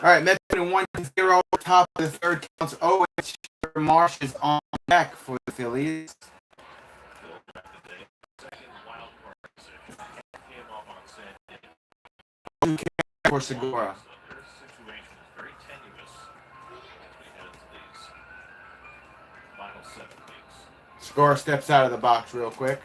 All right, Mets winning 1-0. Top of the third counts. Owen Marsh is on deck for the Phillies. For Segura. Segura steps out of the box real quick.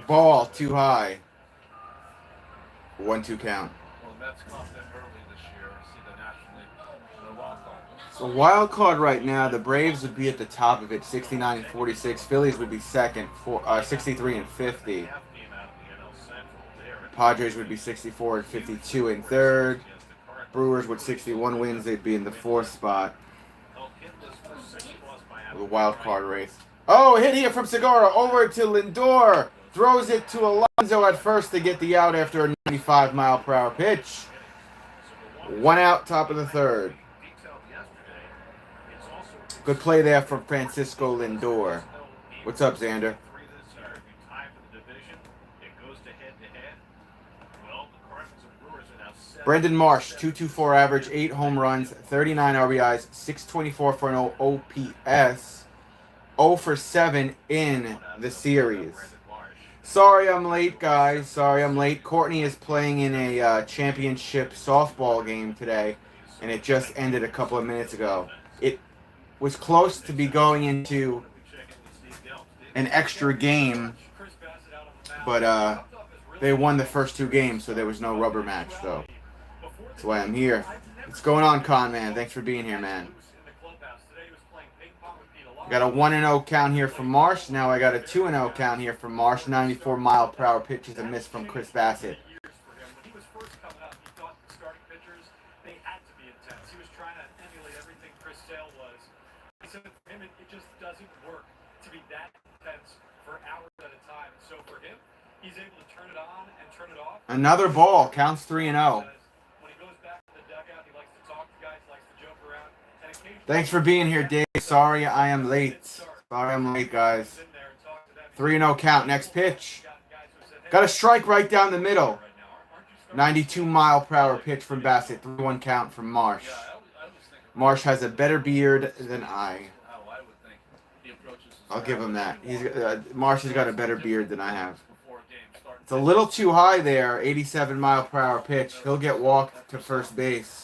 Ball too high. 1-2 count. So wild card right now, the Braves would be at the top of it, 69-46. Phillies would be second, 63-50. Padres would be 64-52 in third. Brewers with 61 wins, they'd be in the fourth spot. The wild card race. Oh, hit here from Segura over to Lindor. Throws it to Alonso at first to get the out after a 95-mile-per-hour pitch. 1 out, top of the third. Good play there from Francisco Lindor. What's up, Xander? Brendan Marsh, 2.24 average, 8 home runs, 39 RBIs, 624 for an OPS, 0 for 7 in the series. Sorry I'm late, guys. Sorry I'm late. Courtney is playing in a championship softball game today, and it just ended a couple of minutes ago. It was close to be going into an extra game, but they won the first 2 games, so there was no rubber match, so that's why I'm here. What's going on, Con Man? Thanks for being here, man. Got a 1-0 count here from Marsh. Now I got a 2-0 count here from Marsh. 94-mile-per-hour pitch is a miss from Chris Bassett. Another ball. Counts 3-0. Thanks for being here, Dave. Sorry I am late. Sorry I'm late, guys. 3-0 count. Next pitch. Got a strike right down the middle. 92-mile-per-hour pitch from Bassett. 3-1 count from Marsh. Marsh has a better beard than I. I'll give him that. Marsh has got a better beard than I have. It's a little too high there. 87-mile-per-hour pitch. He'll get walked to first base.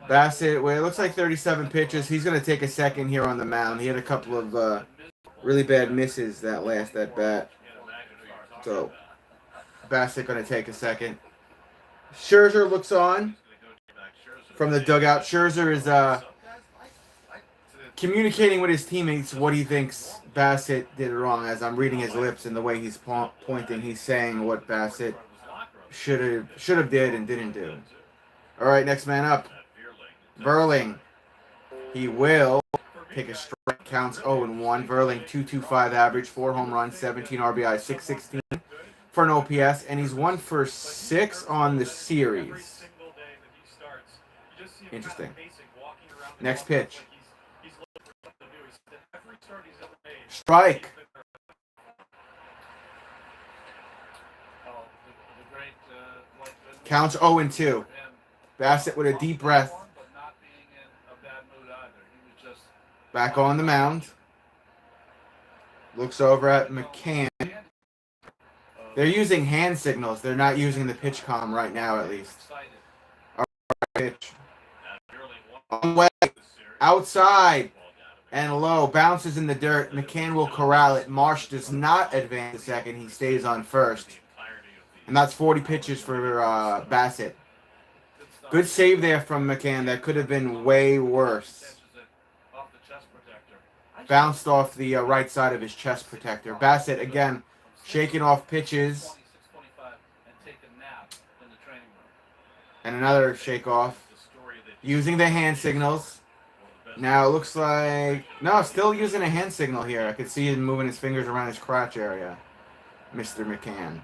Bassett, well, it looks like 37 pitches. He's going to take a second here on the mound. He had a couple of really bad misses that last at bat. So, Bassett going to take a second. Scherzer looks on from the dugout. Scherzer is communicating with his teammates what he thinks Bassett did wrong. As I'm reading his lips and the way he's pointing, he's saying what Bassett should have did and didn't do. All right, next man up. Verling. He will take a strike. Counts 0-1. Verling, 2.25 average, 4 home runs, 17 RBI, 616 for an OPS, and he's 1 for 6 on the series. Interesting. Next pitch. Strike. Counts 0-2. Bassett with a deep breath. Back on the mound. Looks over at McCann. They're using hand signals. They're not using the pitch comm right now, at least. All right, pitch. Long way. Outside. And low. Bounces in the dirt. McCann will corral it. Marsh does not advance to second. He stays on first. And that's 40 pitches for Bassett. Good save there from McCann. That could have been way worse. Bounced off the right side of his chest protector. Bassett, again, shaking off pitches. And another shake off. Using the hand signals. Now it looks like... No, still using a hand signal here. I could see him moving his fingers around his crotch area. Mr. McCann.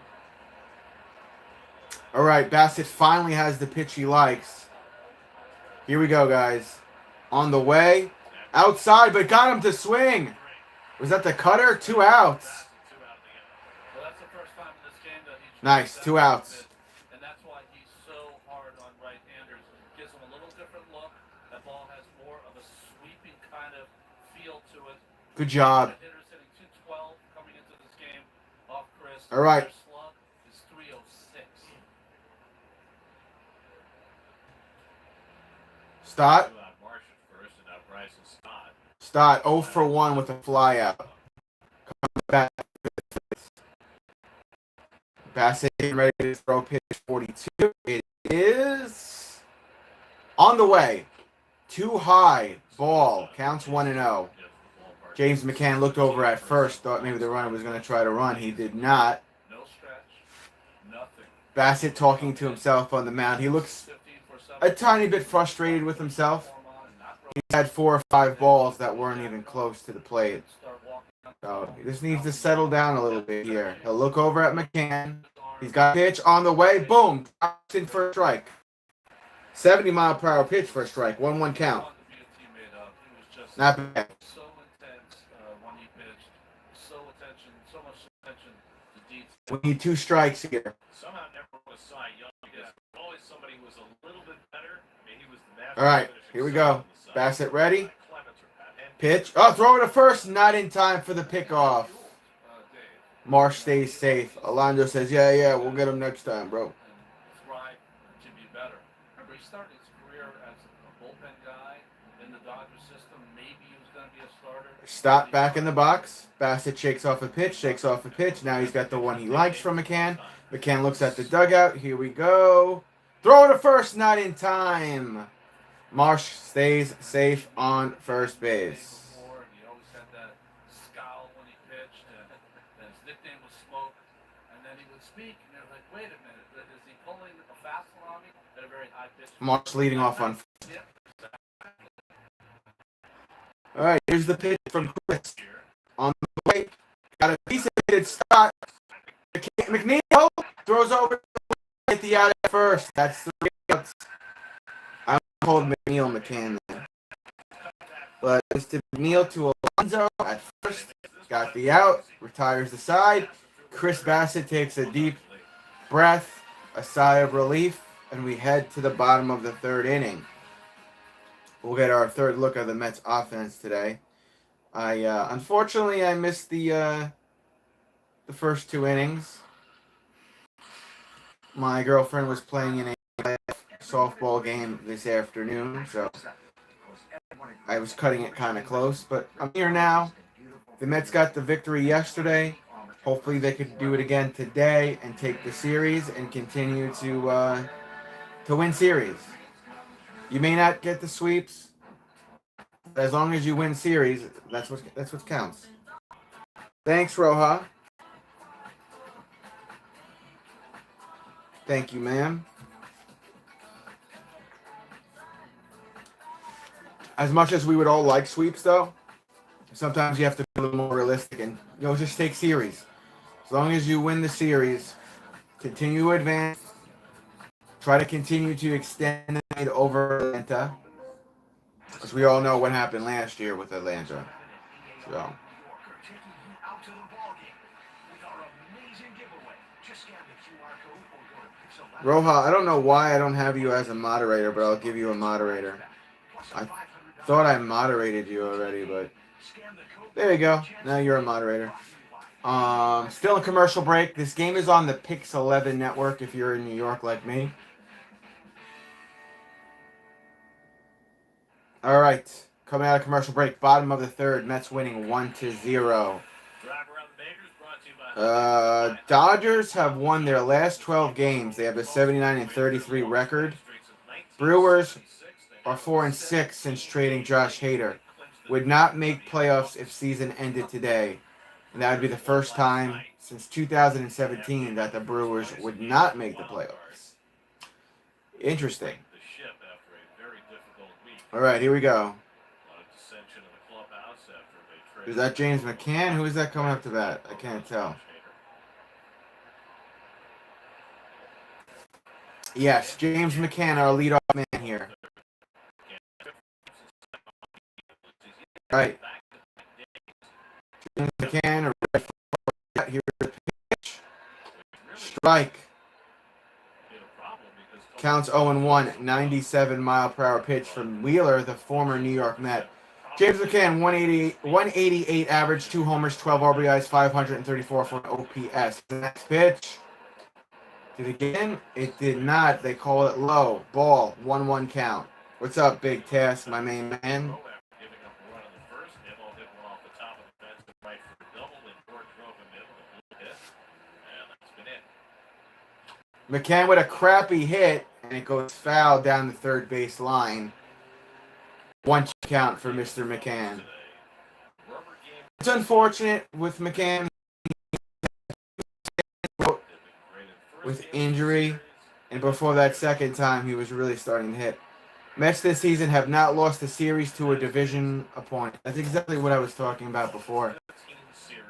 All right, Bassett finally has the pitch he likes. Here we go, guys. On the way. Outside, but got him to swing. Was that the cutter? 2 outs. Well, that's the first time in this game that he's Nice, 2 outs. and that's why he's so hard on right-handers. Gives him a little different look. That ball has more of a sweeping kind of feel to it. Good job. Hitters hitting 212 coming into this game off Chris. All right. Their slug is 306. Stott. Stott 0 for 1 with a fly out. Back. Bassett ready to throw pitch 42. It is on the way. Too high. Ball. Counts 1-0. James McCann looked over at first, thought maybe the runner was going to try to run. He did not. No stretch. Nothing. Bassett talking to himself on the mound. He looks a tiny bit frustrated with himself. He had 4 or 5 balls that weren't even close to the plate. So he just needs to settle down a little bit here. He'll look over at McCann. He's got a pitch on the way. Boom. Drops in for a strike. 70-mile-per-hour pitch for a strike. 1-1 count. Not bad. So intense when he pitched. So much attention to detail. We need 2 strikes here. Somehow never was Cy Young because always somebody who was a little bit better. I mean, he was the national. All right, here we go. Bassett ready. Pitch. Oh, throw it to first. Not in time for the pickoff. Marsh stays safe. Alonso says, yeah, we'll get him next time, bro. Thrive to be better. Remember, he started his career as a bullpen guy in the Dodgers system. Maybe he was going to be a starter. Stop back in the box. Bassett shakes off a pitch. Now he's got the one he likes from McCann. McCann looks at the dugout. Here we go. Throw it to first. Not in time. Marsh stays safe on first base. He always had that scowl when he pitched, and his nickname was Smoke. And then he would speak, and they're like, wait a minute, is he pulling a fastball on me at a very high pitch? Marsh leading off on first. All right, here's the pitch from Chris. On the way, got a piece of it. Start. McNeil throws over at the out at first. That's the outs. I called McNeil McCann there. But it's to McNeil to Alonso at first. Got the out. Retires the side. Chris Bassett takes a deep breath, a sigh of relief, and we head to the bottom of the 3rd inning. We'll get our 3rd look at the Mets offense today. Unfortunately I missed the first 2 innings. My girlfriend was playing in a softball game this afternoon, so I was cutting it kind of close, but I'm here now. The Mets got the victory yesterday. Hopefully they could do it again today and take the series and continue to win series. You may not get the sweeps, but as long as you win series, that's what counts. Thanks, Roja. Thank you, ma'am. As much as we would all like sweeps, though, sometimes you have to be a little more realistic and just take series. As long as you win the series, continue to advance. Try to continue to extend the lead over Atlanta, because we all know what happened last year with Atlanta. So. Roja, I don't know why I don't have you as a moderator, but I'll give you a moderator. I thought I moderated you already, but there you go. Now you're a moderator. Still a commercial break. This game is on the Pix 11 network if you're in New York like me. All right. Coming out of commercial break. Bottom of the 3rd. Mets winning 1-0. Dodgers have won their last 12 games. They have a 79-33 record. Brewers are 4-6 since trading Josh Hader. Would not make playoffs if season ended today. And that would be the first time since 2017 that the Brewers would not make the playoffs. Interesting. All right, here we go. Is that James McCann? Who is that coming up to bat? I can't tell. Yes, James McCann, our leadoff man here. Right. McCann, here's the pitch. Strike. Counts 0-1, 97-mile-per-hour pitch from Wheeler, the former New York Met. James McCann, 188 average, 2 homers, 12 RBIs, 534 for an OPS. The next pitch. Did it again? It did not. They call it low. Ball, 1-1 count. What's up, Big Task, my main man? McCann with a crappy hit, and it goes foul down the third base line. 1 count for Mr. McCann. It's unfortunate with McCann with injury, and before that second time, he was really starting to hit. Mets this season have not lost a series to a division opponent. That's exactly what I was talking about before.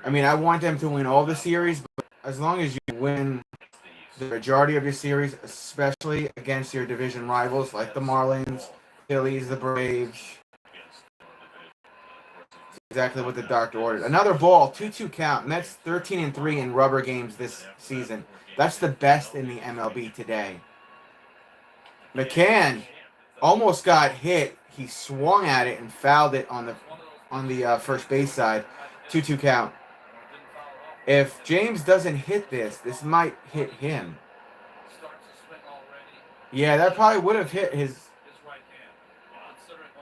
I mean, I want them to win all the series, but as long as you win the majority of your series, especially against your division rivals like the Marlins, Phillies, the Braves. Exactly what the doctor ordered. Another ball, 2-2 count. Mets 13-3 in rubber games this season. That's the best in the MLB today. McCann almost got hit. He swung at it and fouled it on the first base side. 2-2 count. If James doesn't hit this might hit him. Yeah, that probably would have hit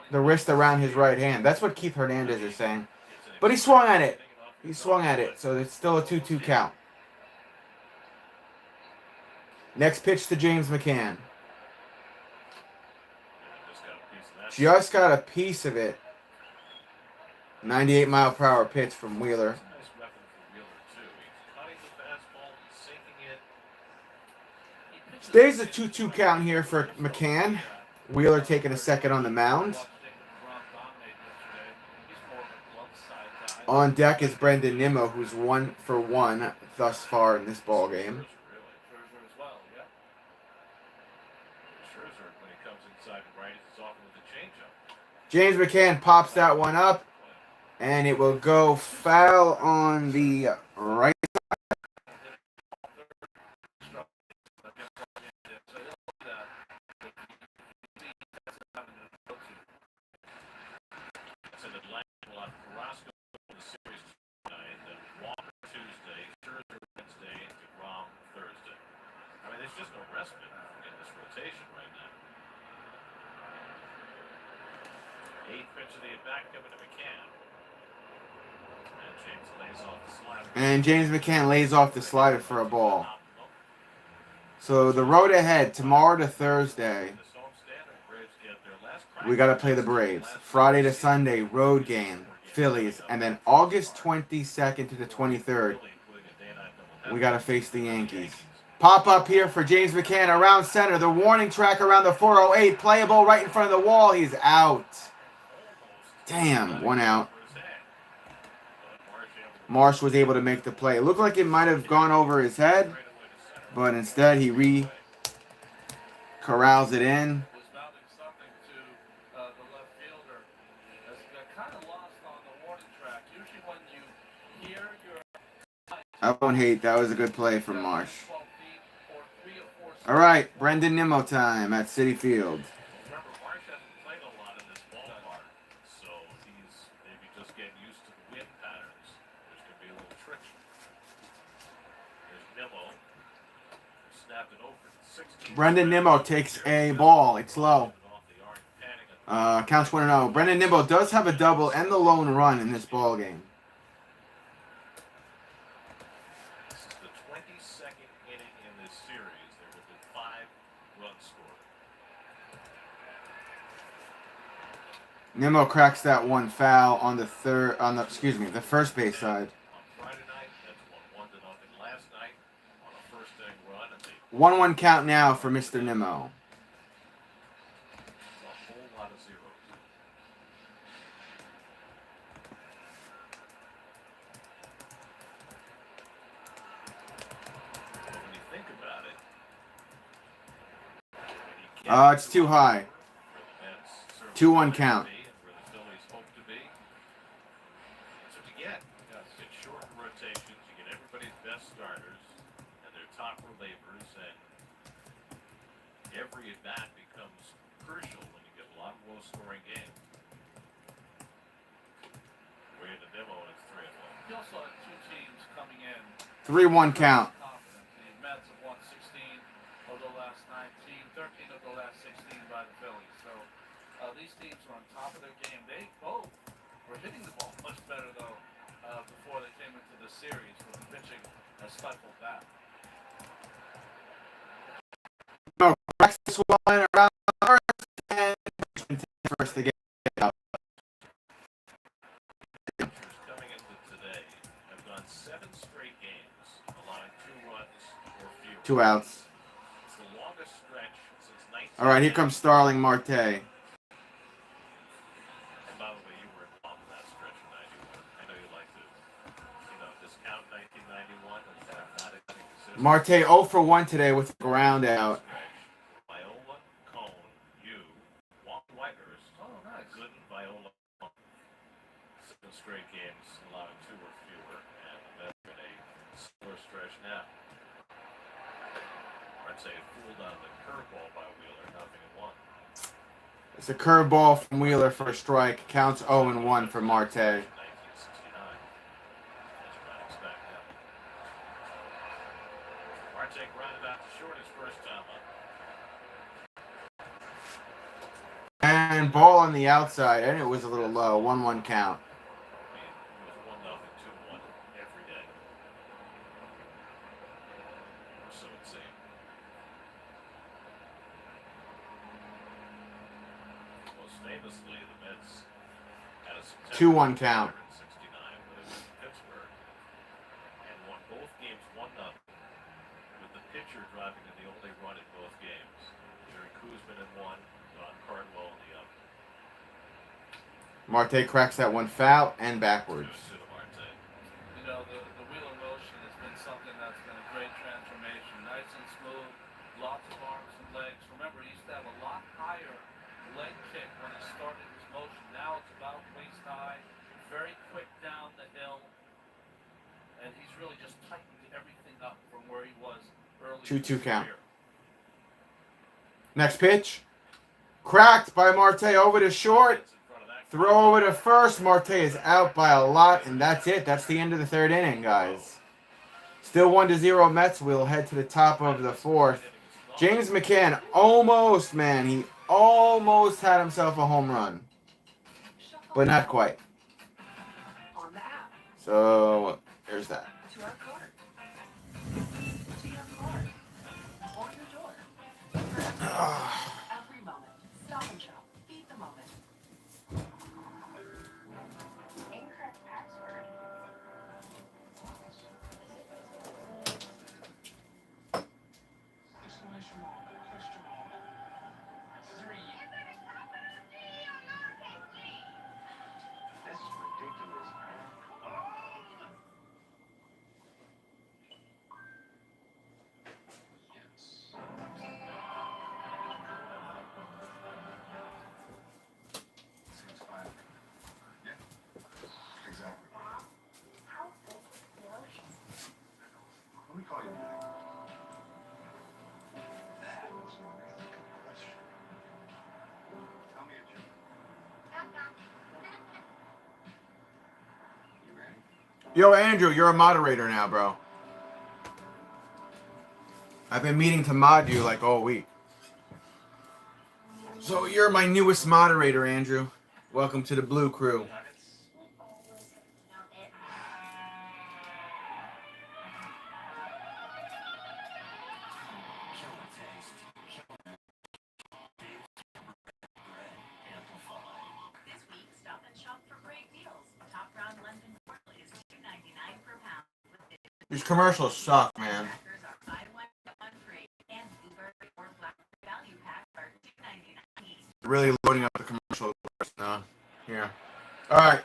the wrist around his right hand. That's what Keith Hernandez is saying. But he swung at it. He swung at it, so it's still a 2-2 count. Next pitch to James McCann. Just got a piece of it. 98-mile-per-hour pitch from Wheeler. Stays a 2-2 count here for McCann. Wheeler taking a second on the mound. On deck is Brendan Nimmo, who's 1 for 1 thus far in this ball game. James McCann pops that one up, and it will go foul on the right. And James McCann lays off the slider for a ball. So the road ahead, tomorrow to Thursday, we got to play the Braves. Friday to Sunday, road game, Phillies. And then August 22nd to the 23rd, we got to face the Yankees. Pop up here for James McCann around center. The warning track around the 408. Playable right in front of the wall. He's out. Damn, 1 out. Marsh was able to make the play. It looked like it might have gone over his head, but instead he corrals it in. I won't hate. That was a good play from Marsh. All right, Brendan Nimmo time at Citi Field. Brendan Nimmo takes a ball. It's low. Counts 1-0. Brendan Nimmo does have a double and the lone run in this ball game. This is the 22nd inning in this series. There have been 5 runs scored. Nimmo cracks that one foul on the the first base side. 1-1 count now for Mr. Nimmo. It's too high. 2-1 count. rotations, you get everybody's best starters and their top relievers, and every at-bat becomes crucial when you get a lot of low-scoring games. Way to demo, and it's 3-1. You also had two teams coming in 3-1 count. confident. The Mets have won 16 of the last 19, 13 of the last 16 by the Phillies. So these teams are on top of their game. They both were hitting the ball much better, though, before they came into the series with the pitching has stifled that. No, cracks this one around first and first to get out. Pitchers coming into today have gone 7 straight games, allowing 2 runs or fewer. 2 outs. It's the longest stretch since 19. All right, here comes Starling Marte. And by the way, you were involved in that stretch in 91. I know you like to, discount 1991. That's not inconsistent. Marte 0 for 1 today with a ground out. Viola, Cone, you, Walt Whitehurst, Oh, nice. Gooden, Viola, 7 straight games, allowing 2 or fewer, and that's been a slower stretch now. I'd say it fooled on the curveball by Wheeler, nothing in 1. It's a curveball from Wheeler for a strike. Counts 0-1 for Marte. 1969, as you might expect. Marte grounded out to short his first time up. And ball on the outside, and it was a little low. 1-1 count. I mean, it was 1-0, 2-1 every day. Or so it seemed. Most famously, the Mets had a September 2-1 count. 69 when it was in Pittsburgh and won both games 1-0 with the pitcher driving in the only run in both games. Jerry Koosman in 1, Don Cardwell in the other. Marte cracks that one foul and backwards. To the Marte. The Wheeler motion has been something that's been a great transformation. Nice and smooth, lots of arms and legs. Remember, he used to have a lot higher leg kick when he started his motion. Now it's about waist high, very quick down the hill, and he's really just tightened everything up from where he was early. 2-2 count. Next pitch. Cracked by Marte over to short. Throw over to first. Marte is out by a lot, and that's it. That's the end of the 3rd inning, guys. Still 1-0 Mets. We'll head to the top of the 4th. James McCann almost, man. He almost had himself a home run. But not quite. So, there's that. To our card. To your card. On your door. Every moment. Stop and shop. Feed the moment. Incorrect password. Exclamation mark. Question mark. 3. This is ridiculous, man. Let me call you back. That was a really good question. Tell me a joke. You ready? Yo, Andrew, you're a moderator now, bro. I've been meaning to mod you like all week. So you're my newest moderator, Andrew. Welcome to the Blue Crew. This week, stop and shop for great deals. Top round London pork is $2.99 per pound. These commercials suck, man. Crackers are buy one, get one free, and blueberry or blackberry value packs are $2.99 each. Really loading up the commercial now. Here. All right.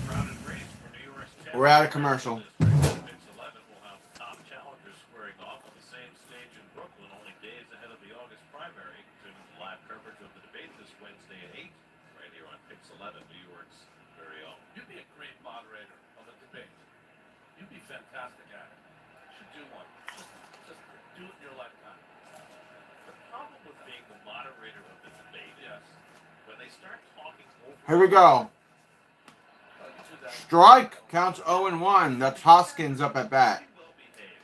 Crowded race for New York's 10th. We're out of commercial. Mix 11 will have top challengers squaring off on the same stage in Brooklyn only days ahead of the August primary. Tune in to live coverage of the debate this Wednesday at 8, right here on Pix 11, New York's very own. You'd be a great moderator of a debate. fantastic at it. You should do one. Just do it in your lifetime. The problem with being the moderator of the debate Yes. is when they start talking over. Here we go. You do that. Strike counts 0-1. That's Hoskins up at bat. Pretty well behaved.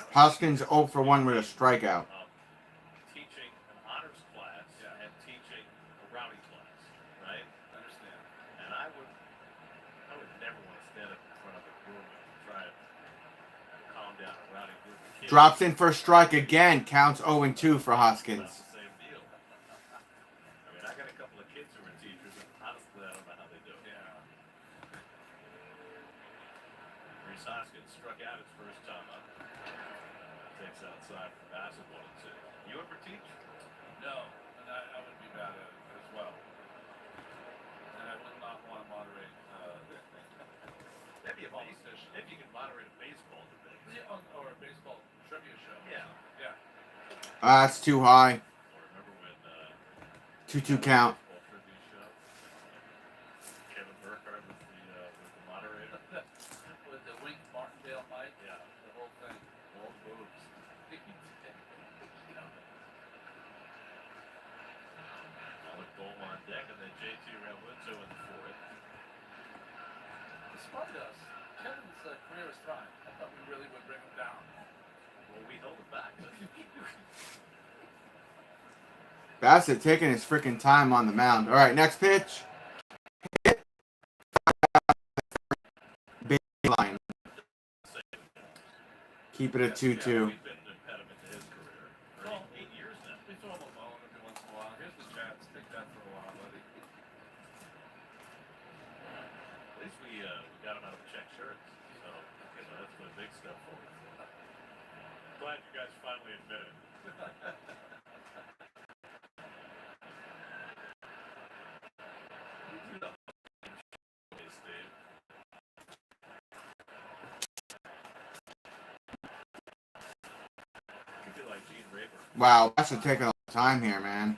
It's Hoskins 0 for 1 with a strikeout. teaching an honors class Yeah. and teaching a rowdy class, right? I understand. And I would never want to stand up in front of a group and try to calm down a rowdy group of kids. Drops in for a strike again. Counts 0-2 for That's Hoskins. the same deal. I mean, I got a couple of kids who are teachers, and honestly, I don't know how they do it. Yeah. Reese Hoskins struck out his first time up. Takes outside for Bassett 1-2. You ever teach? No, and I would be bad at it as well. And I would not want to moderate Maybe politician. maybe you can moderate a baseball debate. Yeah, or a baseball trivia show. Yeah. Yeah. That's too high. Or remember when 2-2 count. baseball trivia show? Kevin Burkhardt was the moderator. With the Wink Martindale mic. Yeah. The whole thing. All moves. Alec Bohm on deck, and then JT Realmuto in the fourth. Despite us, Kevin's career is fine. I thought we really would bring him down. Well, we held it back. Bassett taking his freaking time on the mound. All right, next pitch. Baseline. Keep it at 2-2. We've been an impediment to his career for Well, 8 years now. We throw him a bone every once in a while. Here's the chance. Take that for a while, buddy. At least we got him out of the check shirts. So, that's the big step forward. Glad you guys finally admit it. Steve. Could be like Gene Raber. Wow, Bassett taking a long time here, man.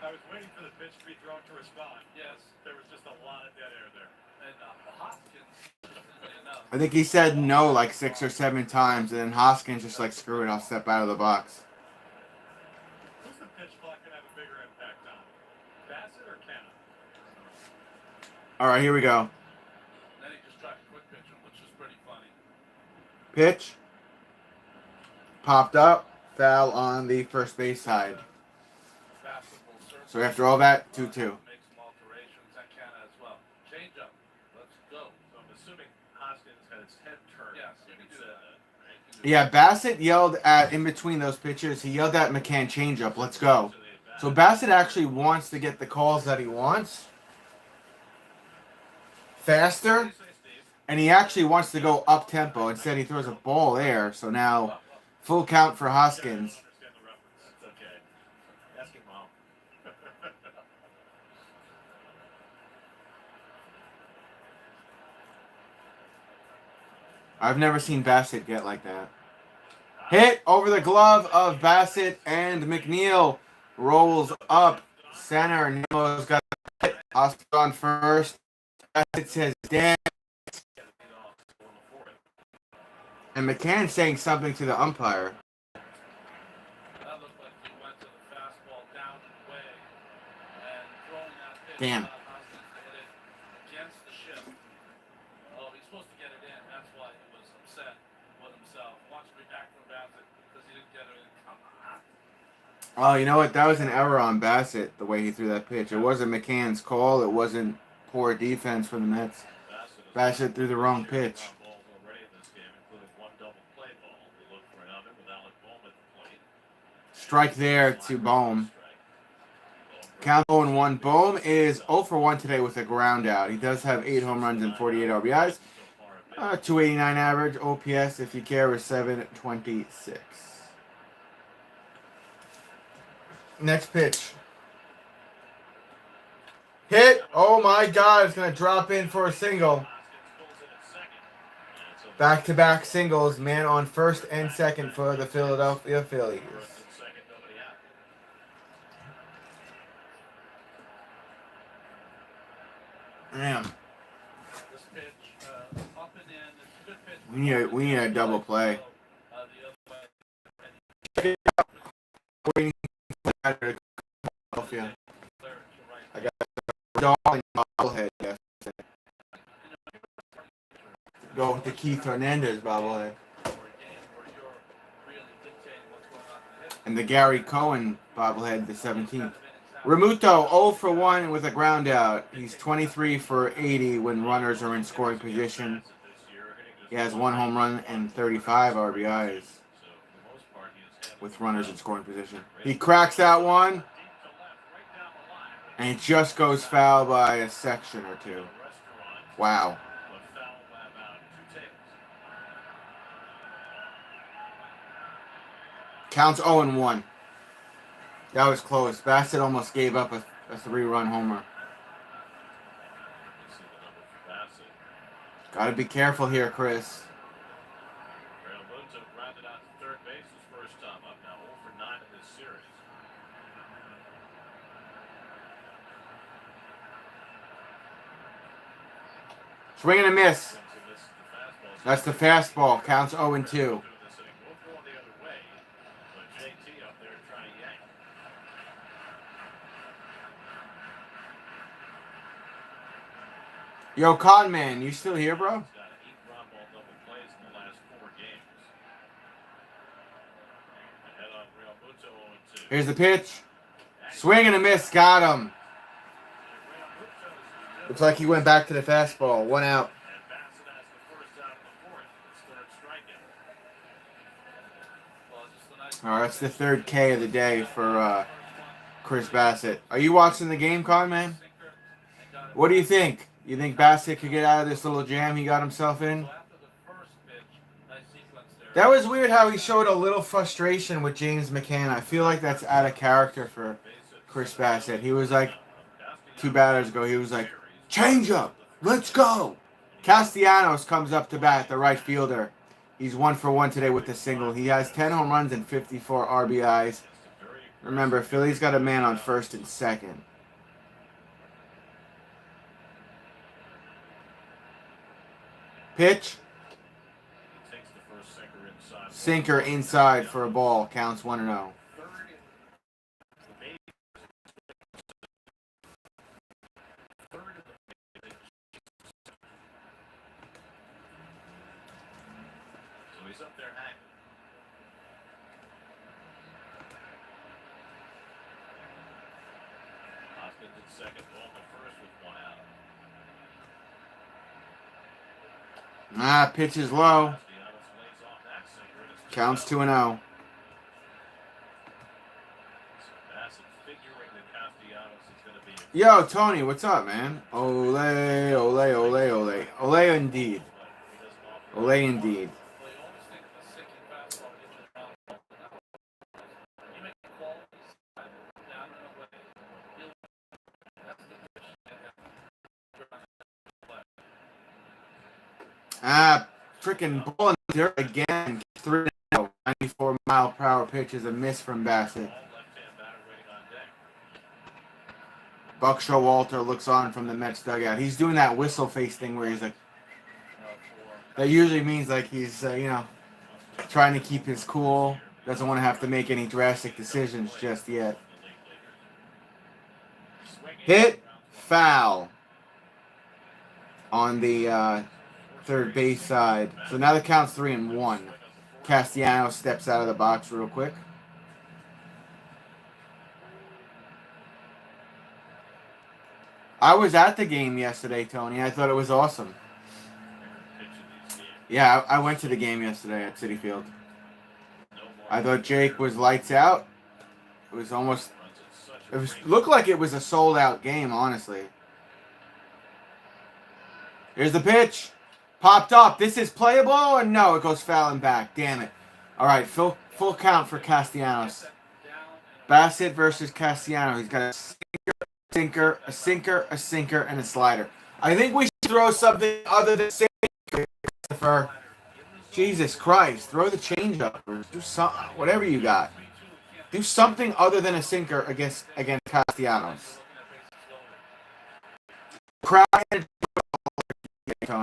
I was waiting for the pitch to be thrown to respond. Yes. There was just a lot of dead air there. And Hoskins, interestingly enough, I think he said no like 6 or 7 times, and then Hoskins just like, screw it, I'll step out of the box. Who's the pitch clock going to have a bigger impact on? Bassett or Kenna? All right, here we go. then he just tried to quick pitch him, which was pretty funny. Pitch. Popped up. Foul on the first base side. Bassett will certainly So after all that, 2-2. make some alterations. And Canna as well. Change up. Let's go. So I'm assuming Hoskins had his head turned. Yes, when he he can do said that. right? Yeah, Bassett yelled at, in between those pitches, he yelled at McCann, change up, let's go. So Bassett actually wants to get the calls that he wants faster, and he actually wants to go up tempo. Instead, he throws a ball there. So now, full count for Hoskins. I don't understand the reference. It's okay. Ask your mom. I've never seen Bassett get like that. Hit over the glove of Bassett, and McNeil rolls up center. Nemo's got it. Oscar on first. Bassett says, damn. And McCann saying something to the umpire. That looked like he went to the fastball down and way and throwing that pitch. Damn. Hoskins to hit it against the ship. Oh, he's supposed to get it in. That's why he was upset with himself. Watch me back from Bassett because he didn't get it in. Come on. Oh, you know what? That was an error on Bassett, the way he threw that pitch. It wasn't McCann's call. It wasn't poor defense from the Mets. Bassett threw the wrong pitch. Balls already in this game, including one double play ball. We look for an oven with Alec Bohm at the plate. Strike there to Bohm. Count 0-1. Bohm is 0 for 1 today with a ground out. He does have 8 home runs and 48 RBIs. 289 average. OPS, if you care, is 726. Next pitch. Hit. Oh my God. It's going to drop in for a single. Back-to-back singles. Man on first and second for the Philadelphia Phillies. Damn. The this pitch, up and in. It's a good pitch. We need a double play. The other way. Waiting for that to Philadelphia. Clear to right. I got a darling bobblehead yesterday. Go with the Keith Hernandez bobblehead. For a game where you're really dictating what's going on in the hit. And the Gary Cohen bobblehead, the 17th. Remuto 0 for 1 with a ground out. He's 23 for 80 when runners are in scoring position. He has 1 home run and 35 RBIs with runners in scoring position. He cracks that one, and it just goes foul by a section or two. Wow. Counts 0-1. That was close. Bassett almost gave up a 3-run homer. Gotta be careful here, Chris. Rounded out to third base his first time up, now 0 for 9 in this series. Swing and a miss. That's the fastball. Counts 0-2. Yo, Conman, you still here, bro? Here's the pitch. Swing and a miss. Got him. Looks like he went back to the fastball. 1 out. All right, that's the 3rd K of the day for Chris Bassett. Are you watching the game, Conman? What do you think? You think Bassett could get out of this little jam he got himself in? That was weird how he showed a little frustration with James McCann. I feel like that's out of character for Chris Bassett. He was like, 2 batters ago, he was like, change up, let's go. Castellanos comes up to bat, the right fielder. He's 1 for 1 today with the single. He has 10 home runs and 54 RBIs. Remember, Philly's got a man on first and second. Pitch. Sinker inside for a ball. Counts 1-0. So he's up there hanging. Hoskins at second, ball to first with 1 out. Pitch is low. Counts 2-0. Yo, Tony, what's up, man? Ole, ole, ole, ole. Ole indeed. Ole indeed. Freaking ball in the dirt again. 3-0. 94-mile-per-hour pitch is a miss from Bassett. Buck Showalter looks on from the Mets dugout. He's doing that whistle face thing where he's like, that usually means like he's, trying to keep his cool. Doesn't want to have to make any drastic decisions just yet. Hit, foul on the third base side. So now the count's 3-1. Castellanos steps out of the box real quick. I was at the game yesterday, Tony. I thought it was awesome. Yeah, I went to the game yesterday at Citi Field. I thought Jake was lights out. It was almost... looked like it was a sold-out game, honestly. Here's the pitch. Popped up. This is playable or no? It goes fouling back. Damn it. All right, full count for Castellanos. Bassett versus Castellanos. He's got a sinker, a sinker, a sinker, and a slider. I think we should throw something other than sinker, Christopher. Jesus Christ. Throw the changeup or do something. Whatever you got. Do something other than a sinker against Castellanos. Crowd, Tony.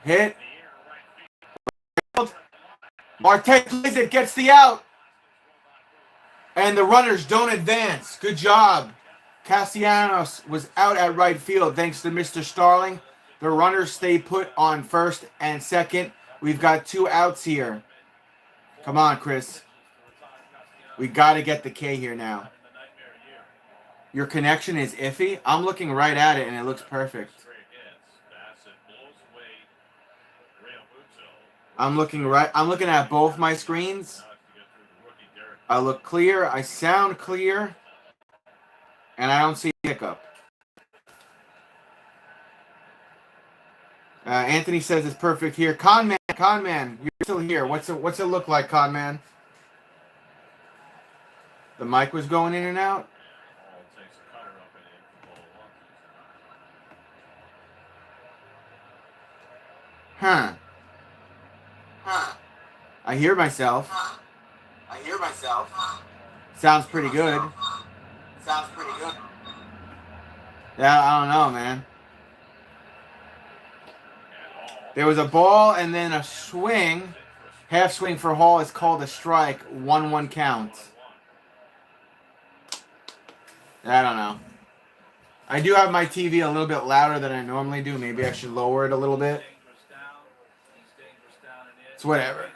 Hit. Marte plays it, gets the out. And the runners don't advance. Good job. Castellanos was out at right field thanks to Mr. Starling. The runners stay put on first and second. We've got 2 outs here. Come on, Chris. We got to get the K here now. Your connection is iffy? I'm looking right at it and it looks perfect. I'm looking at both my screens. I look clear, I sound clear, and I don't see a hiccup. Anthony says it's perfect here. Conman, you're still here. What's it look like, Conman? The mic was going in and out? Huh. I hear myself. Sounds pretty good. Yeah, I don't know, man. There was a ball and then a swing. Half swing for Hall is called a strike. 1-1 count. I don't know. I do have my TV a little bit louder than I normally do. Maybe I should lower it a little bit. It's whatever.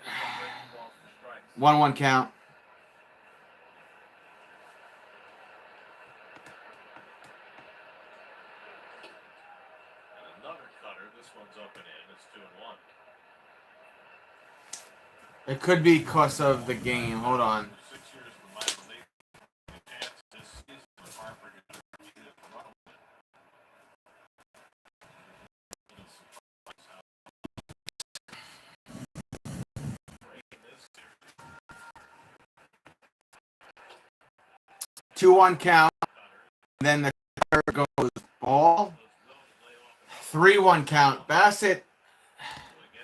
1-1 count. It could be because of the game. Hold on. Two one count. Then the third goes ball. 3-1 count. Bassett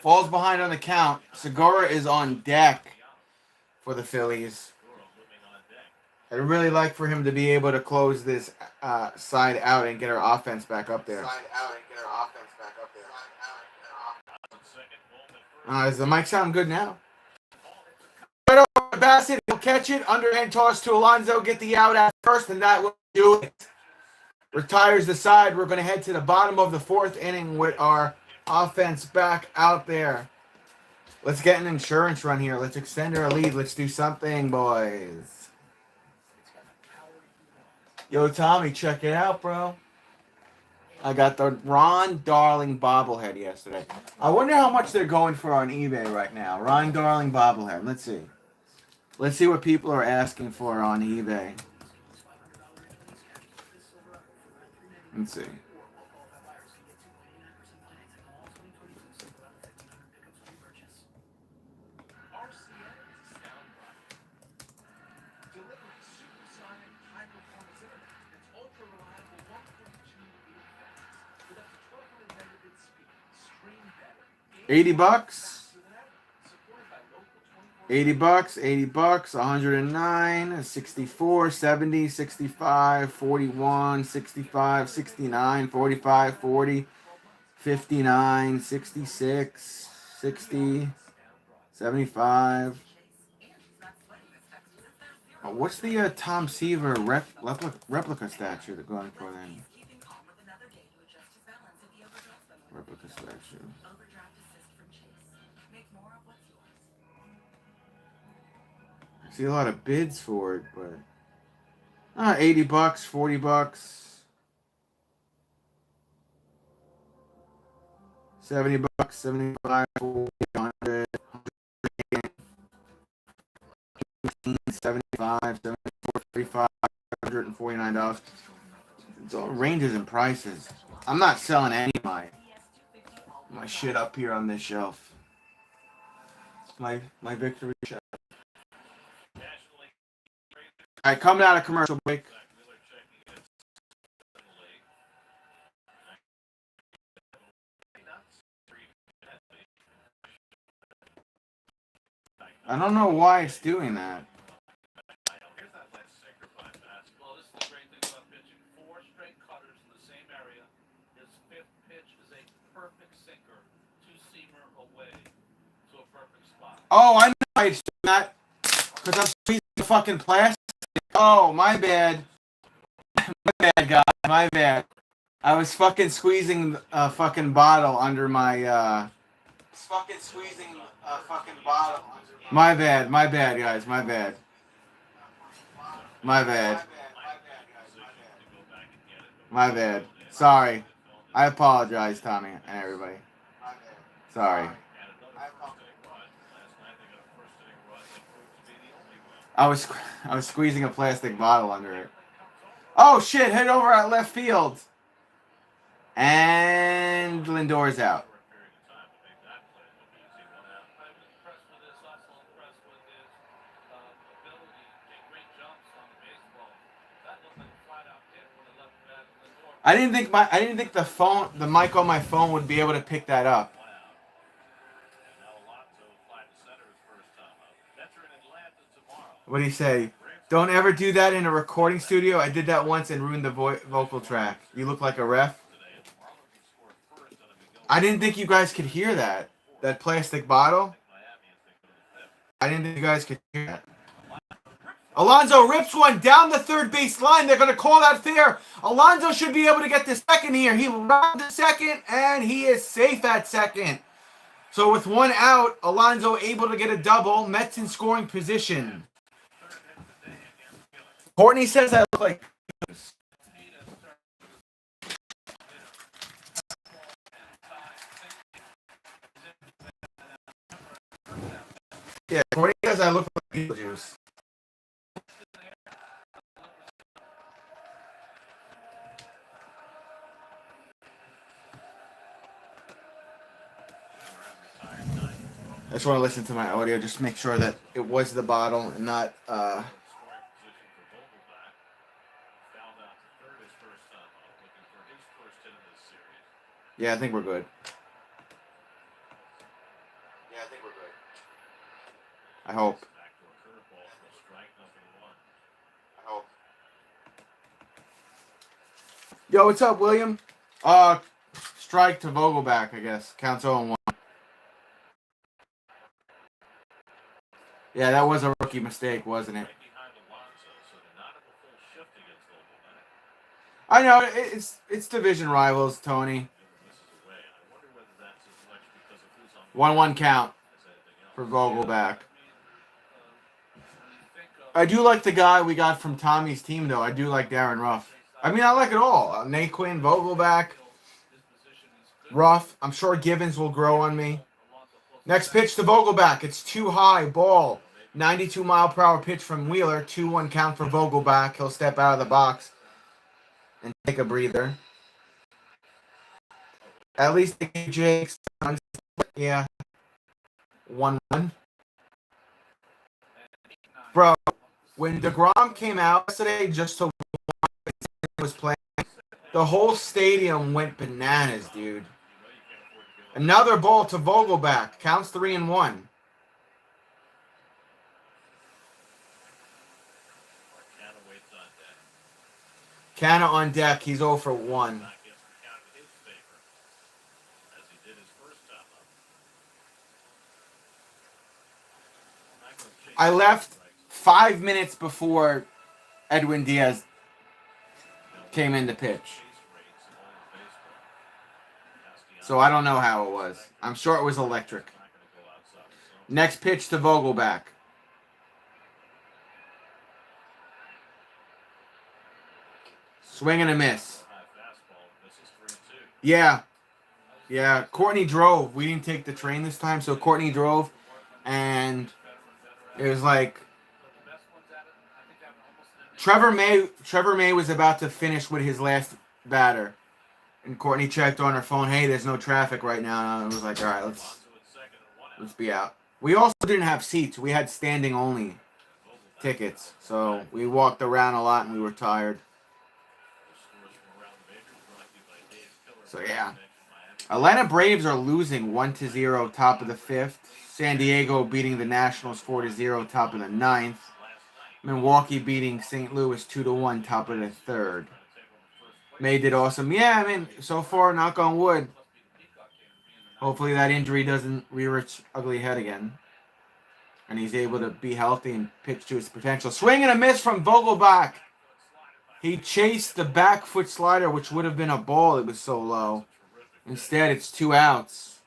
falls behind on the count. Segura is on deck for the Phillies. I'd really like for him to be able to close this side out and get our offense back up there. Does the mic sound good now? Right over to Bassett. He'll catch it. Underhand toss to Alonso. Get the out at first, and that will do it. Retires the side. We're going to head to the bottom of the 4th inning with our offense back out there. Let's get an insurance run here. Let's extend our lead. Let's do something, boys. Yo, Tommy, check it out, bro. I got the Ron Darling bobblehead yesterday. I wonder how much they're going for on eBay right now. Ron Darling bobblehead. Let's see. Let's see what people are asking for on eBay. Let's see. $80. $80, 109, 64, 70, 65, 41, 65, 69, 45, 40, 59, 66, 60, 75. What's the Tom Seaver replica statue they're going for then? Replica statue. I see a lot of bids for it, but $80, $40, $70, 75, 40, 100, 75, 74, 35, $149. It's all ranges and prices. I'm not selling any of my shit up here on this shelf. My victory shelf. All right, coming out of commercial break. I don't know why it's doing that. Well, this is the great thing about pitching. 4 straight cutters in the same area. His 5th pitch is a perfect sinker, two-seamer away to a perfect spot. Oh, I know why it's doing that. Because I'm squeezing the fucking plastic. Oh, my bad. My bad, guys. My bad. I was fucking squeezing a fucking bottle under my, fucking squeezing a fucking bottle. My bad, guys. My bad. My bad. My bad. Sorry. I apologize, Tommy, and everybody. Sorry. I was squeezing a plastic bottle under it. Oh shit! Head over at left field. And Lindor's out. I'm impressed with this. Also impressed with his ability to take great jumps on the baseball. That looked like a flat-out hit when he left bat Lindor. I didn't think the mic on my phone would be able to pick that up. What do you say? Don't ever do that in a recording studio. I did that once and ruined the vocal track. You look like a ref. I didn't think you guys could hear that. That plastic bottle. I didn't think you guys could hear that. Alonso rips one down the third base line. They're going to call that fair. Alonso should be able to get the second here. He rounded the second, and he is safe at second. So with one out, Alonso able to get a double. Mets in scoring position. Courtney says I look like... Yeah, Courtney says I look like Beetlejuice. I just want to listen to my audio, just make sure that it was the bottle and not Yeah, I think we're good. I hope. Yo, what's up, William? Strike to Vogelback, I guess. Counts 0-1. Yeah, that was a rookie mistake, wasn't it? I know, it's division rivals, Tony. 1-1 count for Vogelback. I do like the guy we got from Tommy's team, though. I do like Darren Ruff. I mean, I like it all. Naquin, Vogelback, Ruff. I'm sure Givens will grow on me. Next pitch to Vogelback. It's too high. Ball. 92-mile-per-hour pitch from Wheeler. 2-1 count for Vogelback. He'll step out of the box and take a breather. At least they gave Jake. Yeah. 1-1. Bro, when DeGrom came out yesterday just to was playing, the whole stadium went bananas, dude. Another ball to Vogelback. Counts 3-1. Canna on deck. He's 0 for 1. I left 5 minutes before Edwin Diaz came in to pitch. So I don't know how it was. I'm sure it was electric. Next pitch to Vogelback. Swing and a miss. Yeah. Yeah. Courtney drove. We didn't take the train this time, so Courtney drove. And it was like Trevor May was about to finish with his last batter. And Courtney checked on her phone, hey, there's no traffic right now. And I was like, all right, let's be out. We also didn't have seats. We had standing only tickets. So we walked around a lot and we were tired. So yeah. Atlanta Braves are losing 1-0 top of the 5th. San Diego beating the Nationals 4-0 top of the 9th. Milwaukee beating St. Louis 2-1 top of the 3rd. May did awesome. Yeah, I mean, so far, knock on wood. Hopefully that injury doesn't rear its ugly head again. And he's able to be healthy and pitch to his potential. Swing and a miss from Vogelbach. He chased the back foot slider, which would have been a ball. It was so low. Instead, it's 2 outs.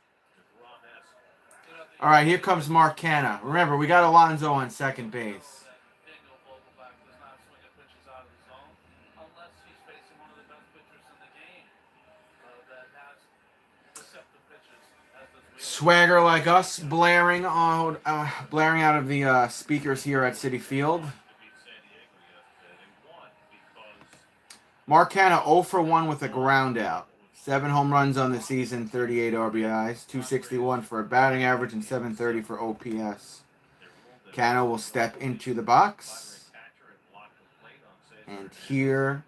All right, here comes Mark Canha. Remember, we got Alonso on second base. Daniel Vogelbach does not swing at pitches out of the zone unless he's facing one of the best pitchers in the game that has deceptive pitches, as does Wheeler. Swagger like us, blaring out of the speakers here at Citi Field. Mark Canha 0 for 1 with a ground out. 7 home runs on the season, 38 RBIs, 261 for a batting average, and 730 for OPS. Canha will step into the box. And here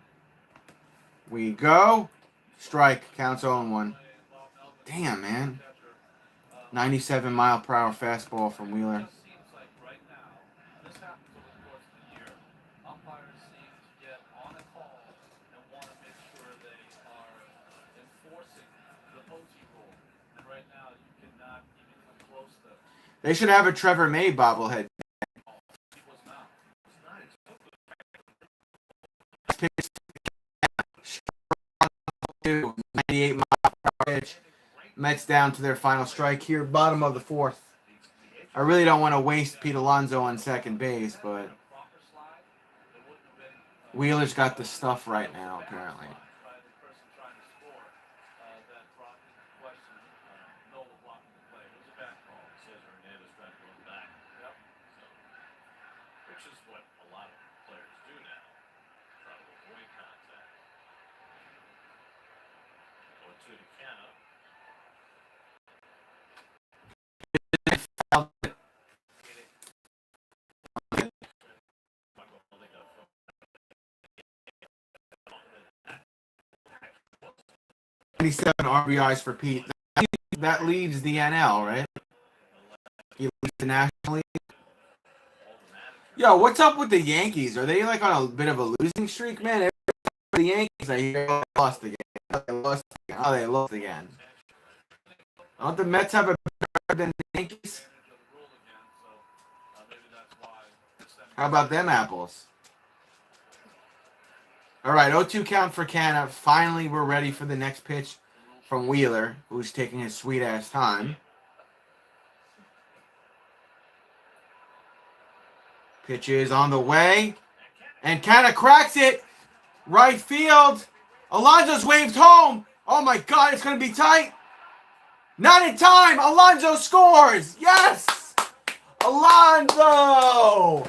we go. Strike, counts 0-1. Damn, man. 97-mile-per-hour fastball from Wheeler. It seems like right now, this happens over the course of the year, umpires seem to get on a call and want to make sure they are enforcing the Posey rule. And right now, you cannot even come close to it. They should have a Trevor May bobblehead. He was not. 98-mile-per-hour pitch. Mets down to their final strike here, bottom of the 4th. I really don't want to waste Pete Alonso on second base, but Proper slide, it wouldn't have been Wheeler's got the stuff right now, apparently. by the person trying to score that brought into question Nola blocking the play. It was a bad call. Says Hernandez tried to go back. Yep. Which is what a lot of players do now. Try to avoid contact. 0-2 to Canha. RBIs for Pete. That leads the NL, right? He leads the National League. Yo, what's up with the Yankees? Are they like on a bit of a losing streak, man? The Yankees, I hear they lost again. They lost again. Oh, they lost again. Don't the Mets have a better record than the Yankees? How about them apples? All right, 0-2 count for Canha. Finally, we're ready for the next pitch from Wheeler, who's taking his sweet-ass time. Pitch is on the way. And Canha cracks it. Right field. Alonso's waved home. Oh, my God, it's going to be tight. Not in time. Alonso scores. Yes. Alonso.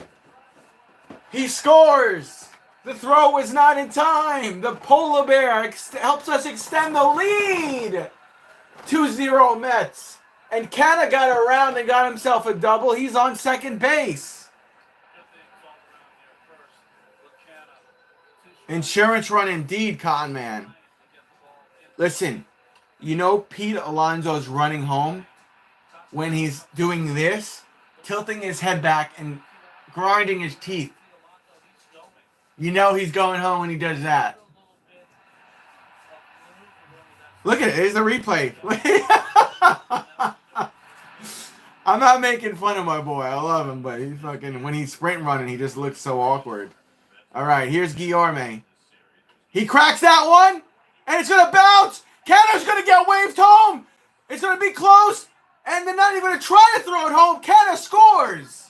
He scores. The throw was not in time. The polar bear helps us extend the lead. 2-0 Mets. And Canha got around and got himself a double. He's on second base. Insurance run indeed, Con Man. Listen, you know Pete Alonso's running home when he's doing this, tilting his head back and grinding his teeth. You know he's going home when he does that. Look at it. Here's the replay. I'm not making fun of my boy. I love him, but he's fucking, when he's sprint running, he just looks so awkward. All right, here's Guillorme. He cracks that one, and it's going to bounce. Canha's going to get waved home. It's going to be close, and they're not even going to try to throw it home. Canha scores.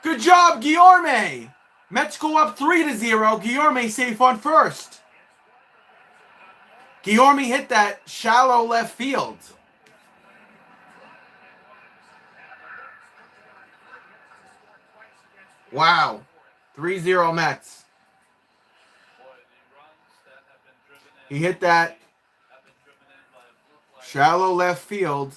Good job, Guillorme. Mets go up 3-0. Guillorme safe on first. Guillorme hit that shallow left field. Wow. 3-0 Mets. He hit that shallow left field.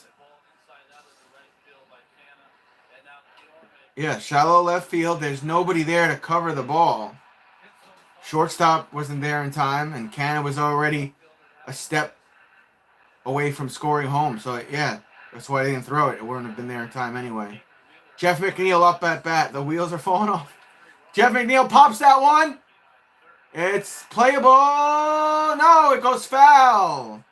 Yeah, shallow left field. There's nobody there to cover the ball. Shortstop wasn't there in time, and Canha was already a step away from scoring home. So, yeah, that's why they didn't throw it. It wouldn't have been there in time anyway. Jeff McNeil up at bat. The wheels are falling off. Jeff McNeil pops that one. It's playable. No, it goes foul.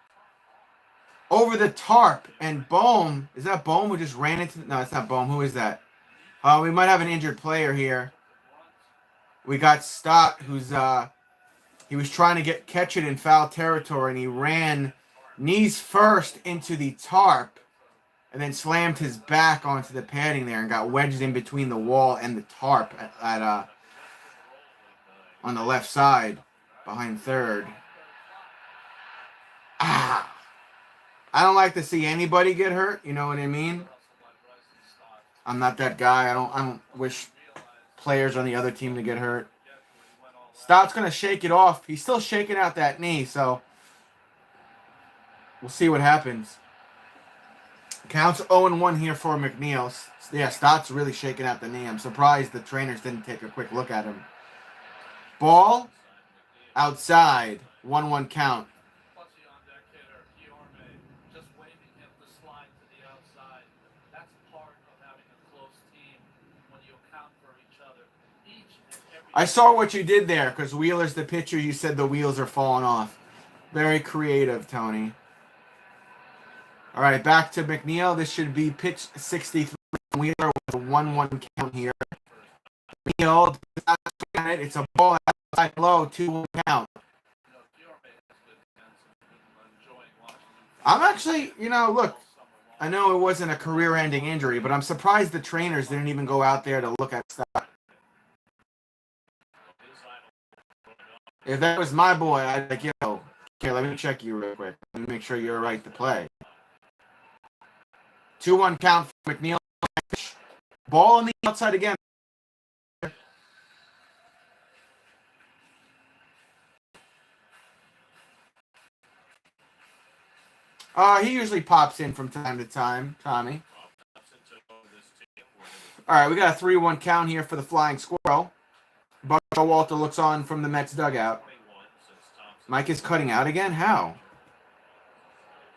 over the tarp, and Bohm, is that Bohm who just ran into, no, it's not Bohm, who is that? We might have an injured player here. We got Stott, who's, he was trying to catch it in foul territory, and he ran knees first into the tarp, and then slammed his back onto the padding there and got wedged in between the wall and the tarp on the left side behind third. Ah, I don't like to see anybody get hurt. You know what I mean? I'm not that guy. I don't wish players on the other team to get hurt. Stott's gonna shake it off. He's still shaking out that knee, so we'll see what happens. Counts 0-1 here for McNeil. Yeah, Stott's really shaking out the knee. I'm surprised the trainers didn't take a quick look at him. Ball outside. 1-1 count. Plus the on-deck hitter, Guillorme, just waving him to slide to the outside. That's part of having a close team when you account for each other. Each and every I saw what you did there because Wheeler's the pitcher. You said the wheels are falling off. Very creative, Tony. All right, back to McNeil. This should be pitch 63. Wheeler with a 1-1 count here. McNeil, it's a ball outside low, 2-1 count. I'm actually, look, I know it wasn't a career-ending injury, but I'm surprised the trainers didn't even go out there to look at stuff. If that was my boy, I'd be like, okay, let me check you real quick. Let me make sure you're right to play. 2-1 count for McNeil. Ball on the outside again. He usually pops in from time to time, Tommy. All right, we got a 3-1 count here for the Flying Squirrel. Buck Walter looks on from the Mets dugout. Mike is cutting out again? How?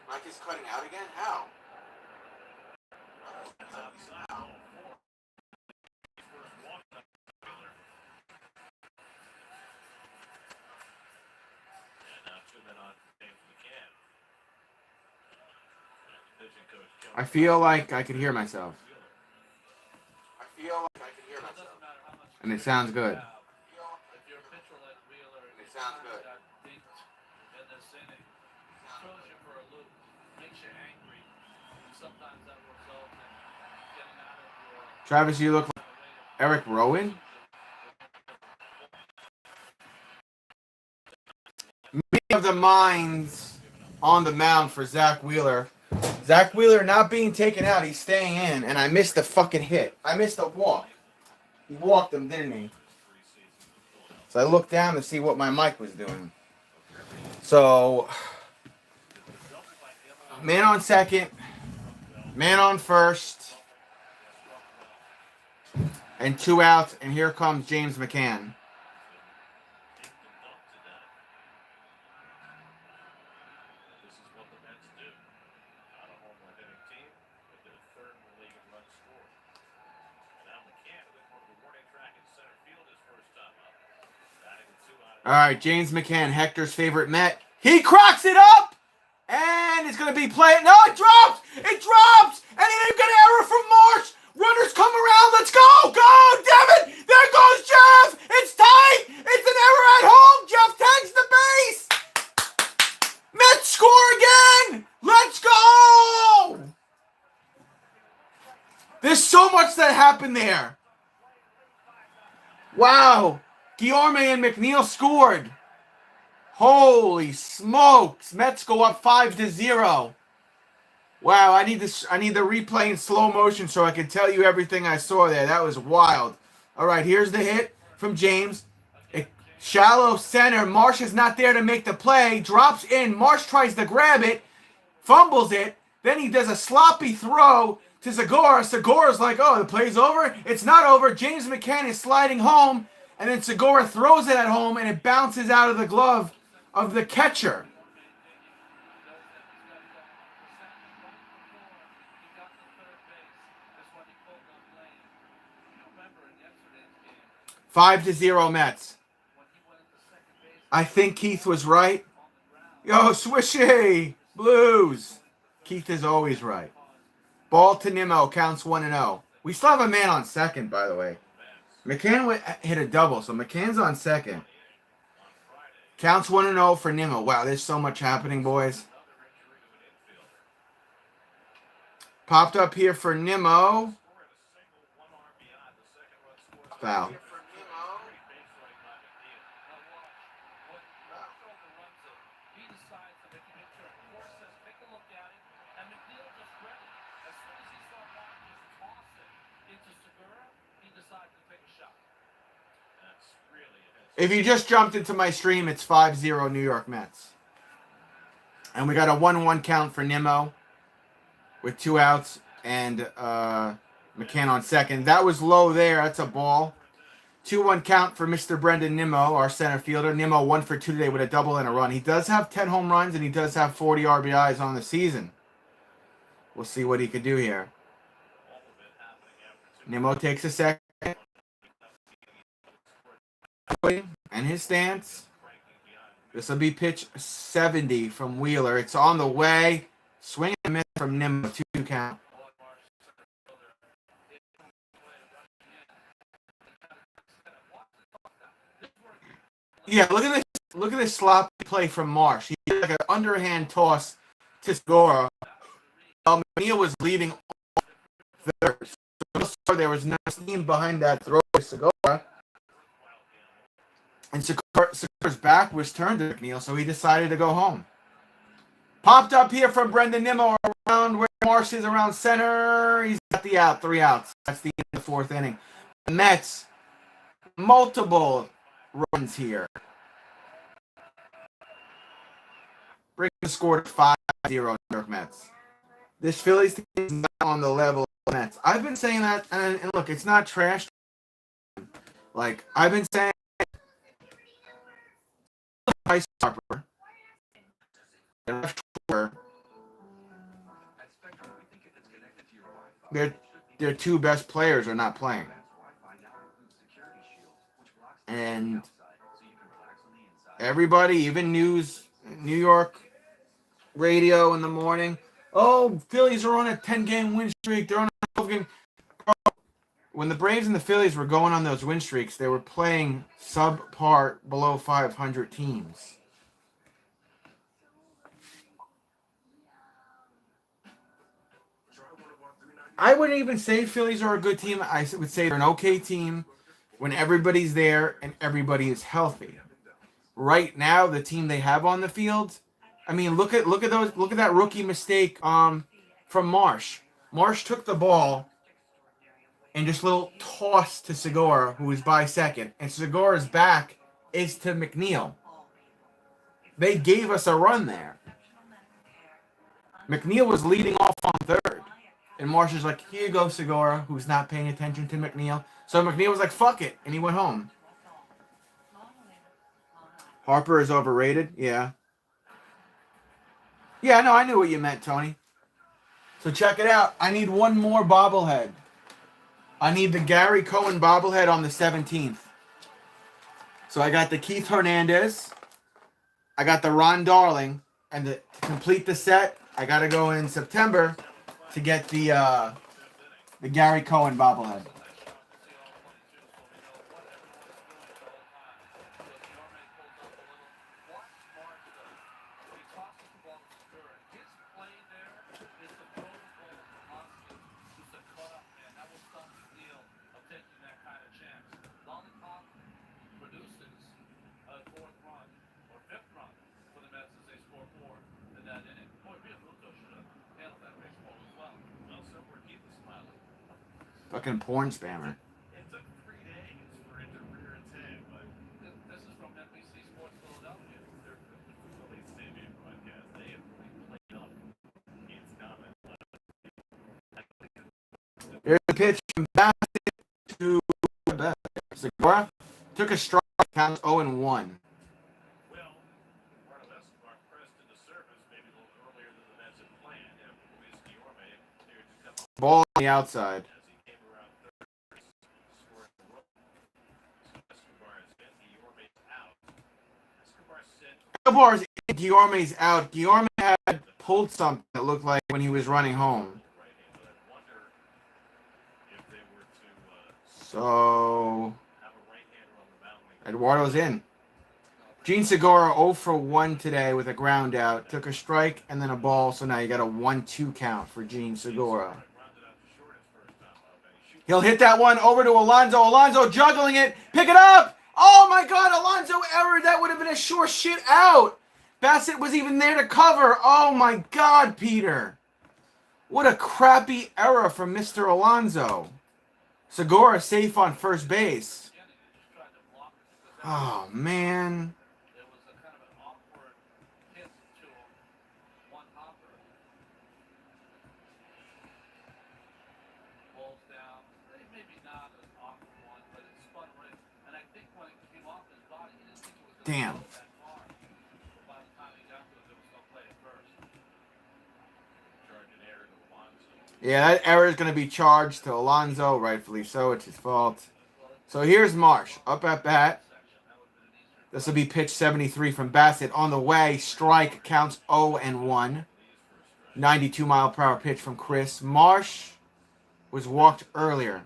Mike is cutting out again? How? I feel like I could hear myself. And it sounds good. If you're a pitcher like Wheeler, It sounds good. got dinked in this inning, throws you for a loop, makes you angry, and sometimes that results in getting out of your Travis, you look like Eric Rowan. Meeting of the minds on the mound for Zach Wheeler. Zach Wheeler not being taken out. He's staying in. And I missed the fucking hit. I missed a walk. He walked him, didn't he? So I looked down to see what my mic was doing. So, man on second. Man on first. And 2 outs. And here comes James McCann. All right, James McCann, Hector's favorite Met. He cracks it up! And it's going to be played. No, it drops! It drops! And he didn't get an error from Marsh! Runners come around. Let's go! Go! Damn it! There goes Jeff! It's tight! It's an error at home! Jeff tags the base! Mets score again! Let's go! There's so much that happened there. Wow. Guillorme and McNeil scored. Holy smokes. Mets go up 5-0. Wow, I need the replay in slow motion so I can tell you everything I saw there. That was wild. All right, here's the hit from James. Shallow center. Marsh is not there to make the play. Drops in. Marsh tries to grab it. Fumbles it. Then he does a sloppy throw to Segura. Segura's like, oh, the play's over? It's not over. James McCann is sliding home. And then Segura throws it at home, and it bounces out of the glove of the catcher. Five to 0 Mets. I think Keith was right. Yo, Swishy! Blues. Keith is always right. Ball to Nimmo, counts 1-0. We still have a man on second, by the way. McCann hit a double, so McCann's on second. Counts 1-0 for Nimmo. Wow, there's so much happening, boys. Popped up here for Nimmo. Foul. If you just jumped into my stream, it's 5-0 New York Mets. And we got a 1-1 count for Nimmo with 2 outs and McCann on second. That was low there. That's a ball. 2-1 count for Mr. Brendan Nimmo, our center fielder. Nimmo 1 for 2 today with a double and a run. He does have 10 home runs and he does have 40 RBIs on the season. We'll see what he could do here. Nimmo takes a second. And his stance. This will be pitch 70 from Wheeler. It's on the way. Swing and miss from Nimmo. 2 count. Yeah, look at this. Look at this sloppy play from Marsh. He did like an underhand toss to Segura. McNeil was leading third. So there was no steam behind that throw to Segura. And Segura's back was turned to McNeil, so he decided to go home. Popped up here from Brendan Nimmo around where Marsh is around center. He's got the out, 3 outs. That's the end of the 4th inning. The Mets, multiple runs here. Bring the score to 5-0 New York Mets. This Phillies team is not on the level of the Mets. I've been saying that, and look, it's not trash. Like, I've been saying Bryce Harper, their 2 best players are not playing. And everybody, even New York radio in the morning, oh, Phillies are on a 10-game win streak. They're on a 12-game. When the Braves and the Phillies were going on those win streaks, they were playing subpar below 500 teams. I wouldn't even say Phillies are a good team. I would say they're an okay team when everybody's there and everybody is healthy. Right now, the team they have on the field, I mean, look at that rookie mistake from Marsh. Marsh took the ball and just little toss to Segura, who is by second, and Segura's back is to McNeil. They gave us a run there. McNeil was leading off on third. And Marsh is like, here you go, Segura, who's not paying attention to McNeil. So McNeil was like, fuck it, and he went home. Harper is overrated? Yeah. Yeah, no, I knew what you meant, Tony. So check it out. I need one more bobblehead. I need the Gary Cohen bobblehead on the 17th. So I got the Keith Hernandez. I got the Ron Darling. And to complete the set, I got to go in September to get the Gary Cohen bobblehead. Fucking porn spammer. It took 3 days for it to rear its head, but This is from NBC Sports Philadelphia. their Phillies stadium broadcast, they have really played up its comment. There's a pitch from Bassett to Segura. Took a strike, counts 0-1. Well, part of Escobar pressed into service maybe a little earlier than the Mets had planned after Luis Guillorme appeared to come up Ball on the outside. as he came around third, scoring a run. So Escobar has been Guillorme's out. Escobar said Escobar's in, Guillorme's out. Guillorme had pulled something that looked like when he was running home. Right-handed. I wonder if they were to So have a right-hander on the mound. Eduardo's in. Gene Segura 0 for 1 today with a ground out. Took a strike and then a ball, so now you got a 1-2 count for Gene Segura. Grounded out to short his first time up, and he shoots He'll hit that one over to Alonso. Alonso juggling it. Pick it up. Oh my God, Alonso error. That would have been a sure shit out. Bassett was even there to cover. Oh my God, Peter. What a crappy error from Mr. Alonso. Segura safe on first base. Again, he just tried to block it because Oh man. it was a kind of an awkward hit to one hopper. Balls down. Maybe not an awkward one, but it spun right. And I think when it came off his body, he didn't think it was going to Damn. go that far. But by the time he got to it, there was no play at first. charge an error to Alonso. Yeah, that error is going to be charged to Alonso. Rightfully so. It's his fault. So here's Marsh up at bat. This will be pitch 73 from Bassett on the way. Strike counts 0-1. 92-mile-per-hour pitch from Chris. Marsh was walked earlier,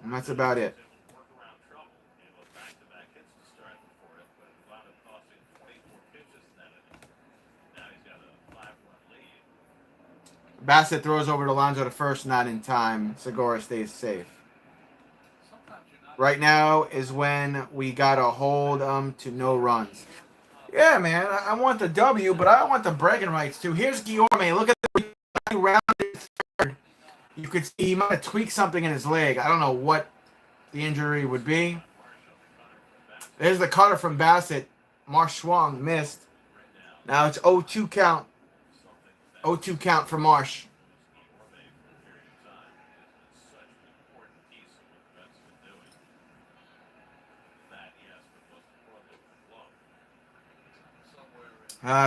and that's about it. Workaround trouble. Gave up back-to-back hits to start the fourth, but it wound up costing 24 pitches in that inning. Now he's got a 5-run lead. Bassett throws over to Alonso to first, not in time. Segura stays safe. Sometimes you're not. Right now is when we got to hold them to no runs. Yeah, man, I want the W, but I want the bragging rights too. Here's Guillorme. Look at the rounded third. You could see he might have tweaked something in his leg. I don't know what the injury would be. There's the cutter from Bassett. Marsh swung, missed. Now it's 0-2 count. 0-2 count for Marsh.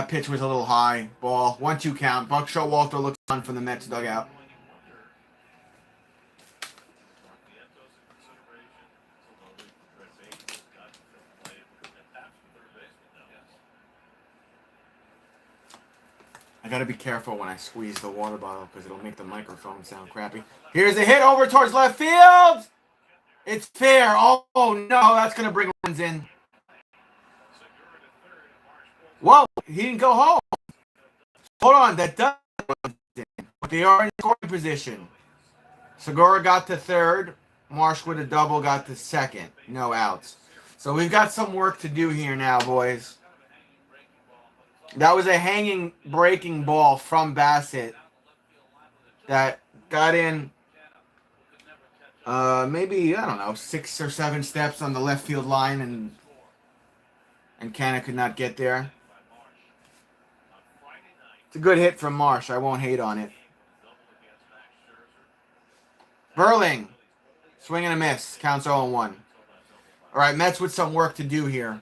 Pitch was a little high. Ball. 1-2 count. Buck Showalter looks on from the Mets dugout. I gotta be careful when I squeeze the water bottle because it'll make the microphone sound crappy. Here's a hit over towards left field. It's fair. Oh no, that's gonna bring runs in. Whoa, he didn't go home. Hold on, that does runs in. But they are in scoring position. Segura got to third. Marsh with a double got to second. No outs. So we've got some work to do here now, boys. That was a hanging breaking ball from Bassett that got in maybe, I don't know, 6 or 7 steps on the left field line, and Canna could not get there. It's a good hit from Marsh. I won't hate on it. Burling. Swing and a miss. Counts 0-1. All right, Mets with some work to do here.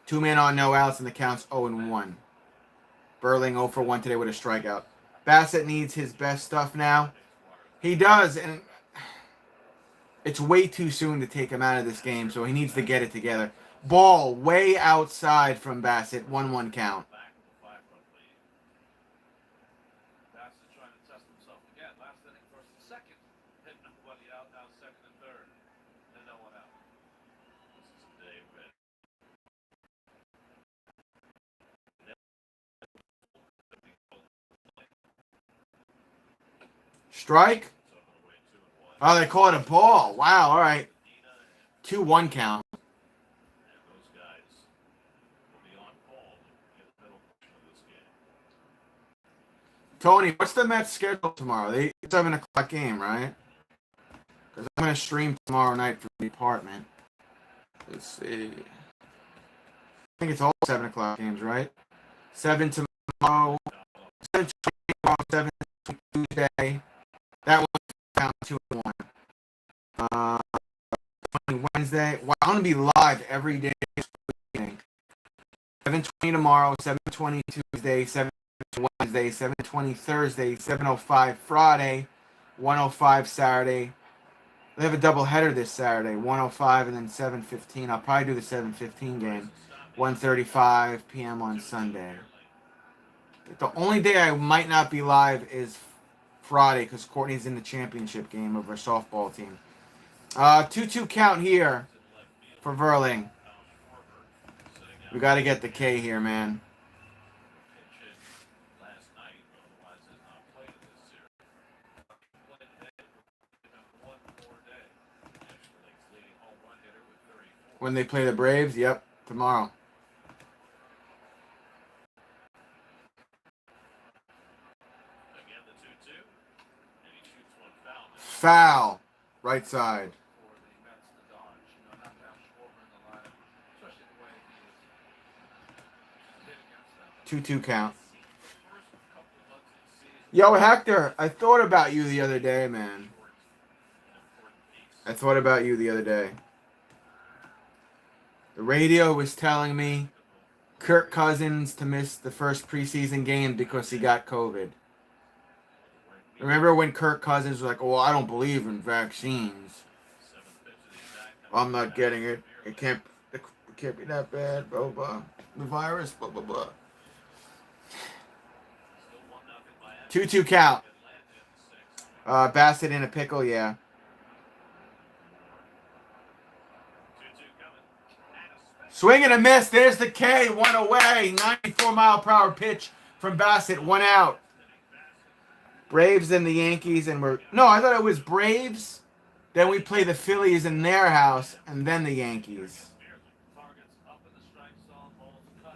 2 men on, no outs, and the count's 0-1. Burling 0 for 1 today with a strikeout. Bassett needs his best stuff now. He does, and it's way too soon to take him out of this game, so he needs to get it together. Ball way outside from Bassett. 1-1 count. Bassett trying to test himself again. Last inning, first and second. Hitting nobody out, now second and third. And no one out. This is a day when Strike. Oh, they call it a ball. Wow, all right. 2-1 count. and those guys will be on call in the middle of this game. Tony, what's the Mets schedule tomorrow? They 7 o'clock game, right? Because I'm going to stream tomorrow night for the apartment. Let's see. I think it's all 7 o'clock games, right? 7 tomorrow. 7 tomorrow, 7 Tuesday. That one count 2-1. Wednesday. Wow, I'm going to be live every day. 7:20 tomorrow, 7:20 Tuesday, 7 Wednesday, 7:20 Thursday, 7:05 Friday, 1:05 Saturday. They have a doubleheader this Saturday, 1:05 and then 7:15. I'll probably do the 7:15 game, 1:35 p.m. on Sunday. The only day I might not be live is Friday because Courtney's in the championship game of her softball team. 2-2 count here for Verling. We got to get the K here, man. When they play the Braves, yep, tomorrow. Foul, right side. 2-2 count. Yo, Hector, I thought about you the other day, man. I thought about you the other day. The radio was telling me Kirk Cousins to miss the first preseason game because he got COVID. Remember when Kirk Cousins was like, "Oh, I don't believe in vaccines. I'm not getting it. It can't be that bad, blah, blah. The virus, blah, blah, blah." 2-2 count. Bassett in a pickle, yeah. Swing and a miss. There's the K. One away. 94-mile-per-hour pitch from Bassett. One out. Braves and the Yankees, and I thought it was Braves. Then we play the Phillies in their house, and then the Yankees.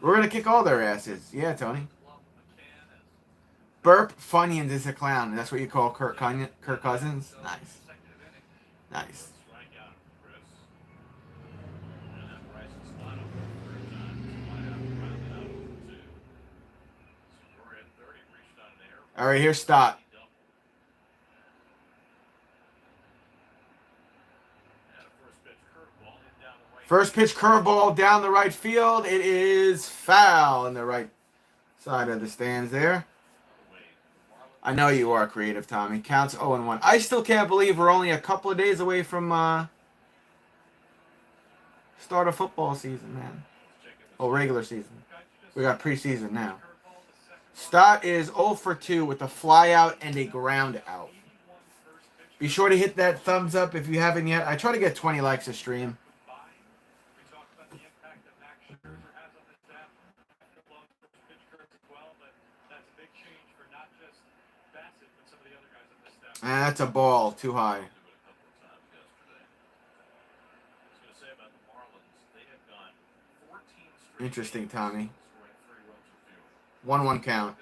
We're gonna kick all their asses. Yeah, Tony. Burp Funyuns is a clown. That's what you call Kirk Cousins? Nice. Nice. All right, here's Stott. First pitch curveball down the right field. It is foul in the right side of the stands there. I know you are creative, Tommy. Counts 0-1. I still can't believe we're only a couple of days away from start of football season, man. Oh, regular season. We got preseason now. Stott is 0 for 2 with a fly out and a ground out. Be sure to hit that thumbs up if you haven't yet. I try to get 20 likes a stream. That's a ball. Too high. Interesting, Tommy. 1-1 count.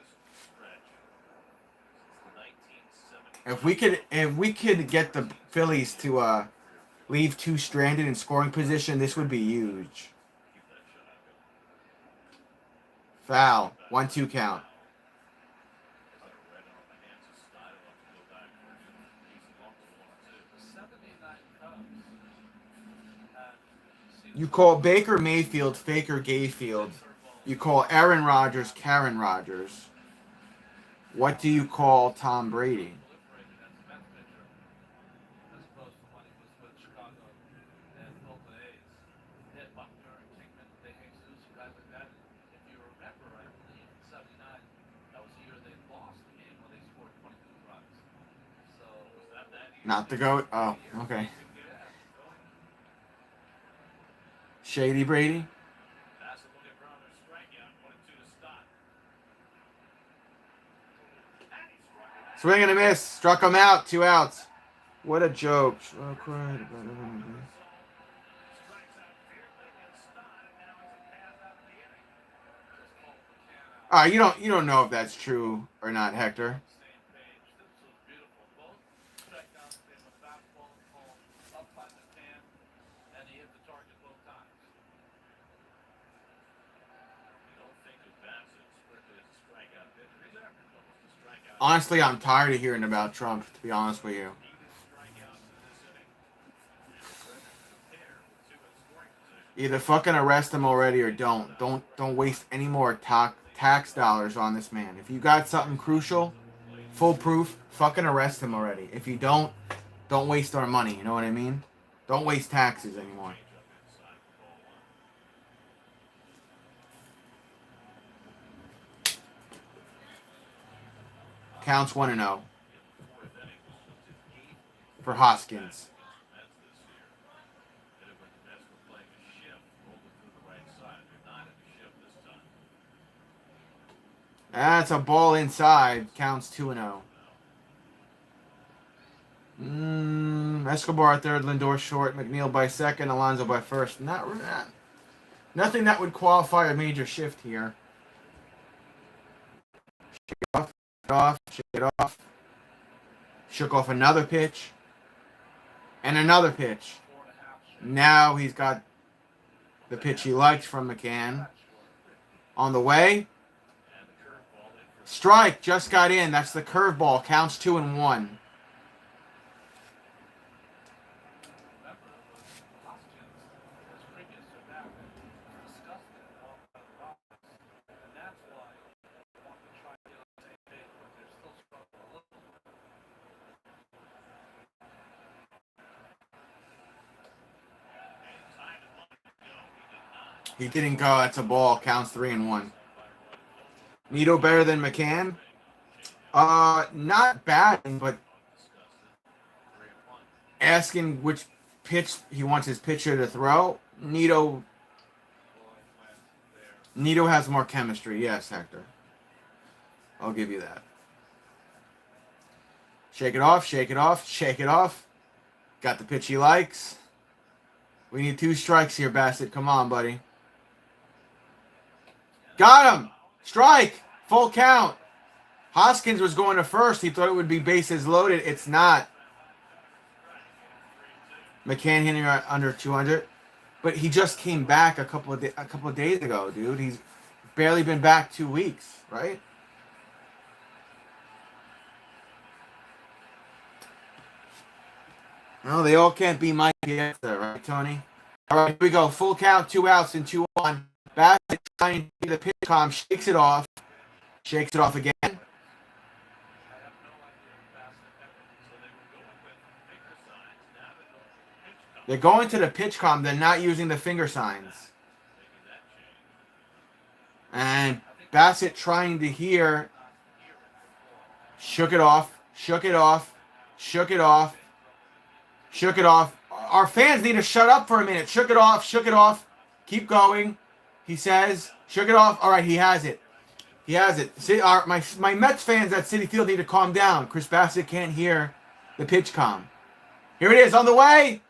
If we could get the Phillies to leave two stranded in scoring position, this would be huge. Foul. 1-2 count. You call Baker Mayfield Faker Gayfield. You call Aaron Rodgers Karen Rodgers. What do you call Tom Brady? Not the GOAT? Oh, okay. Shady Brady? Swing and a miss. Struck him out. 2 outs. What a joke. You don't know if that's true or not, Hector. Honestly, I'm tired of hearing about Trump, to be honest with you. Either fucking arrest him already or don't. Don't waste any more tax dollars on this man. If you got something crucial, foolproof, fucking arrest him already. If you don't waste our money. You know what I mean? Don't waste taxes anymore. Counts 1-0 for Hoskins. That's a ball inside. Counts 2-0. Escobar third, Lindor short, McNeil by second, Alonso by first. Nothing that would qualify a major shift here. Shake it off, shake it off. Shook off another pitch. And another pitch. Now he's got the pitch he liked from McCann. On the way. Strike just got in. That's the curveball. Counts 2-1. He didn't go. That's a ball. Counts 3-1. Nito better than McCann? Not bad, but asking which pitch he wants his pitcher to throw. Nito has more chemistry. Yes, Hector. I'll give you that. Shake it off, shake it off, shake it off. Got the pitch he likes. We need 2 strikes here, Bassett. Come on, buddy. Got him! Strike! Full count. Hoskins was going to first. He thought it would be bases loaded. It's not. McCann hitting under 200. But he just came back a couple of days ago, dude. He's barely been back 2 weeks, right? No, they all can't be Mike Piazza, right, Tony? All right, here we go. Full count, 2 outs and 2-1. Bassett trying to the pitch calm, shakes it off. Shakes it off again. They're going to the pitch calm. They're not using the finger signs. And Bassett trying to hear. Shook it off. Shook it off. Shook it off. Shook it off. Our fans need to shut up for a minute. Shook it off. Shook it off. Keep going. He says. Shook it off. All right, he has it. He has it. See, my Mets fans at Citi Field need to calm down. Chris Bassett can't hear the pitch calm. Here it is on the way.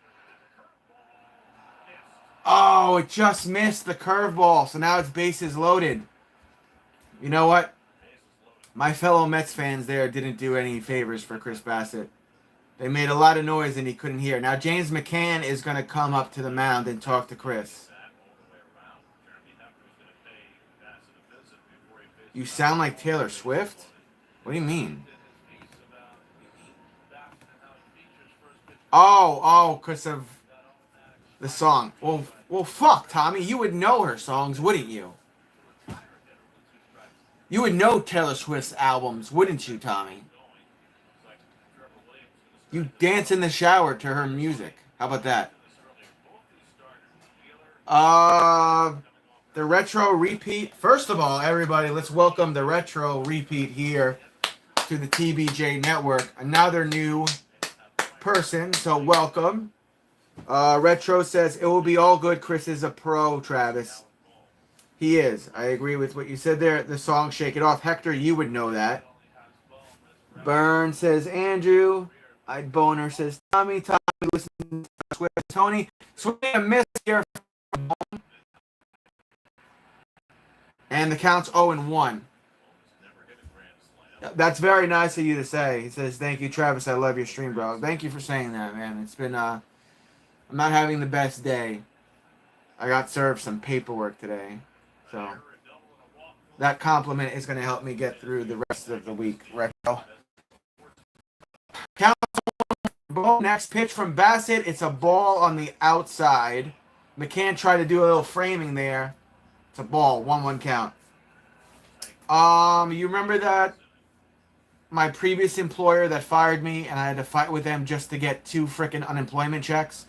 Oh, it just missed the curveball. So now it's bases loaded. You know what? My fellow Mets fans there didn't do any favors for Chris Bassett. They made a lot of noise and he couldn't hear. Now James McCann is going to come up to the mound and talk to Chris. You sound like Taylor Swift? What do you mean? Oh, because of the song. Well, fuck, Tommy. You would know her songs, wouldn't you? You would know Taylor Swift's albums, wouldn't you, Tommy? You dance in the shower to her music. How about that? The retro repeat. First of all, everybody, let's welcome the retro repeat here to the TBJ network. Another new person, so welcome. Retro says, it will be all good. Chris is a pro, Travis. He is. I agree with what you said there. The song Shake It Off. Hector, you would know that. Burn says, Andrew. I'd Boner says, Tommy. Tommy, listen to Swift. Tony. Swing a miss here. And the count's 0-1. That's very nice of you to say. He says, thank you, Travis. I love your stream, bro. Thank you for saying that, man. It's been, I'm not having the best day. I got served some paperwork today. So, that compliment is going to help me get through the rest of the week. Retro. Count. Next pitch from Bassett. It's a ball on the outside. McCann tried to do a little framing there. It's a ball. 1-1 count. You remember that my previous employer that fired me and I had to fight with them just to get 2 frickin' unemployment checks?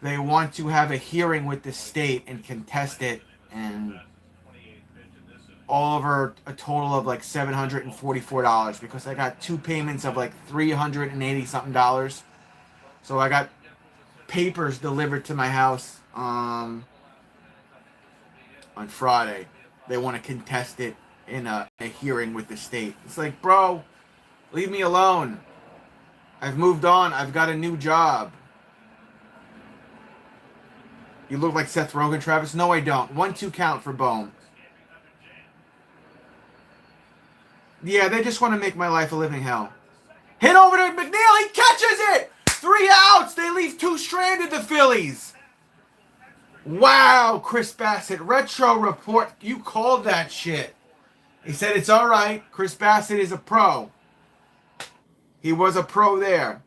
They want to have a hearing with the state and contest it, and all over a total of like $744 because I got two payments of like $380 something dollars. So I got papers delivered to my house on Friday. They want to contest it in a hearing with the state. It's like, bro, leave me alone. I've moved on. I've got a new job. You look like Seth Rogen, Travis. No, I don't. 1-2 count for Bohm. Yeah, they just want to make my life a living hell. Hit over to McNeil. He catches it. 3 outs. They leave 2 stranded, the Phillies. Wow, Chris Bassett. Retro report. You called that shit. He said it's all right. Chris Bassett is a pro. He was a pro there.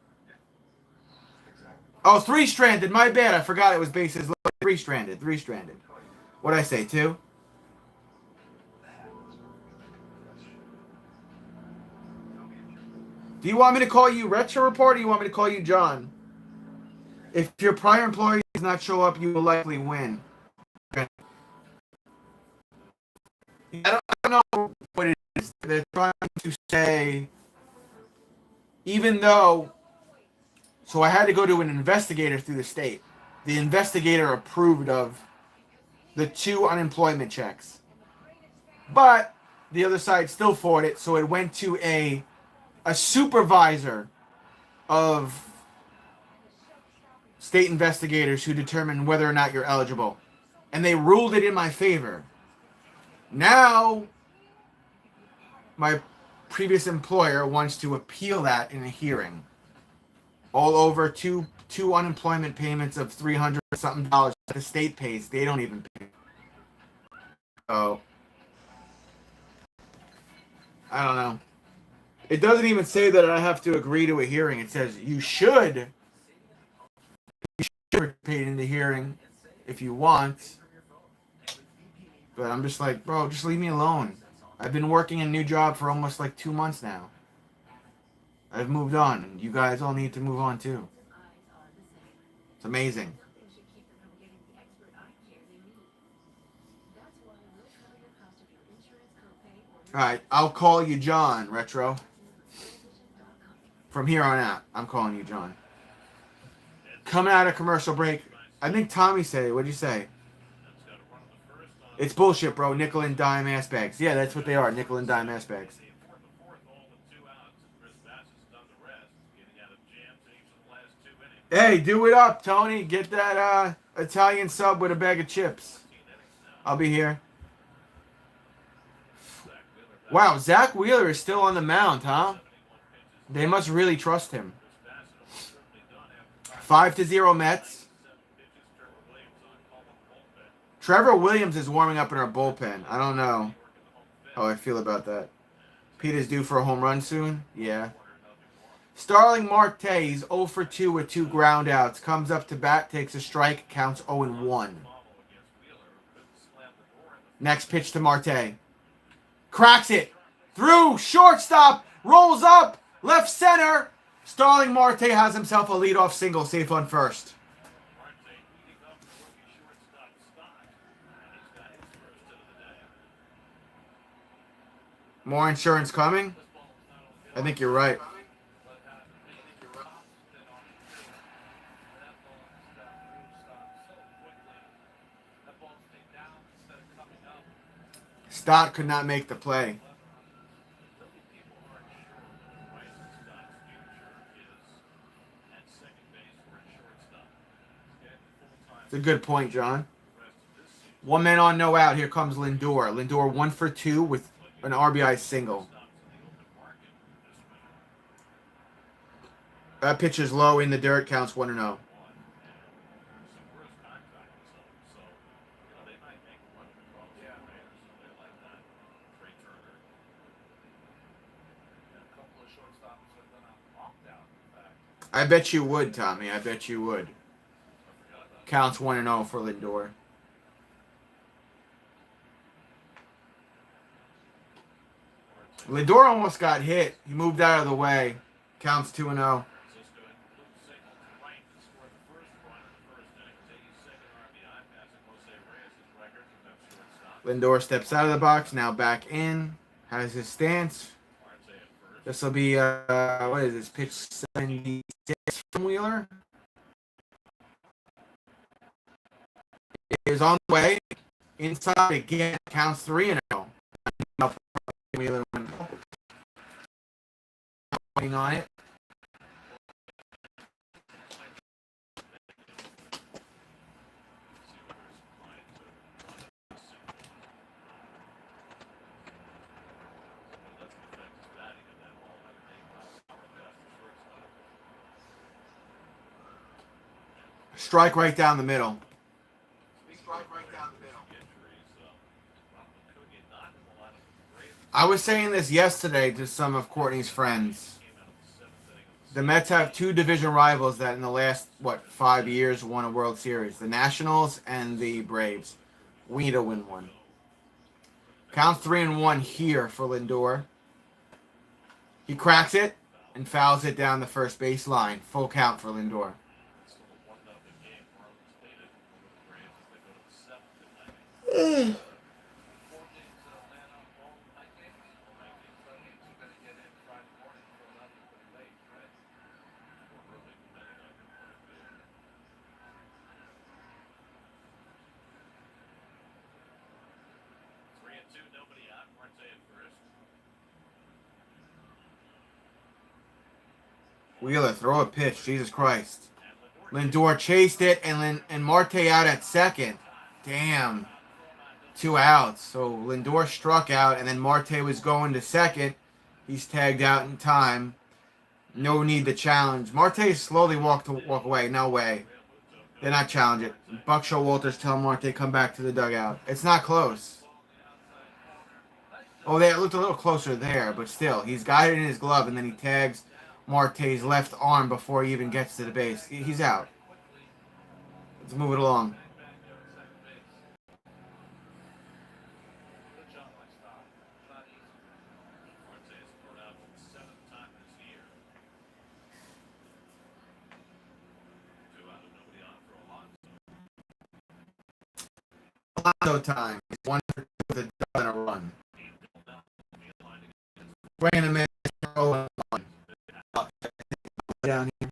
Oh, 3 stranded. My bad. I forgot it was bases loaded. 3 stranded. 3 stranded. What'd I say, 2? Do you want me to call you Retro Report or do you want me to call you John? If your prior employee does not show up, you will likely win. Okay. I don't know what it is. They're trying to say, even though, so I had to go to an investigator through the state. The investigator approved of the 2 unemployment checks. But the other side still fought it, so it went to a supervisor of state investigators who determine whether or not you're eligible. And they ruled it in my favor. Now, my previous employer wants to appeal that in a hearing. All over two unemployment payments of $300 something dollars that the state pays. They don't even pay. So, I don't know. It doesn't even say that I have to agree to a hearing. It says you should participate in the hearing if you want. But I'm just like, bro, just leave me alone. I've been working a new job for almost like 2 months now. I've moved on. You guys all need to move on too. It's amazing. Alright, I'll call you John, Retro. From here on out, I'm calling you John. Coming out of commercial break. I think Tommy said it. What'd you say? It's bullshit, bro. Nickel and dime ass bags. Yeah, that's what they are. Nickel and dime ass bags. Hey, do it up, Tony. Get that Italian sub with a bag of chips. I'll be here. Wow, Zach Wheeler is still on the mound, huh? They must really trust him. 5-0 Mets. Trevor Williams is warming up in our bullpen. I don't know how I feel about that. Peter's due for a home run soon. Yeah. Starling Marte, he's 0 for 2 with 2 groundouts. Comes up to bat, takes a strike, counts 0-1. Next pitch to Marte. Cracks it. Through, shortstop, rolls up, left center. Starling Marte has himself a leadoff single, safe on first. More insurance coming? I think you're right. Stott could not make the play. It's a good point, John. 1 man on, no out. Here comes Lindor. Lindor 1 for 2 with an RBI single. That pitch is low in the dirt. Counts 1-0. I bet you would, Tommy. I bet you would. Counts 1-0 for Lindor. Lindor almost got hit. He moved out of the way. Counts 2-0. Lindor steps out of the box, now back in, has his stance. Marte at first. This will be, what is this, pitch 76 from Wheeler? It is on the way. Inside again, counts 3-0. Wheeler waiting on it. Strike right down the middle. I was saying this yesterday to some of Courtney's friends. The Mets have two division rivals that in the last, 5 years won a World Series. The Nationals and the Braves. We need to win one. Count 3-1 here for Lindor. He cracks it and fouls it down the first base line. Full count for Lindor. Four games in Atlanta, all night games. So that means you're going to get in Friday morning for nothing pretty late, right? Three and two, nobody out. Marte at first. Wheeler, throw a pitch. Jesus Christ. Lindor chased it and Marte out at second. Damn. 2 outs. So Lindor struck out and then Marte was going to second. He's tagged out in time. No need to challenge. Marte slowly walk away. No way. They're not challenge it. Buck Showalter's telling Marte come back to the dugout. It's not close. Oh, they looked a little closer there, but still. He's got it in his glove and then he tags Marte's left arm before he even gets to the base. He's out. Let's move it along. Good job by Stott. Not easy. Marte has thrown out for the 7th time this year. 2 out and nobody on for Alonso. Alonso time. He's 1 for 2 with a double and a run. Bring him in. Down here.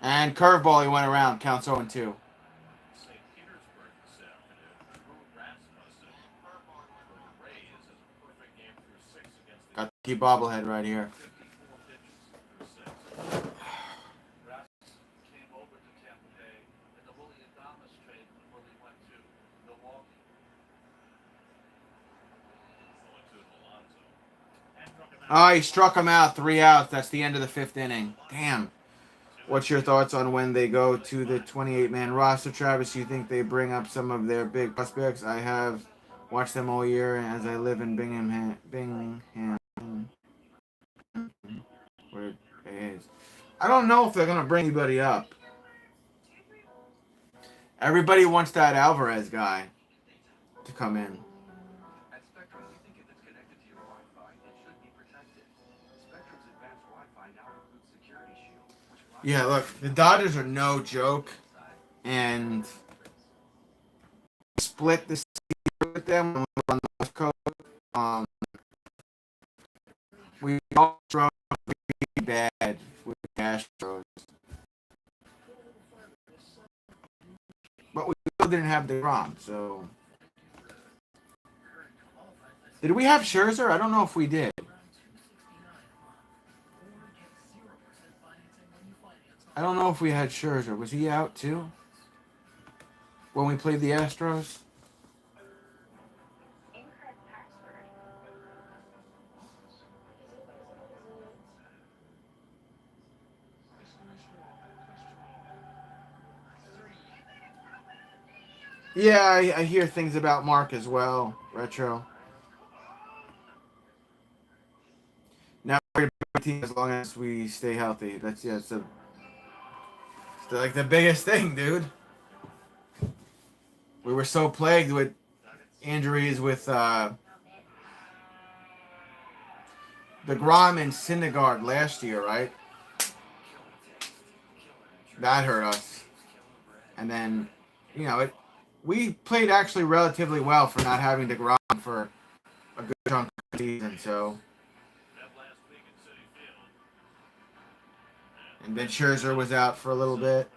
And curveball, he went around. Counts 0-2. St. Petersburg this afternoon. Drew Rasmussen for the Rays has a perfect game through 6 against the Got the key bobblehead right here. 54 pitches through 6. Rasmussen came over to Tampa Bay in the Willie Adames trade when Willie went to Milwaukee. Going to Alonso. Oh, he struck him out. 3 outs. That's the end of the 5th inning. Damn. What's your thoughts on when they go to the 28-man roster, Travis? You think they bring up some of their big prospects? I have watched them all year as I live in Bingham. Where it is. I don't know if they're going to bring anybody up. Everybody wants that Alvarez guy to come in. At Spectrum, we think if it's connected to your Wi-Fi, it should be protected. Spectrum's advanced Wi-Fi now includes Security Shield, which blocks Yeah, look, the Dodgers are no joke, and split the series with them when we were on the West Coast. We all struggled really bad with the Astros, but we still didn't have the Rom. So, did we have Scherzer? I don't know if we did. I don't know if we had Scherzer. Was he out too when we played the Astros? Yeah, I hear things about Mark as well. Retro. Now we're a team as long as we stay healthy. That's like the biggest thing, dude. We were so plagued with injuries with DeGrom and Syndergaard last year, right? That hurt us. And then, we played actually relatively well for not having DeGrom for a good chunk of the season. So, and then Scherzer was out for a little bit.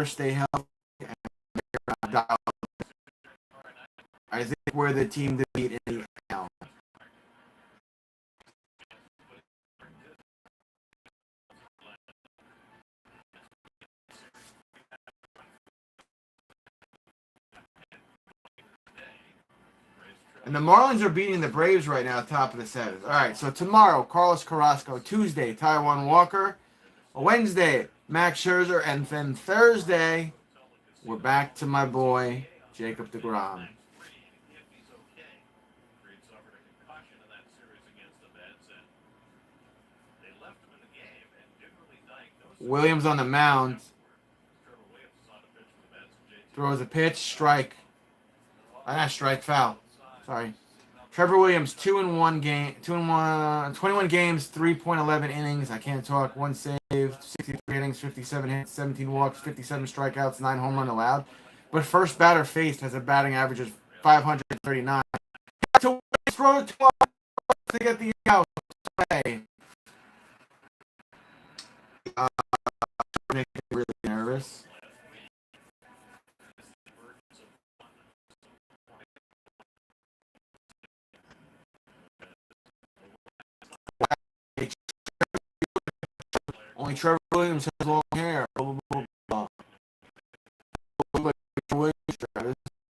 Stay healthy. And I think we're the team to beat in the NL. And the Marlins are beating the Braves right now, top of the seventh. All right, so tomorrow, Carlos Carrasco. Tuesday, Taijuan Walker. Wednesday, Max Scherzer. And then Thursday, we're back to my boy, Jacob DeGrom. Williams on the mound. Throws a pitch, strike. Not strike, foul. Sorry. Trevor Williams, 2-1 game, 2-1, 21 games, 3.11 innings. I can't talk. 1 save, 63 innings, 57 hits, 17 walks, 57 strikeouts, 9 home run allowed. But first batter faced has a batting average of 539. To throw to get the out. Making me really nervous. Only Trevor Williams has long hair. Blah, blah, blah, blah.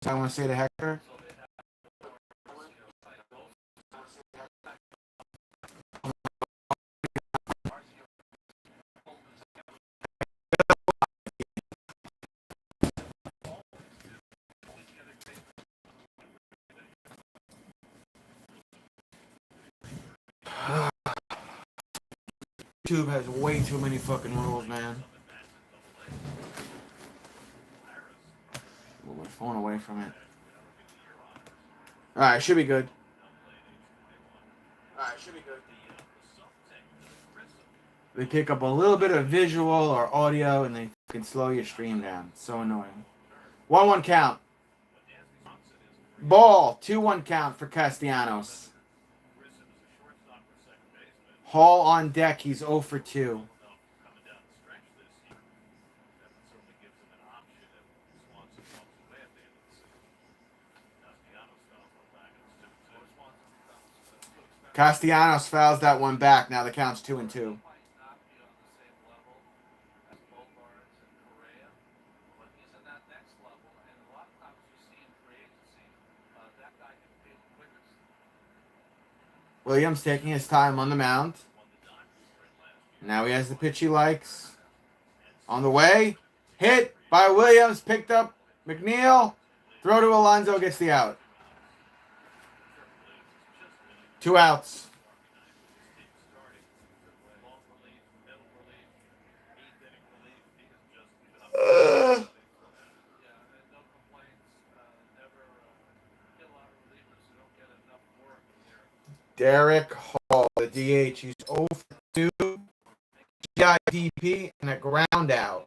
I want to say to Hector. YouTube has way too many fucking rules, man. Move my phone away from it. Alright, should be good. They pick up a little bit of visual or audio and they can slow your stream down. It's so annoying. 1-1 count. Ball. 2-1 count for Castellanos. Hall on deck. He's 0 for 2. Castellanos fouls that one back. Now the count's 2-2. Williams taking his time on the mound. Now he has the pitch he likes. On the way. Hit by Williams. Picked up McNeil. Throw to Alonso. Gets the out. 2 outs. Derek Hall, the DH. He's 0 for 2. GIDP and a ground out.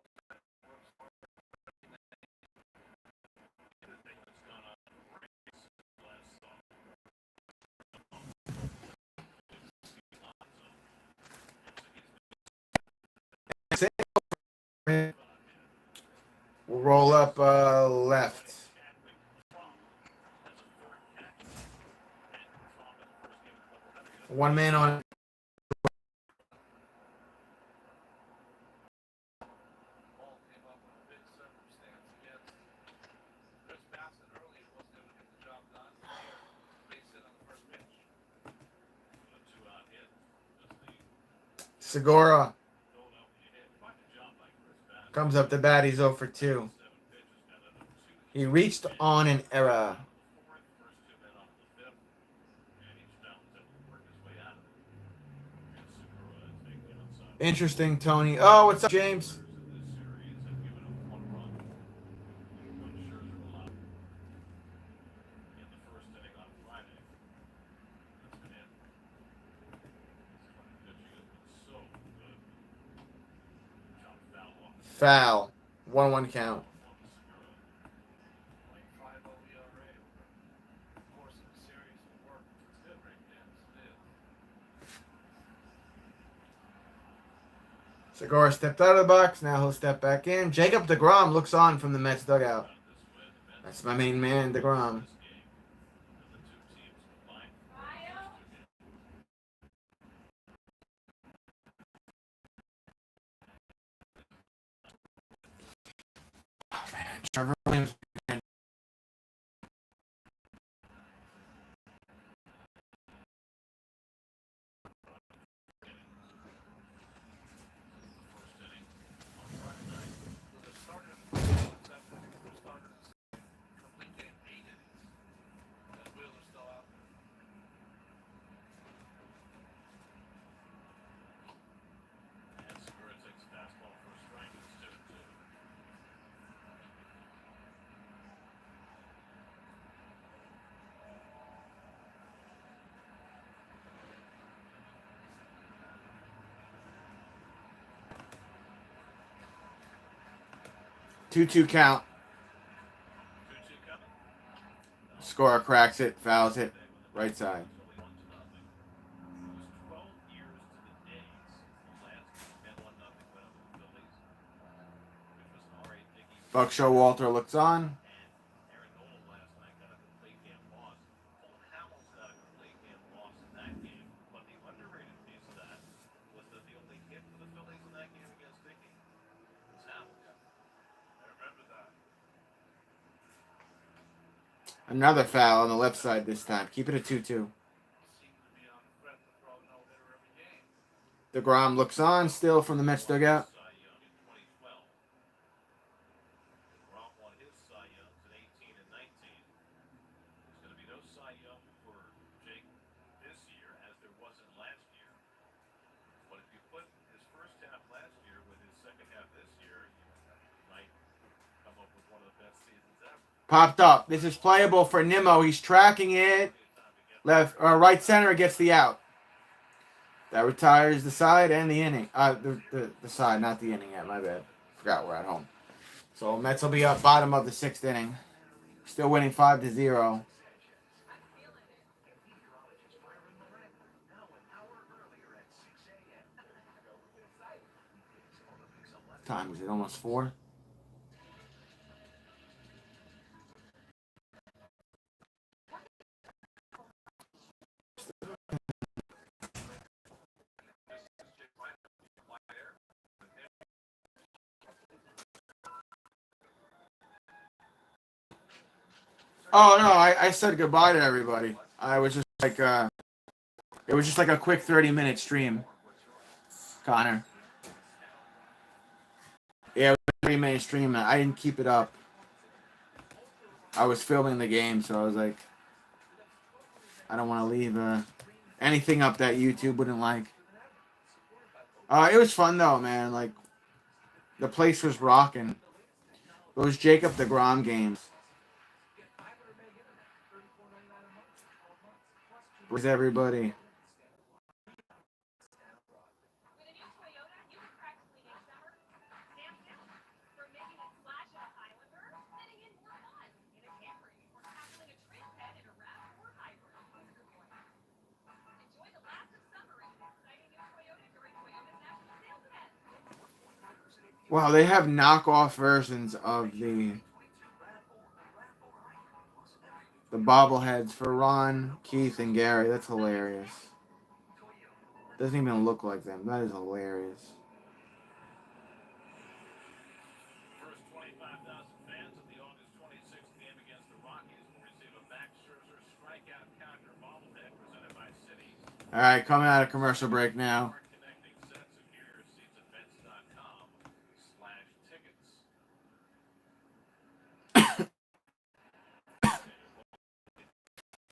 We'll roll up left. One man on. Segura comes up to bat. He's 0 for 2. He reached on an error. Interesting, Tony. Oh, what's up, James? Foul. 1-1 count. 0.50 ERA over the course of the series will work. It's good right there. Yes, it is. Segura stepped out of the box. Now he'll step back in. Jacob deGrom looks on from the Mets dugout. That's my main man, deGrom. Trevor Williams. So the starter in the first after the starter in the complete game, 8 innings. And Wheeler's still out there. And Segura takes a fastball for a strike. It's 2-2. Two count. 2-2 coming. Scorer cracks it, fouls it, right side. Philly 1-0. It was 12 years to the day since the last 10-1 win over the Phillies, which was an R.A. Dickey. Buck Showalter looks on. And Aaron Nola last night got a complete game loss. Fulton Hamels got a complete game loss in that game. But the underrated piece of that was that the only hit for the Phillies in that game against Dickey was Hamels. I remember that. Another foul on the left side this time. Keep it a 2-2. Seemed to be on the threat to throw a no-hitter every game. deGrom looks on still from the Mets dugout. Cy Young in 2012. DeGrom won his Cy Youngs in 18 and 19. There's going to be no Cy Young for Jake this year, as there wasn't last year. But if you put his first half last year with his second half this year, you might come up with one of the best seasons ever. Popped up. This is playable for Nimmo. He's tracking it. Left or right center gets the out. That retires the side and the inning. The side, not the inning yet. My bad. Forgot we're at home. So Mets will be up bottom of the 6th inning. Still winning 5-0. Time is it? Almost 4. Oh no, I said goodbye to everybody. I was just like it was just like a quick 30-minute stream. Connor. Yeah, it was a 30-minute stream. I didn't keep it up. I was filming the game, so I was like, I don't want to leave anything up that YouTube wouldn't like. It was fun though, man. Like, the place was rocking. Those Jacob deGrom games. Where's everybody? With a new Toyota, you can practically make summer stand out. From making a splash in a Highlander, fitting in more fun in a Camry, or tackling a trail head in a RAV4 hybrid. Enjoy the last of summer in an exciting new Toyota during Toyota's national sales event. Wow, they have knockoff versions of the bobbleheads for Ron, Keith, and Gary. That's hilarious. Doesn't even look like them. That is hilarious. First 25,000 fans at the August 26th game against the Rockies will receive a Max Scherzer strikeout counter bobblehead presented by Citi. All right, coming out of commercial break now. Connecting sets of gear seats at Mets.com/tickets.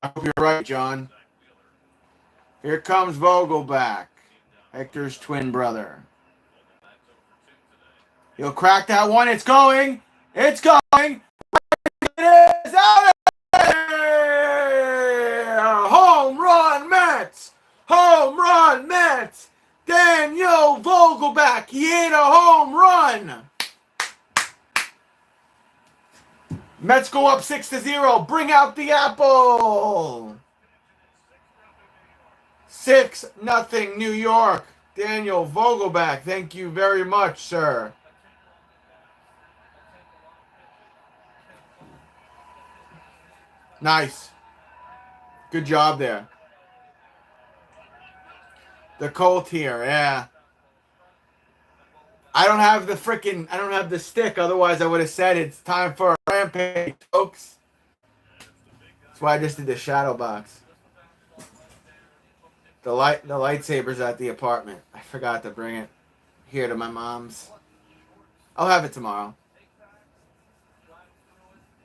I hope you're right, John. Here comes Vogelback, Hector's twin brother. He'll crack that one. It's going. It's going. It is out of there. Home run, Mets. Home run, Mets. Daniel Vogelback. He hit a home run. Mets go up 6-0. Bring out the apple. 6-0 New York. Daniel Vogelback, thank you very much, sir. Nice. Good job there. The Colt here, yeah. I don't have the stick. Otherwise, I would have said it's time for a rampage, folks. That's why I just did the shadow box. The lightsaber's at the apartment. I forgot to bring it here to my mom's. I'll have it tomorrow.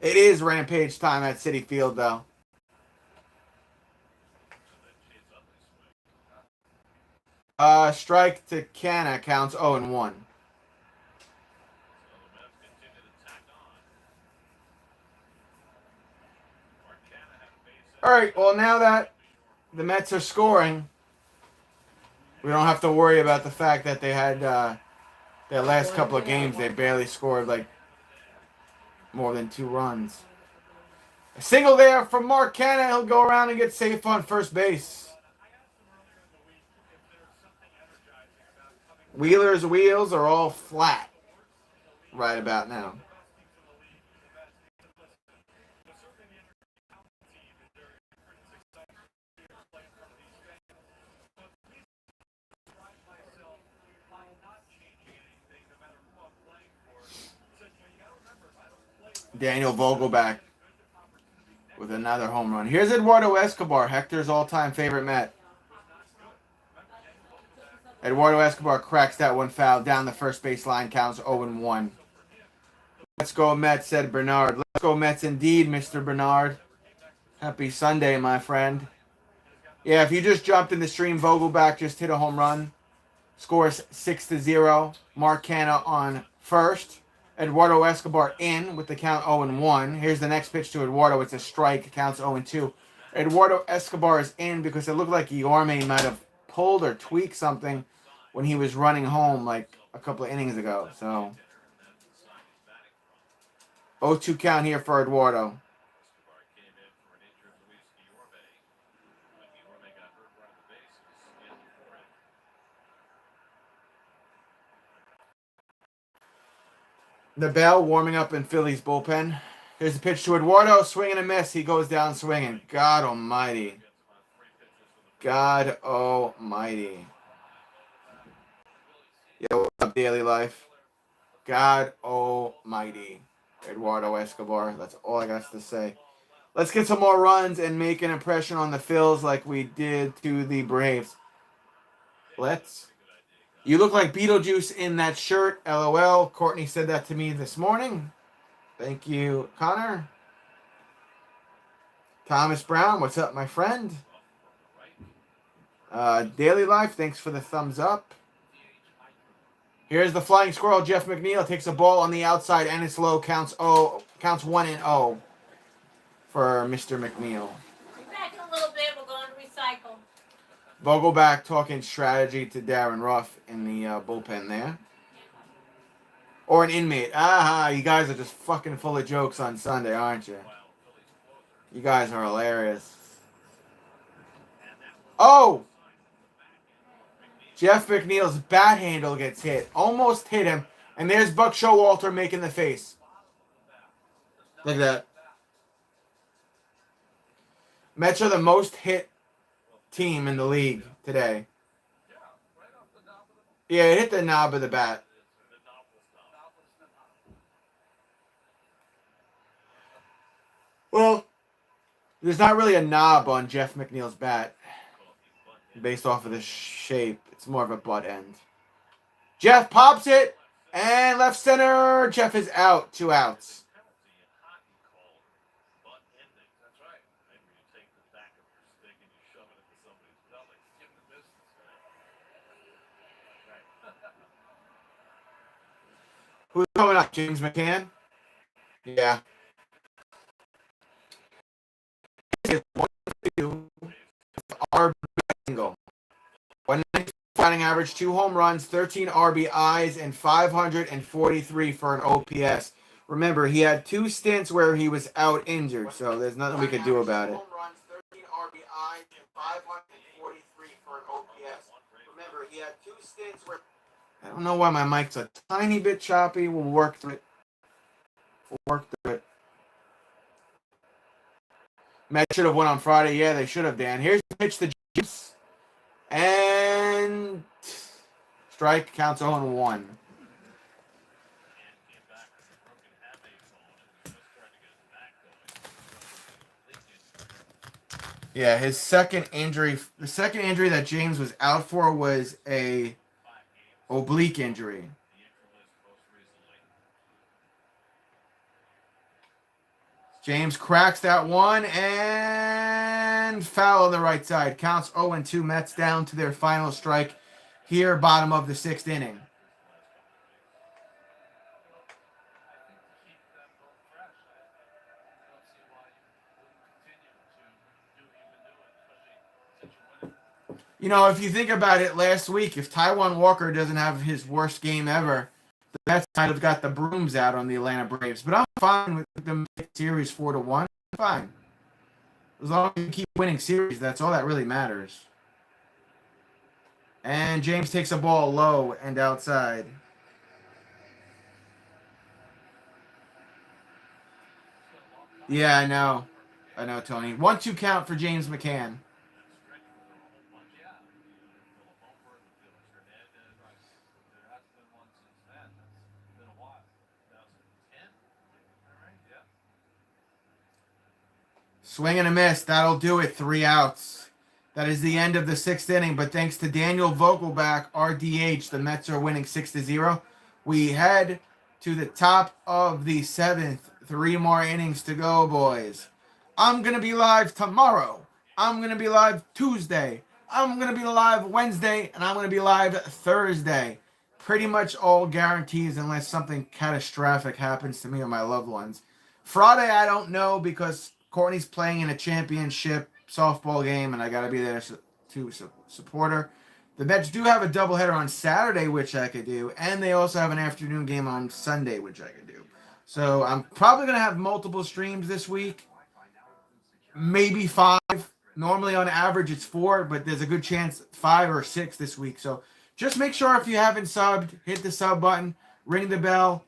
It is rampage time at Citi Field, though. Strike to Canna counts 0-1. All right, well, now that the Mets are scoring, we don't have to worry about the fact that they had their last couple of games, they barely scored like more than 2 runs. A single there from Mark Canna. He'll go around and get safe on first base. Wheeler's wheels are all flat right about now. Daniel Vogelback with another home run. Here's Eduardo Escobar, Hector's all-time favorite Met. Eduardo Escobar cracks that one foul down the first base line, counts 0-1. Let's go Mets, said Bernard. Let's go Mets indeed, Mr. Bernard. Happy Sunday, my friend. Yeah, if you just jumped in the stream, Vogelback just hit a home run. Scores 6-0. Mark Canna on first. Eduardo Escobar in with the count 0-1. Here's the next pitch to Eduardo. It's a strike. Counts 0-2. Eduardo Escobar is in because it looked like Yorme might have pulled or tweaked something when he was running home like a couple of innings ago. So 0-2 count here for Eduardo. The Bell warming up in Phillies bullpen. Here's the pitch to Eduardo. Swing and a miss. He goes down swinging. God almighty. God almighty. Yo, what's up, Daily Life? God almighty. Eduardo Escobar. That's all I got to say. Let's get some more runs and make an impression on the Phils like we did to the Braves. Let's. You look like Beetlejuice in that shirt. LOL. Courtney said that to me this morning. Thank you, Connor. Thomas Brown, what's up, my friend? Daily Life, thanks for the thumbs up. Here's the flying squirrel. Jeff McNeil takes a ball on the outside and it's low. Counts 1-0 for Mr. McNeil. Back in a little bit, we're going to recycle. Vogelback talking strategy to Darren Ruff in the bullpen there. Or an inmate. You guys are just fucking full of jokes on Sunday, aren't you? You guys are hilarious. Oh! Jeff McNeil's bat handle gets hit. Almost hit him. And there's Buck Showalter making the face. Look at that. Mets are the most hit team in the league today. Yeah, it hit the knob of the bat. Well, there's not really a knob on Jeff McNeil's bat based off of the shape. It's more of a butt end. Jeff pops it, and left center. Jeff is out. 2 outs. Who's coming up? James McCann? Yeah. RB single. 190 batting average, 2 home runs, 13 RBIs, and 543 for an OPS. Remember, he had 2 stints where he was out injured, so there's nothing we could do about it. Home runs, 13 RBIs, and 543 for an OPS. Remember, he had 2 stints where I don't know why my mic's a tiny bit choppy. We'll work through it. Mets should have won on Friday. Yeah, they should have, Dan. Here's the pitch to James. And strike, counts 0-1. Yeah, his second injury, the second injury that James was out for was a oblique injury. James cracks that one and foul on the right side. Counts 0-2. Mets down to their final strike here, bottom of the 6th inning. I think to keep them both fresh, I don't see why you wouldn't continue to do what you've been doing, especially since you're winning. You know, if you think about it, last week, if Taijuan Walker doesn't have his worst game ever, the Mets might have got the brooms out on the Atlanta Braves. But I'm fine with them series 4-1. Fine. As long as you keep winning series, that's all that really matters. And James takes a ball low and outside. Yeah, I know. I know, Tony. 1-2 count for James McCann. Swing and a miss. That'll do it. 3 outs. That is the end of the 6th inning. But thanks to Daniel Vogelbach, RDH, the Mets are winning 6-0. We head to the top of the 7th. 3 more innings to go, boys. I'm going to be live tomorrow. I'm going to be live Tuesday. I'm going to be live Wednesday. And I'm going to be live Thursday. Pretty much all guarantees unless something catastrophic happens to me or my loved ones. Friday, I don't know because Courtney's playing in a championship softball game, and I got to be there to support her. The Mets do have a doubleheader on Saturday, which I could do, and they also have an afternoon game on Sunday, which I could do. So I'm probably going to have multiple streams this week, maybe 5. Normally, on average, it's 4, but there's a good chance 5 or 6 this week. So just make sure if you haven't subbed, hit the sub button, ring the bell,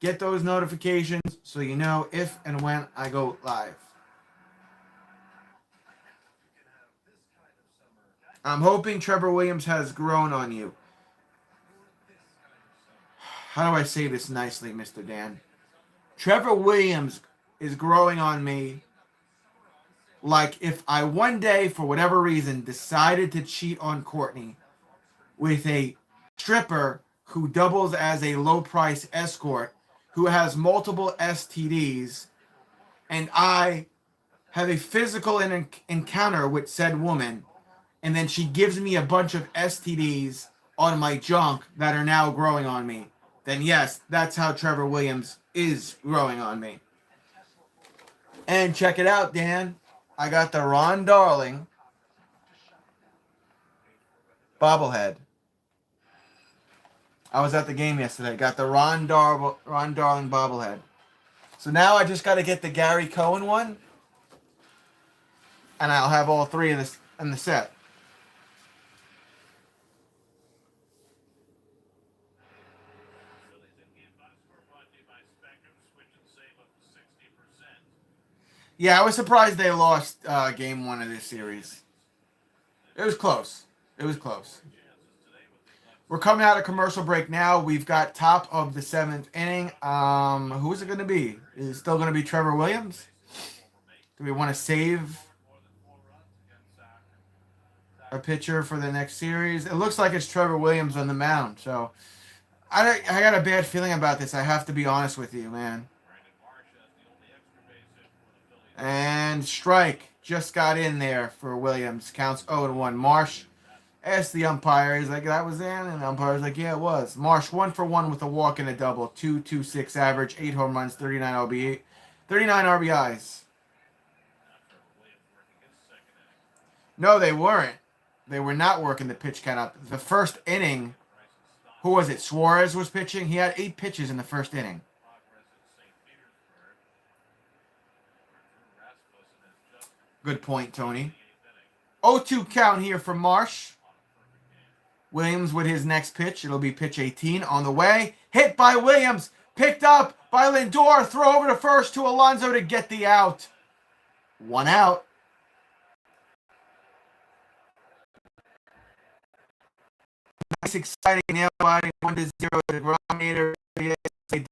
get those notifications so you know if and when I go live. I'm hoping Trevor Williams has grown on you. How do I say this nicely, Mr. Dan? Trevor Williams is growing on me like if I one day, for whatever reason, decided to cheat on Courtney with a stripper who doubles as a low-price escort, who has multiple STDs, and I have a physical encounter with said woman, and then she gives me a bunch of STDs on my junk that are now growing on me, then yes, that's how Trevor Williams is growing on me. And check it out, Dan. I got the Ron Darling bobblehead. I was at the game yesterday. Got the Ron Darling bobblehead. So now I just got to get the Gary Cohen one, and I'll have all 3 in the set. Yeah, I was surprised they lost game 1 of this series. It was close. It was close. We're coming out of commercial break now. We've got top of the 7th inning. Who is it going to be? Is it still going to be Trevor Williams? Do we want to save a pitcher for the next series? It looks like it's Trevor Williams on the mound. So I got a bad feeling about this. I have to be honest with you, man. And strike just got in there for Williams. Counts 0-1. Marsh asked the umpire. He's like, that was in? And the umpire's like, yeah, it was. Marsh 1 for 1 with a walk and a double. 2.26 average. 8 home runs. 39 RBIs. No, they weren't. They were not working the pitch count up. The first inning, who was it? Suarez was pitching. He had 8 pitches in the first inning. Good point, Tony. 0-2 count here for Marsh. Williams with his next pitch. It'll be pitch 18 on the way. Hit by Williams. Picked up by Lindor. Throw over to first to Alonso to get the out. 1 out. Nice, exciting nail-biting 1-0. The Rominator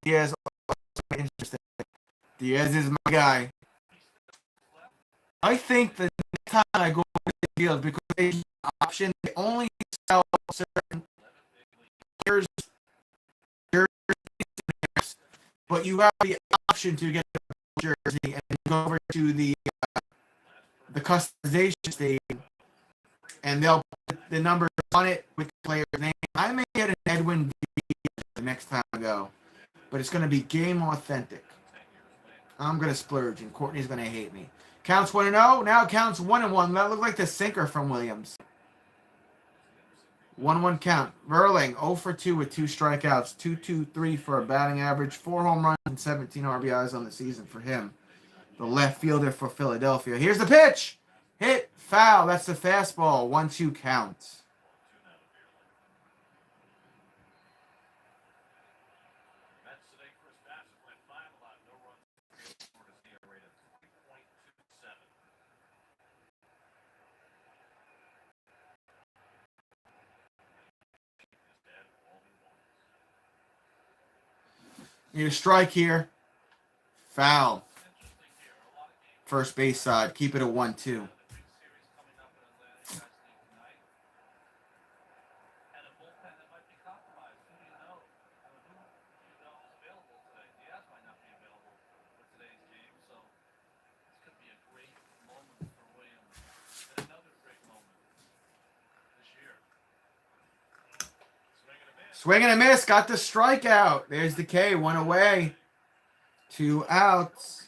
Diaz. Interesting. Diaz is my guy. I think the next time I go to the field, because they have an option, they only sell certain players, jerseys, but you have the option to get a jersey and go over to the customization stage, and they'll put the numbers on it with the player's name. I may get an Edwin the next time I go, but it's going to be game authentic. I'm going to splurge, and Courtney's going to hate me. Counts 1-0. Now counts 1-1. That looked like the sinker from Williams. 1-1 count. Verling 0 for 2 with 2 strikeouts. 2.23 for a batting average. 4 home runs and 17 RBIs on the season for him. The left fielder for Philadelphia. Here's the pitch. Hit. Foul. That's the fastball. 1-2 counts. Need a strike here. Foul. First base side. Keep it at 1-2. Swing and a miss. Got the strikeout. There's the K. 1 away. 2 outs.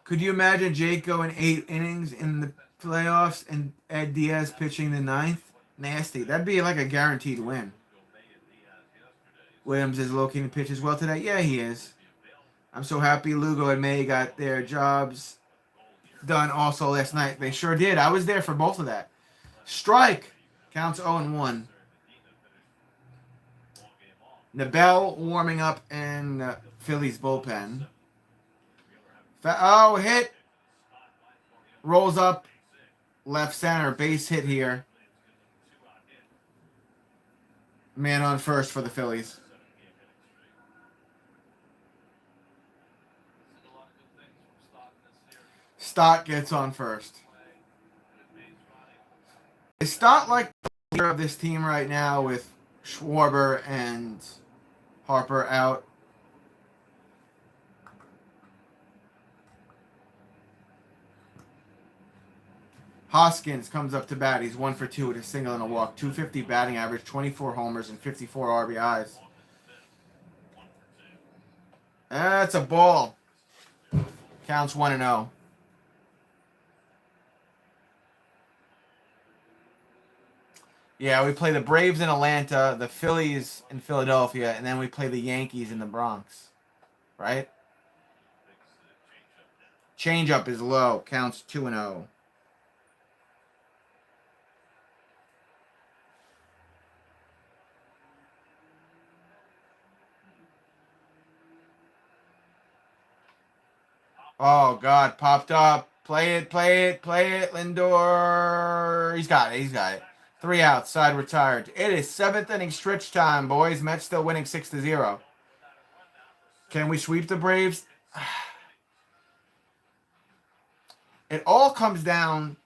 Could you imagine Jake going 8 innings in the playoffs and Ed Diaz pitching the 9th? Nasty. That'd be like a guaranteed win. Williams is locating pitch as well today. Yeah, he is. I'm so happy Lugo and May got their jobs done also last night. They sure did. I was there for both of that. Strike. Counts 0-1. Nabel warming up in Phillies bullpen. Oh, hit. Rolls up. Left center. Base hit here. Man on first for the Phillies. Stott gets on first. Is Stott like the leader of this team right now with Schwarber and Harper out? Hoskins comes up to bat. He's 1 for 2 with a single and a walk. 250 batting average, 24 homers, and 54 RBIs. That's a ball. Counts 1-0. Yeah, we play the Braves in Atlanta, the Phillies in Philadelphia, and then we play the Yankees in the Bronx. Right? Changeup is low. Counts 2-0. Oh, God. Popped up. Play it. Lindor. He's got it. 3 outs. Side retired. It is 7th inning stretch time, boys. Mets still winning 6-0. Can we sweep the Braves? It all comes down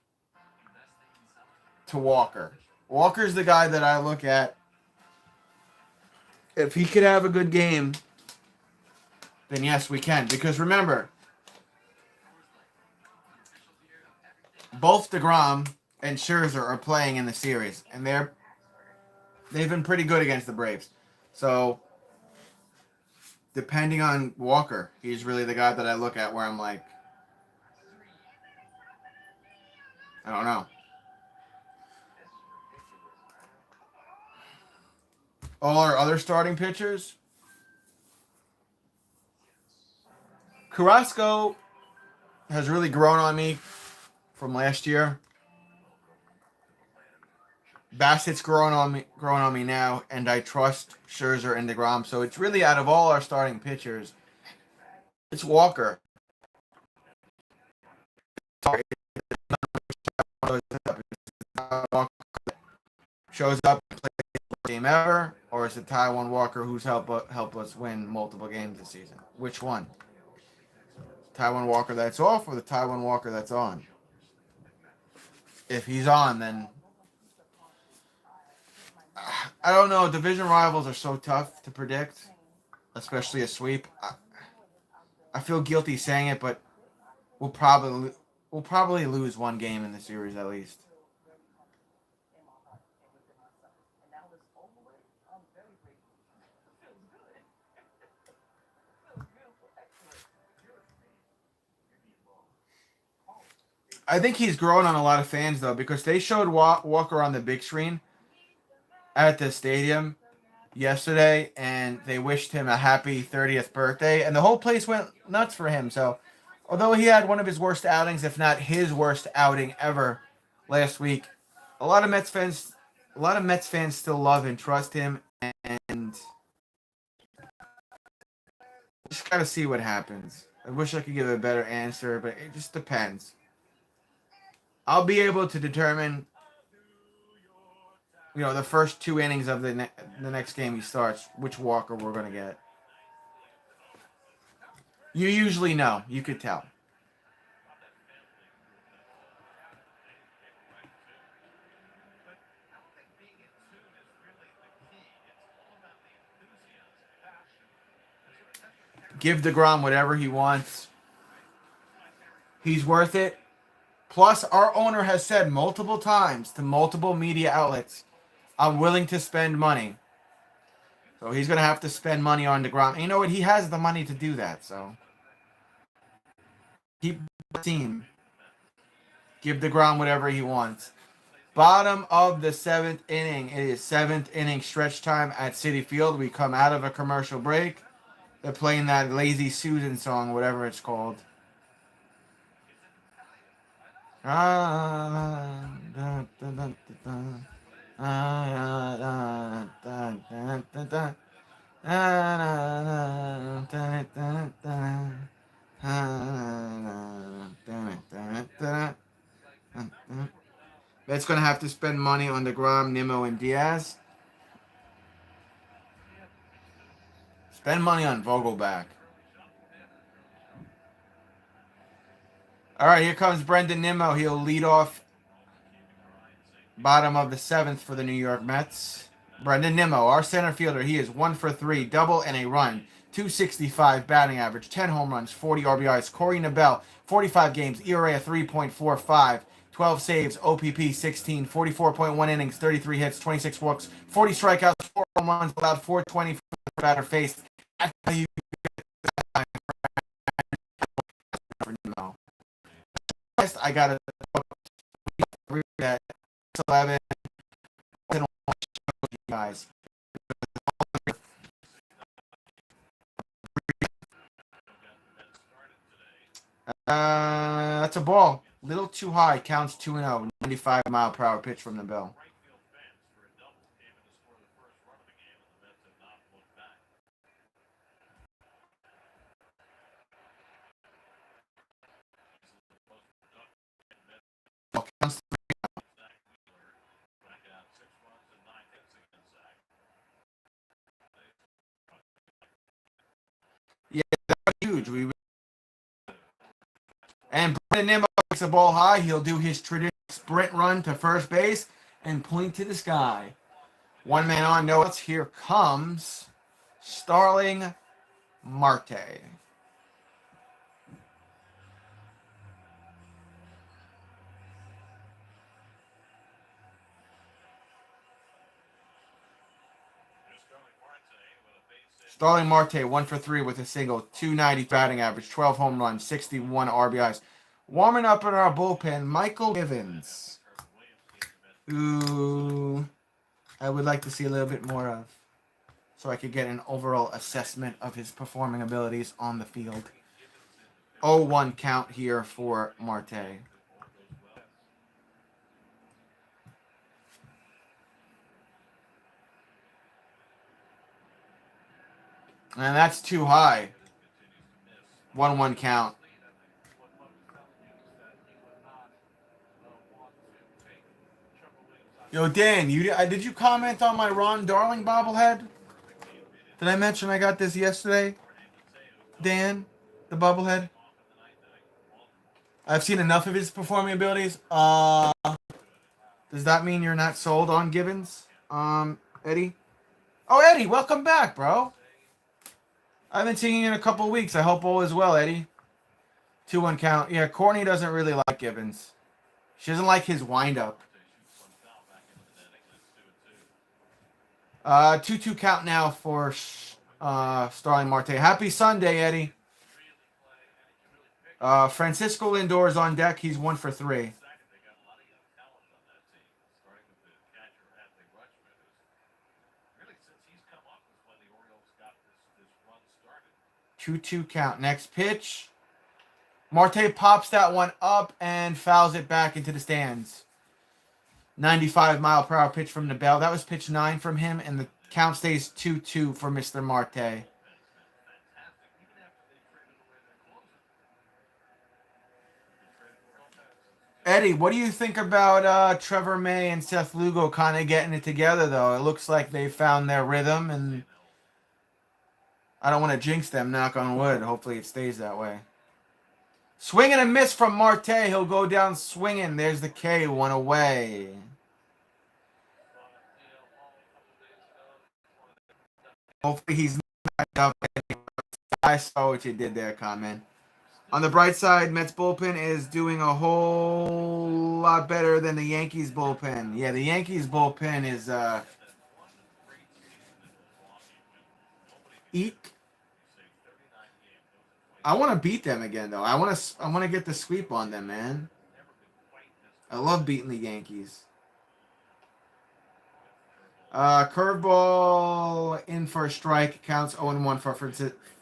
to Walker. Walker's the guy that I look at. If he could have a good game, then yes, we can. Because remember, both DeGrom and Scherzer are playing in the series, and they've been pretty good against the Braves. So, depending on Walker, he's really the guy that I look at where I'm like, I don't know. All our other starting pitchers. Carrasco has really grown on me from last year. Bassett's growing on me now, and I trust Scherzer and DeGrom. So it's really out of all our starting pitchers, it's Walker. Sorry, Walker shows up and plays the game ever, or is it Taiwan Walker who's helped us win multiple games this season? Which one? Taiwan Walker that's off, or the Taiwan Walker that's on? If he's on, then I don't know. Division rivals are so tough to predict, especially a sweep. I feel guilty saying it, but we'll probably lose one game in the series at least. I think he's grown on a lot of fans though, because they showed Walker on the big screen at the stadium yesterday, and they wished him a happy 30th birthday, and the whole place went nuts for him. So, although he had one of his worst outings, if not his worst outing ever last week, a lot of Mets fans still love and trust him, and just gotta see what happens. I wish I could give a better answer, but it just depends. I'll be able to determine, the first 2 innings of the next game he starts, which Walker we're going to get. You usually know. You could tell. Give DeGrom whatever he wants. He's worth it. Plus, our owner has said multiple times to multiple media outlets, I'm willing to spend money. So he's going to have to spend money on DeGrom. And you know what? He has the money to do that. So keep the team. Give DeGrom whatever he wants. Bottom of the 7th inning. It is 7th inning stretch time at Citi Field. We come out of a commercial break. They're playing that Lazy Susan song, whatever it's called. That's going to have to spend money on DeGrom, Nimmo, and Diaz. Spend money on Vogelback. All right, here comes Brendan Nimmo. He'll lead off bottom of the 7th for the New York Mets. Brendan Nimmo, our center fielder. He is 1 for 3, double and a run. 265 batting average, 10 home runs, 40 RBIs. Corey Nabel, 45 games, ERA of 3.45, 12 saves, OPP 16, 44.1 innings, 33 hits, 26 walks, 40 strikeouts, 4 home runs, allowed 420 for batter faced. That's how you for Nimmo. I got to that 11 guys. That's a ball. Little too high. Counts 2-0. 95-mile-per-hour pitch from the bell. Yeah, that's huge. And Brendan Nimmo takes the ball high. He'll do his traditional sprint run to first base and point to the sky. One man on, no outs. Here comes Starling Marte. Starling Marte, 1 for 3 with a single, 290 batting average, 12 home runs, 61 RBIs. Warming up in our bullpen, Michael Givens, who I would like to see a little bit more of, so I could get an overall assessment of his performing abilities on the field. 0-1 count here for Marte. And that's too high. 1-1 count. What Buck was telling you is that he would not want to take Trevor Williams out. Yo, Dan, did you comment on my Ron Darling bobblehead? Did I mention I got this yesterday? Dan, the bobblehead. I've seen enough of his performing abilities. Does that mean you're not sold on Gibbons? Eddie? Oh, Eddie, welcome back, bro. I haven't seen you in a couple weeks. I hope all is well, Eddie. 2-1 count. Yeah, Courtney doesn't really like Gibbons. She doesn't like his windup. 2-2 count now for Starling Marte. Happy Sunday, Eddie. Francisco Lindor is on deck. He's 1 for 3. They got a lot of young talent on that team, starting with the catcher Anthony Rutschman, who's really since he's come up is when the Orioles got this run started. 2-2 count. Next pitch. Marte pops that one up and fouls it back into the stands. 95-mile-per-hour pitch from the bell. That was pitch 9 from him, and the count stays 2-2 for Mr. Marte. Fantastic, even after they traded away their closer. Eddie, what do you think about Trevor May and Seth Lugo kind of getting it together, though? It looks like they found their rhythm, and I don't want to jinx them, knock on wood. Hopefully it stays that way. Swing and a miss from Marte. He'll go down swinging. There's the K, 1 away. Hopefully he's not up. I saw what you did there, comment. On the bright side, Mets bullpen is doing a whole lot better than the Yankees bullpen. Yeah, the Yankees bullpen is eek. I want to beat them again, though. I want to get the sweep on them, man. I love beating the Yankees. Curveball in for a strike. Counts 0-1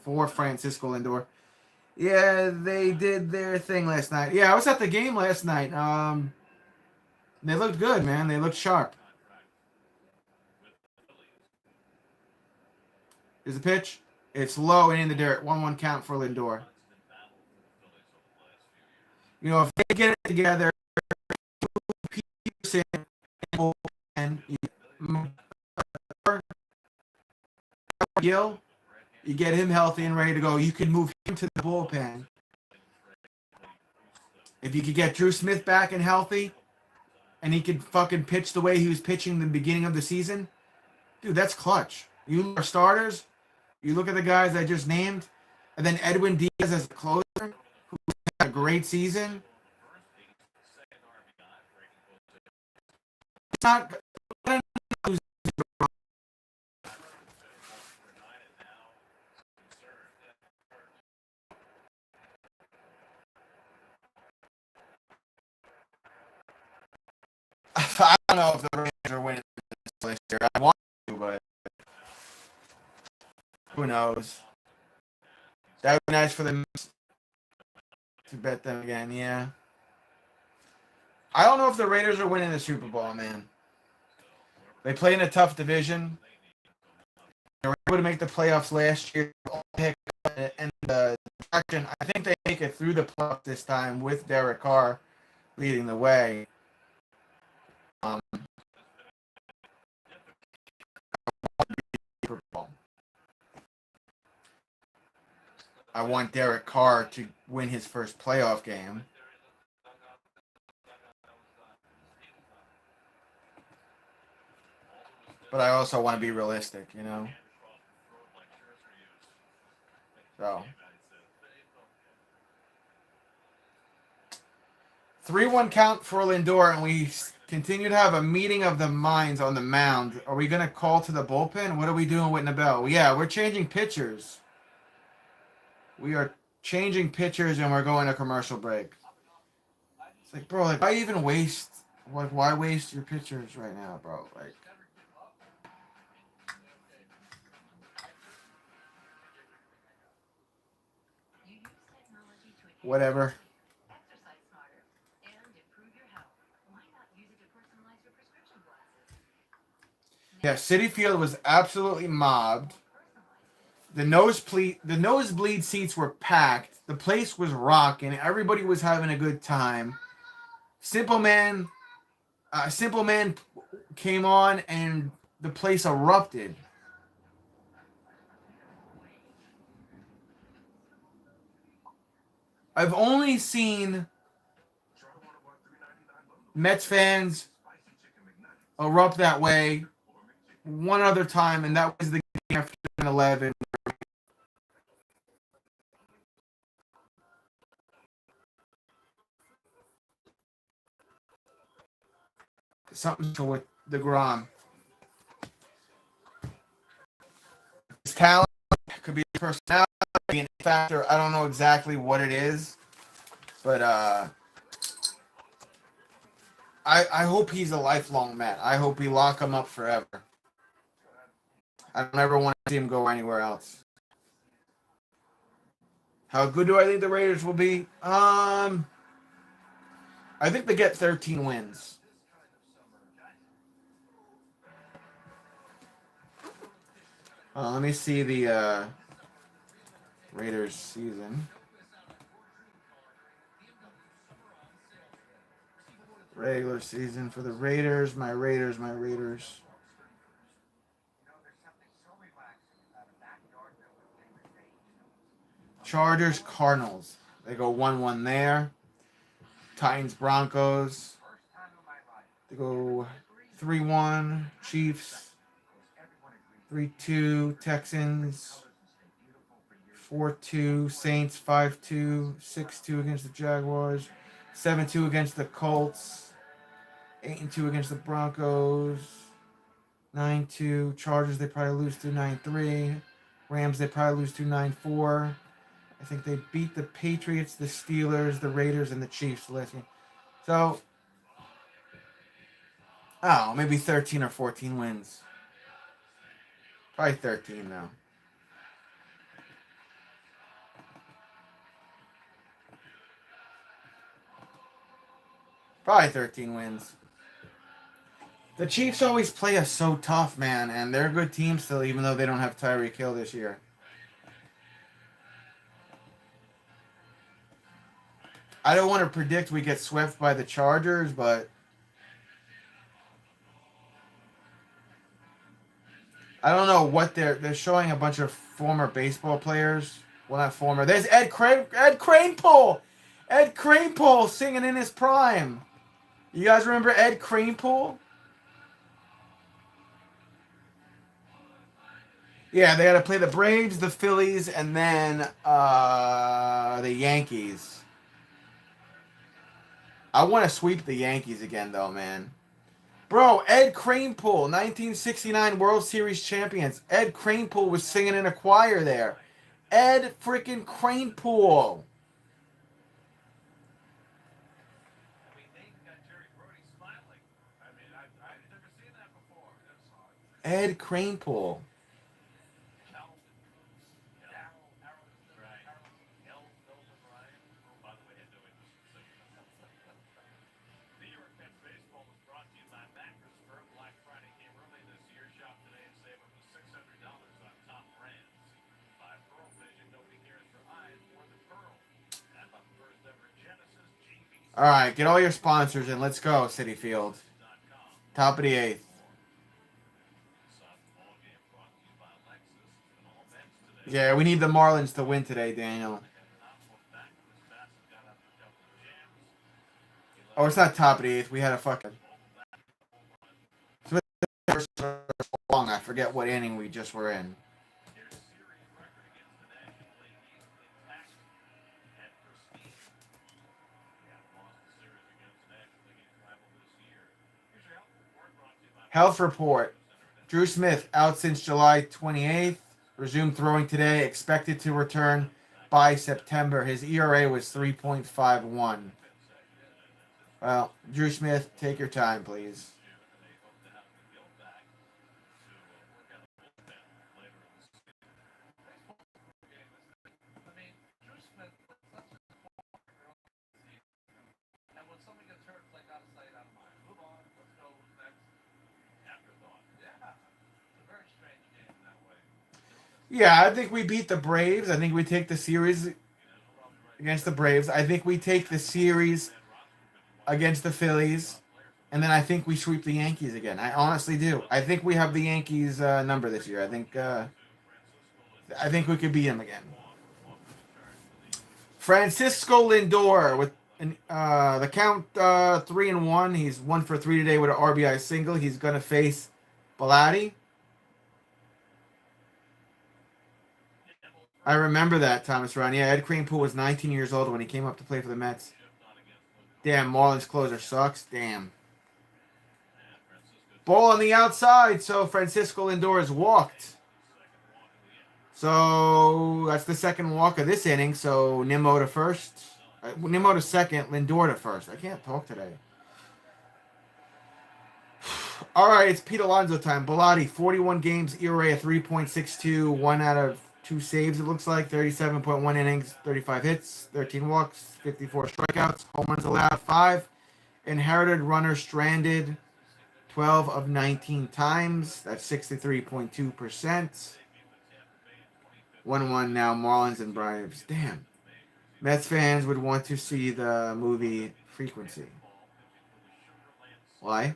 for Francisco Lindor. Yeah, they did their thing last night. Yeah, I was at the game last night. They looked good, man. They looked sharp. Here's the pitch. It's low and in the dirt. 1-1 count for Lindor. You know, if they get it together, Peterson and Gill, you get him healthy and ready to go. You can move him to the bullpen. If you could get Drew Smith back and healthy, and he could fucking pitch the way he was pitching the beginning of the season, dude, that's clutch. You are starters. You look at the guys I just named, and then Edwin Diaz as a closer, who had a great season. It's not. I don't know if the Rangers are winning this last year. I want to, but who knows? That would be nice for them to bet them again, yeah. I don't know if the Raiders are winning the Super Bowl, man. They play in a tough division. They were able to make the playoffs last year. And I think they make it through the playoffs this time with Derek Carr leading the way. I want Derek Carr to win his first playoff game. But I also want to be realistic, you know? So. 3-1 count for Lindor, and we continue to have a meeting of the minds on the mound. Are we going to call to the bullpen? What are we doing with Nabel? Yeah, we're changing pitchers. We are changing pitchers, and we're going to commercial break. Like, bro, like, why even waste? Like, why waste your pictures right now, bro? Like, whatever. Yeah, City Field was absolutely mobbed. The nosebleed seats were packed. The place was rocking. Everybody was having a good time. Simple Man came on and the place erupted. I've only seen Mets fans erupt that way one other time, and that was the game after 9/11. Something with the Grom. His talent could be his personality, be an factor. I don't know exactly what it is, but I hope he's a lifelong Met. I hope we lock him up forever. I don't ever want to see him go anywhere else. How good do I think the Raiders will be? I think they get 13 wins. Let me see the Raiders season. Regular season for the Raiders. My Raiders. Chargers, Cardinals. They go 1-1 there. Titans, Broncos. They go 3-1. Chiefs. 3-2. Texans. 4-2. Saints, 5-2. 6-2 against the Jaguars. 7-2 against the Colts. 8-2 against the Broncos. 9-2. Chargers, they probably lose to 9-3. Rams, they probably lose to 9-4. I think they beat the Patriots, the Steelers, the Raiders, and the Chiefs last game. So, oh, maybe 13 or 14 wins. Probably 13 now. Probably 13 wins. The Chiefs always play us so tough, man, and they're a good team still, even though they don't have Tyreek Hill this year. I don't want to predict we get swept by the Chargers, but I don't know what they're showing a bunch of former baseball players. Well, not former. There's Ed Kranepool. Ed Kranepool singing in his prime. You guys remember Ed Kranepool? Yeah, they had to play the Braves, the Phillies, and then the Yankees. I want to sweep the Yankees again, though, man. Bro, Ed Kranepool, 1969 World Series champions. Ed Kranepool was singing in a choir there. Ed freaking Kranepool. Ed Kranepool. All right, get all your sponsors in. Let's go, City Field. Top of the eighth. Yeah, we need the Marlins to win today, Daniel. Oh, it's not top of the eighth. We had a fucking. Long. I forget what inning we just were in. Health report. Drew Smith out since July 28th. Resumed throwing today. Expected to return by September. His ERA was 3.51. Well, Drew Smith, take your time, please. June, and they hope to have Miguel back to work out a bullpen later in the season. I mean, Drew Smith played such a small part early in the season. And when somebody gets hurt, it's like out of sight, out of mind. Move on. Let's go. Who's next? Afterthought. Yeah. It's a very strange game in that way. Yeah, I think we beat the Braves. I think we take the series against the Braves. I think we take the series against the Phillies. And then I think we sweep the Yankees again. I honestly do. I think we have the Yankees number this year. I think we could beat them again. Francisco Lindor with the count 3-1. He's 1 for 3 today with an RBI single. He's gonna face Bellotti. I remember that, Thomas Ron. Yeah, Ed Kranepool was 19 years old when he came up to play for the Mets. Damn, Marlins closer sucks. Damn. Ball on the outside, so Francisco Lindor is walked. So that's the second walk of this inning. So Nimmo to first. Nimmo to second, Lindor to first. I can't talk today. All right, it's Pete Alonso time. Bellotti, 41 games, ERA of 3.62, 1 out of 2 saves, it looks like. 37.1 innings, 35 hits, 13 walks, 54 strikeouts, home runs allowed, 5. Inherited runner stranded, 12 of 19 times. That's 63.2%. 1-1 now, Marlins and Braves. Damn. Mets fans would want to see the movie Frequency. Why?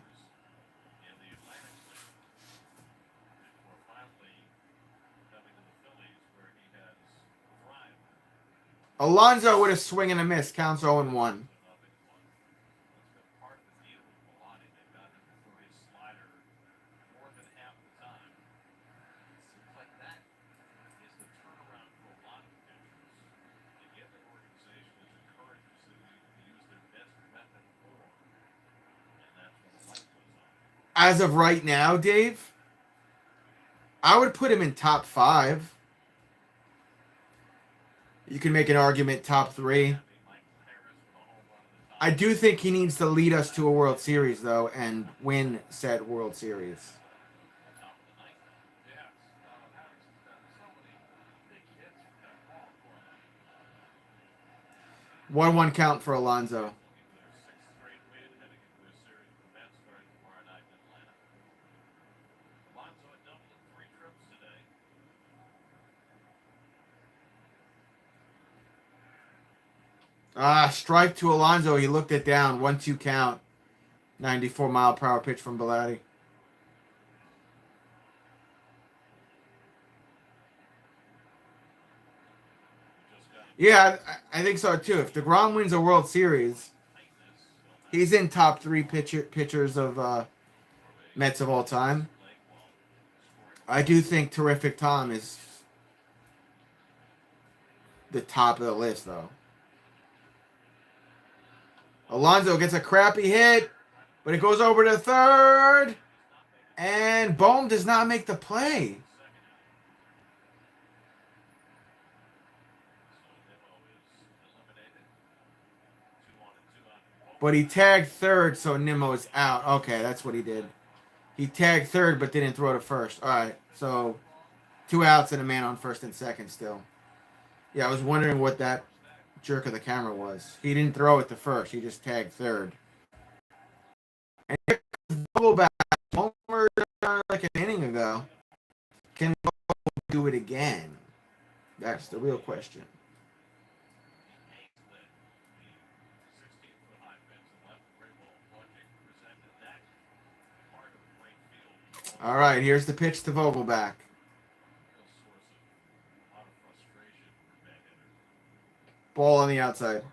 Alonso with a swing and a miss. Counts 0-1. As of right now, Dave, I would put him in top 5. You can make an argument top 3. I do think he needs to lead us to a World Series, though, and win said World Series. Yes. Harrison's got so many big hits from that ball. 1-1 count for Alonso. Strike to Alonso. He looked it down. 1-2 count. 94-mile-per-hour pitch from Bellotti. Yeah, I think so too. If DeGrom wins a World Series, he's in top 3 pitchers of Mets of all time. I do think Terrific Tom is the top of the list, though. Alonso gets a crappy hit, but it goes over to third, and Bohm does not make the play. But he tagged third, so Nimmo's out. Okay, that's what he did. He tagged third, but didn't throw to first. All right, so 2 outs and a man on first and second still. Yeah, I was wondering what that jerk of the camera was. He didn't throw it to first. He just tagged third. And here comes Vogelback. Homer like an inning ago. Can Vogel do it again? That's the real question. All right, here's the pitch to Vogelback. Ball on the outside.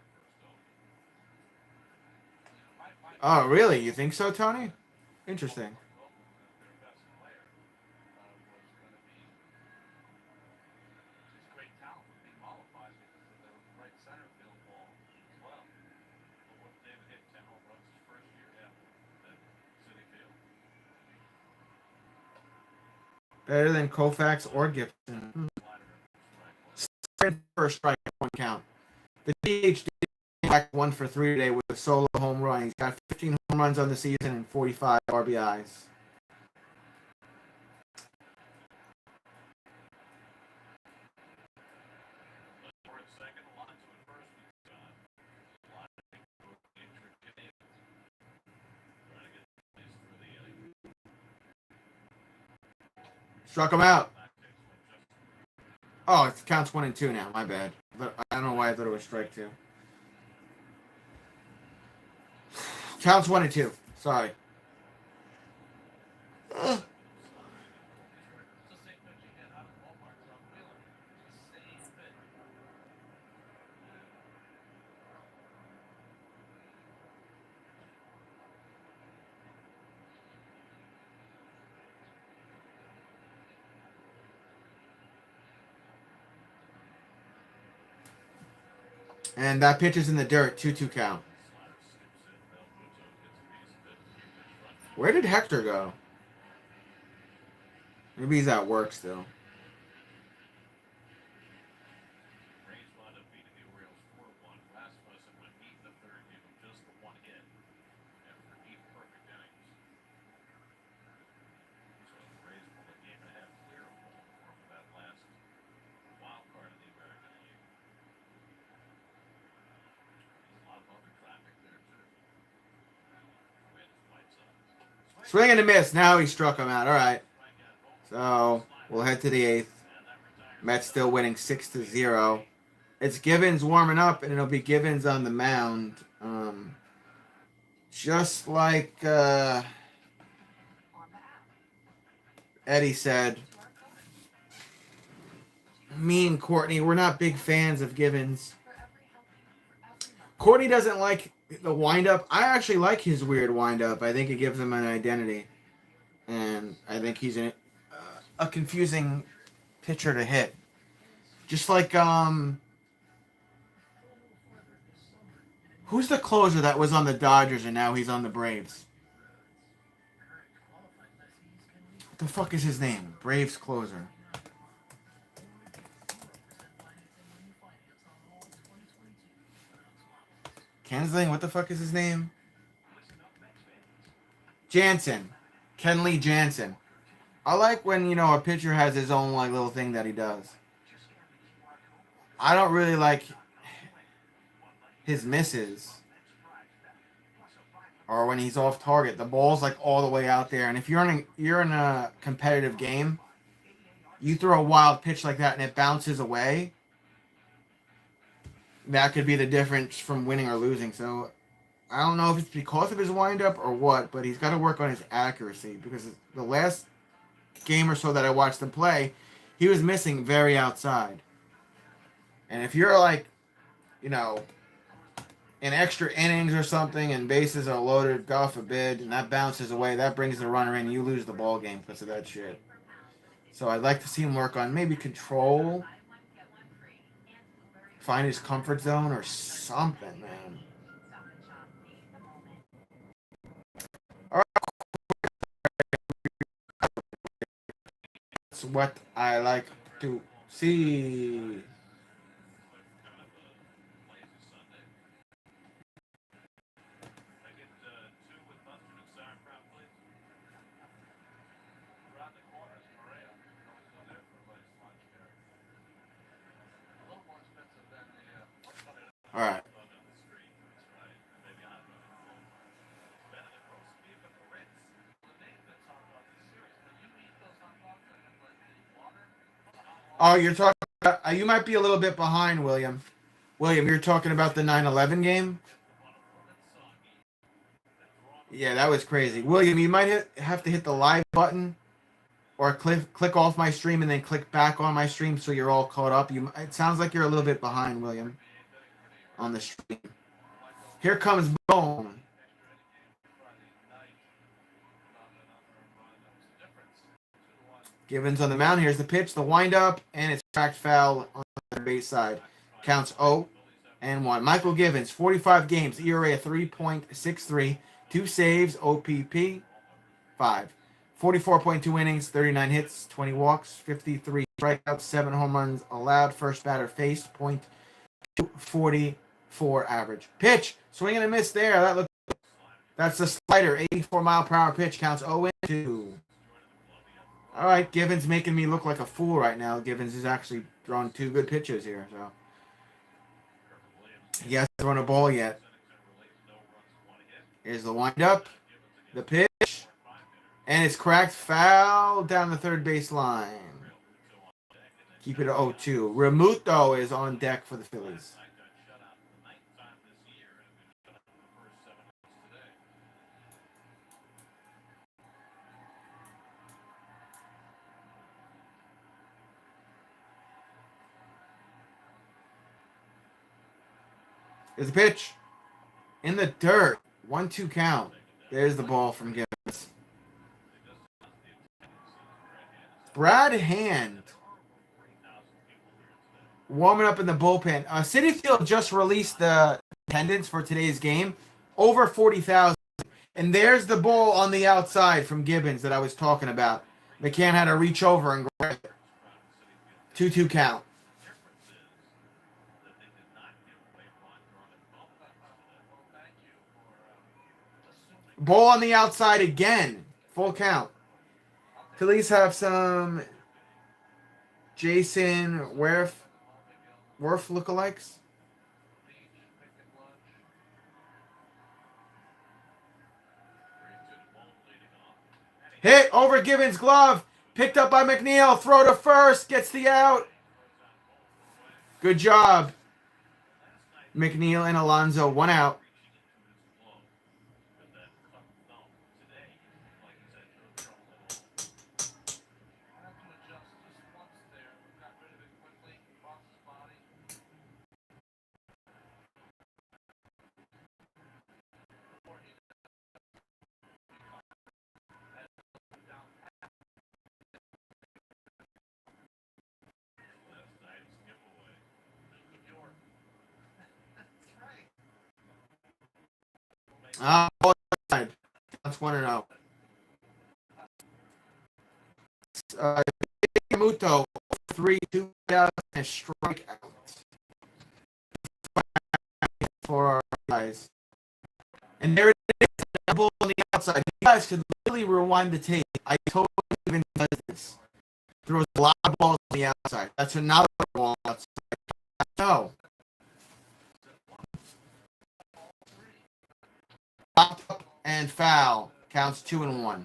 Oh, really? You think so, Tony? Interesting. Better than Koufax or Gibson. First strike, 1 count. The DH did back 1-for-3 today with a solo home run. He's got 15 home runs on the season and 45 RBIs. Struck him out. Oh, it counts 1 and 2 now. My bad. But I don't know why I thought it was strike 2. Counts 1 and 2. Sorry. It's the same pitch he hit out of the ballpark from Wheeler. The same pitch. And that pitch is in the dirt. 2-2 count. Where did Hector go? Maybe he's at work still. Braves wound up beating the Orioles 4-1. Rasmussen went 8 in the third, gave him just the one hit after 8 perfect innings. So the Braves pulled a game and a half clear of home for that last wild card in the American League. There's a lot of other traffic there too. Wind, White Sox. Swing and a miss. Now he struck him out. All right. So we'll head to the 8th. Mets still winning 6-0. It's Givens warming up, and it'll be Givens on the mound. Just like Eddie said, me and Courtney, we're not big fans of Givens. Courtney doesn't like the windup. I actually like his weird windup. I think it gives him an identity. And I think he's a confusing pitcher to hit. Just like, who's the closer that was on the Dodgers and now he's on the Braves? What the fuck is his name? Braves closer. Kensling, what the fuck is his name? Jansen. Kenley Jansen. I like when, a pitcher has his own like little thing that he does. I don't really like his misses. Or when he's off target. The ball's like all the way out there. And if you're in a competitive game, you throw a wild pitch like that and it bounces away. That could be the difference from winning or losing. So I don't know if it's because of his windup or what, but he's got to work on his accuracy because the last game or so that I watched him play, he was missing very outside. And if you're like, in extra innings or something and bases are loaded, God forbid, and that bounces away, that brings the runner in, you lose the ball game because of that shit. So I'd like to see him work on maybe control, find his comfort zone or something, man. All right. That's what I like to see. All right. Oh, you're talking about, you might be a little bit behind, William. William, you're talking about the 9/11 game? Yeah, that was crazy. William, you might have to hit the live button or click off my stream and then click back on my stream so you're all caught up. It sounds like you're a little bit behind, William, on the stream. Here comes Bone. Givens on the mound. Here's the pitch, the windup, and it's cracked foul on the base side. Counts 0-1. Michael Givens, 45 games, ERA of 3.63, 2 saves, OPP 5. 44.2 innings, 39 hits, 20 walks, 53 strikeouts, 7 home runs allowed. First batter faced, .245 2.4 average. Pitch. Swing and a miss there. That's the slider. 84-mile-per-hour pitch. Counts 0-2. All right, Givens making me look like a fool right now. Givens is actually throwing 2 good pitches here. So he hasn't thrown a ball yet. Here's the windup. The pitch. And it's cracked foul down the third base line. Keep it at 0-2. Remuto is on deck for the Phillies. There's a pitch. In the dirt. 1-2 count. There's the ball from Gibbons. Brad Hand warming up in the bullpen. City Field just released the attendance for today's game. Over 40,000. And there's the ball on the outside from Gibbons that I was talking about. McCann had to reach over and grab it. 2-2 count. Ball on the outside again. Full count. Phillies have some Jason Werf lookalikes. Hit over Gibbons' glove. Picked up by McNeil. Throw to first. Gets the out. Good job. McNeil and Alonso. 1 out. That's 1-0. Muto 3-2 and a strikeout for our guys. And there it is, the ball on the outside. You guys could literally rewind the tape. I totally even does this. Throws a lot of balls on the outside. That's another ball outside. No. Up and foul. Counts 2-1.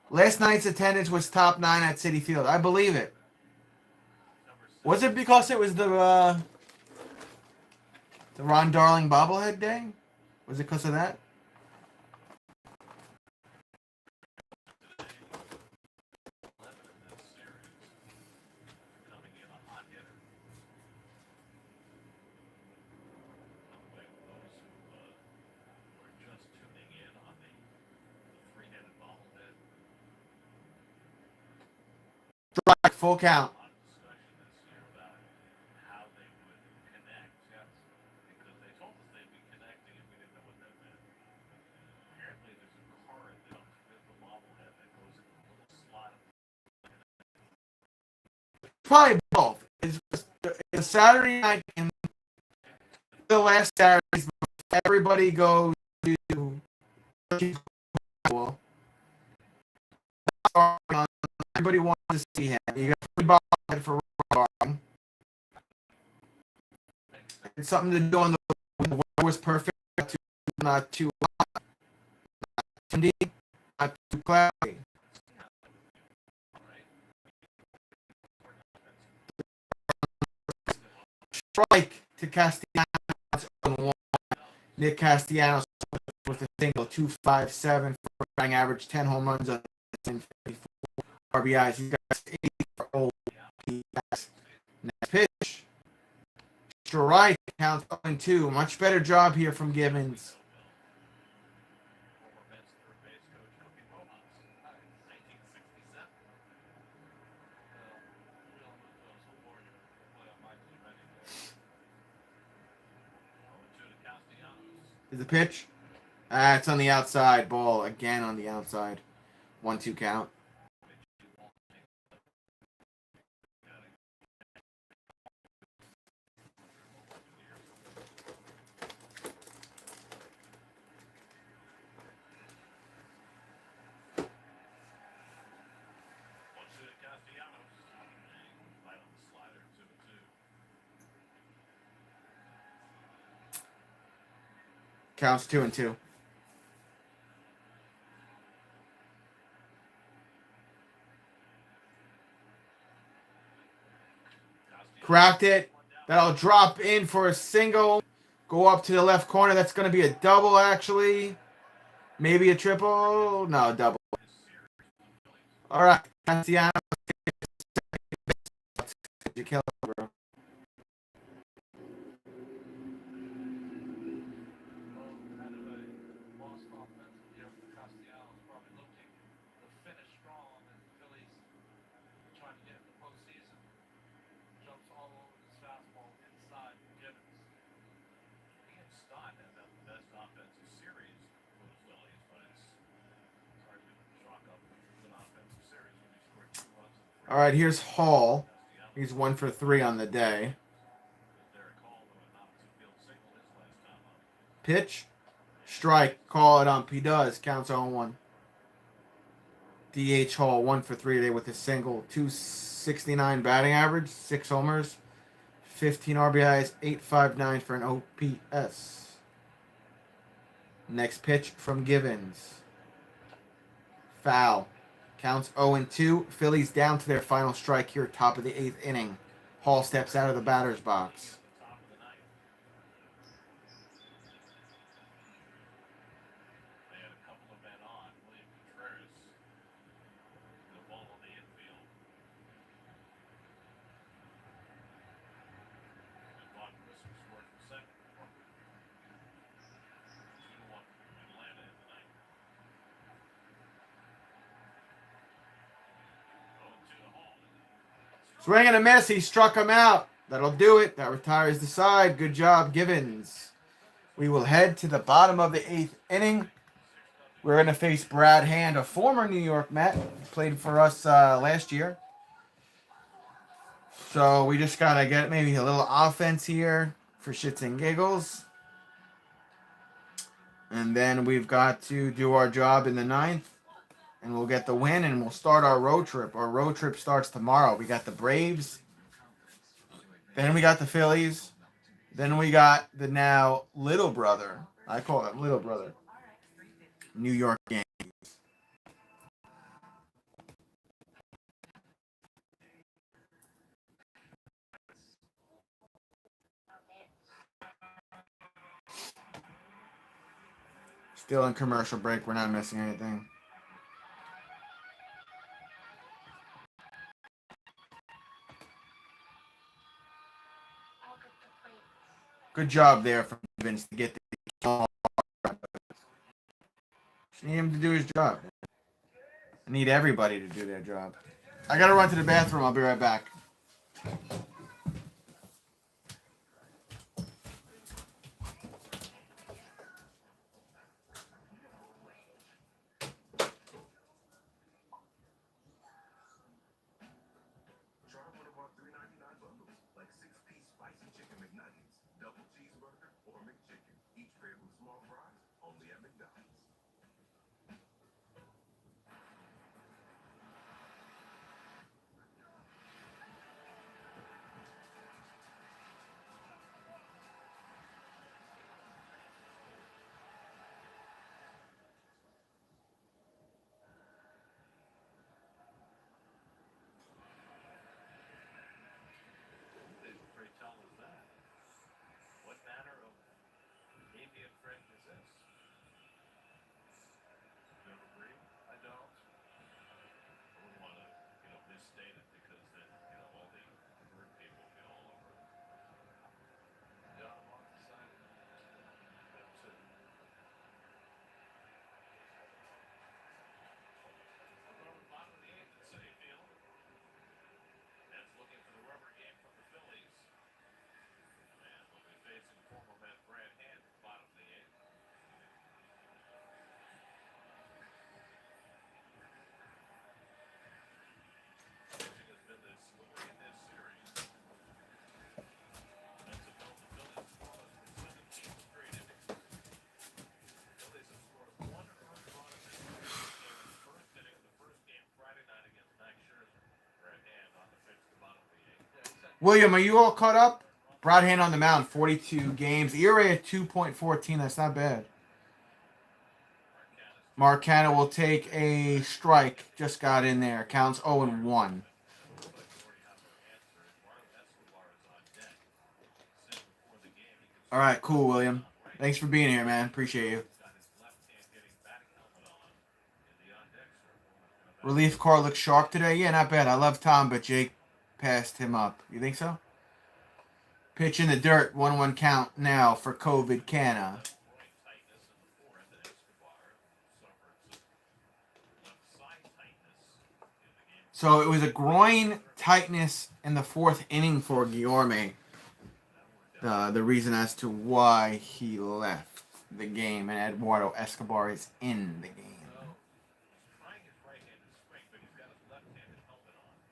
Last night's attendance was top 9 at Citi Field. I believe it. Was it because it was the Ron Darling bobblehead day? Was it because of that? Strike, full count. Probably both. It's a Saturday night game. The last Saturday, everybody goes to everybody wants to see him. You got free ball for Ron. It's something to do on the weather was perfect. Not too hot, not too windy, not too cloudy. Strike to Castellanos. Nick Castellanos with a single, 2.57 for batting average, 10 home runs on 54 RBIs. You guys 80 for OPS. Next pitch. Strike, counts 0-2. Much better job here from Gibbons. Is the pitch? It's on the outside. Ball again on the outside. 1-2 count. Counts 2-2. Cracked it. That'll drop in for a single. Go up to the left corner. That's going to be a double, actually. Maybe a triple. No, double. All right. Castellanos. You kill him, bro. Well, kind of a lost offensive year for Castellanos, probably looking to finish strong as the Phillies trying to get in the postseason. Jumps all over this fastball inside Gibbons. He and Stott have had the best offensive series for the Phillies, but it's hard to chalk up an offensive series when you score 2 runs in the first. All right, here's Hall. Castellanos He's 1 for 3 on the day. with Derek Hall to an opposite field single his last time up. Pitch. Strike. Call it ump. He does. Counts 0-1. DH Hall 1 for 3 today with a single. 269 batting average. 6 homers. 15 RBIs. 859 for an OPS. Next pitch from Givens. Foul. Counts 0-2. Phillies down to their final strike here, top of the 8th inning. Hall steps out of the batter's box. Top of the ninth. They had a couple of men on. William Contreras, the ball on the infield. And Von Grissom scored from second. 2-1 Atlanta in the ninth. 0-2 to Hall. Swing and a miss. He struck him out. That'll do it. That retires the side. Good job, Givens. We will head to the bottom of the 8th inning. We're going to face Brad Hand, a former New York Met. Played for us last year. So we just got to get maybe a little offense here for shits and giggles. And then we've got to do our job in the 9th. And we'll get the win and we'll start our road trip. Our road trip starts tomorrow. We got the Braves. Then we got the Phillies. Then we got the now little brother. I call him little brother. New York game. Still in commercial break. We're not missing anything. Good job there from Vince to get the. Just need him to do his job. I need everybody to do their job. I gotta run to the bathroom. I'll be right back. Try one of our $3.99 bundles, like 6-piece spicy chicken McNuggets, double cheeseburger, or McChicken. Each paired with small fries, only at McDonald's. Pray tell is that? What manner of avian friend is this? You ever breed? I don't. I wouldn't want to, misstate it because then, all the bird people will get all over it. Yeah, I'm on the side. That's it. We're on the bottom of the 8th at Citi Field. Mets looking for the rubber game from the Phillies. And we'll be facing former Met Brad Hand at the bottom of the 8th. Pitching has been the story in this series. Mets have held the Phillies scoreless for 17 straight innings. Phillies have scored 1 earned run in this series. In the first inning of the first game Friday night against Max Scherzer. Brad Hand on the pitch to the bottom of the 8th. William, are you all caught up? Brad Hand on the mound, 42 games. ERA at 2.14. That's not bad. Marcano will take a strike. Just got in there. Counts 0-1. All right, cool, William. Thanks for being here, man. Appreciate you. Relief car looks sharp today. Yeah, not bad. I love Tom, but Jake passed him up. You think so? Pitch in the dirt. 1-1 count now for COVID Canna. So it was a groin tightness in the fourth inning for Guillorme. The reason as to why he left the game, and Eduardo Escobar is in the game.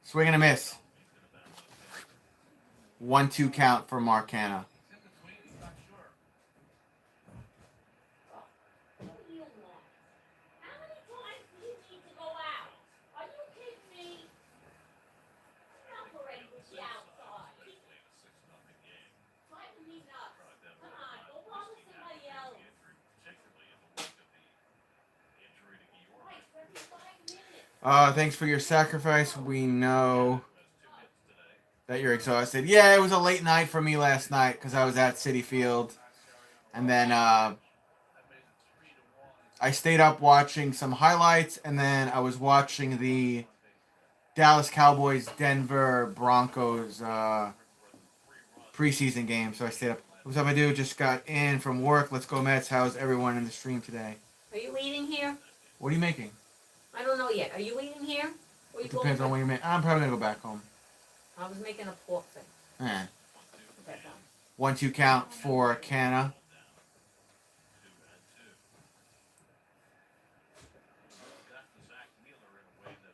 Swing and a miss. 1-2 count for Marcano. It's in between, he's not sure. What do you want? How many times do you need to go out? Are you kidding me? Enough already with the outside. Driving me nuts. Come on, go bother somebody else. Right, every 5 minutes. Thanks for your sacrifice. We know that you're exhausted. Yeah, it was a late night for me last night because I was at City Field. And then I stayed up watching some highlights, and then I was watching the Dallas Cowboys Denver Broncos preseason game. So I stayed up. What's up, my dude? Just got in from work. Let's go, Mets. How's everyone in the stream today? Are you eating here? What are you making? I don't know yet. Are you eating here? Or you It depends on going what you make. I'm probably going to go back home. I was making a pork thing. Eh. Put that down. 1-2 count for Canna.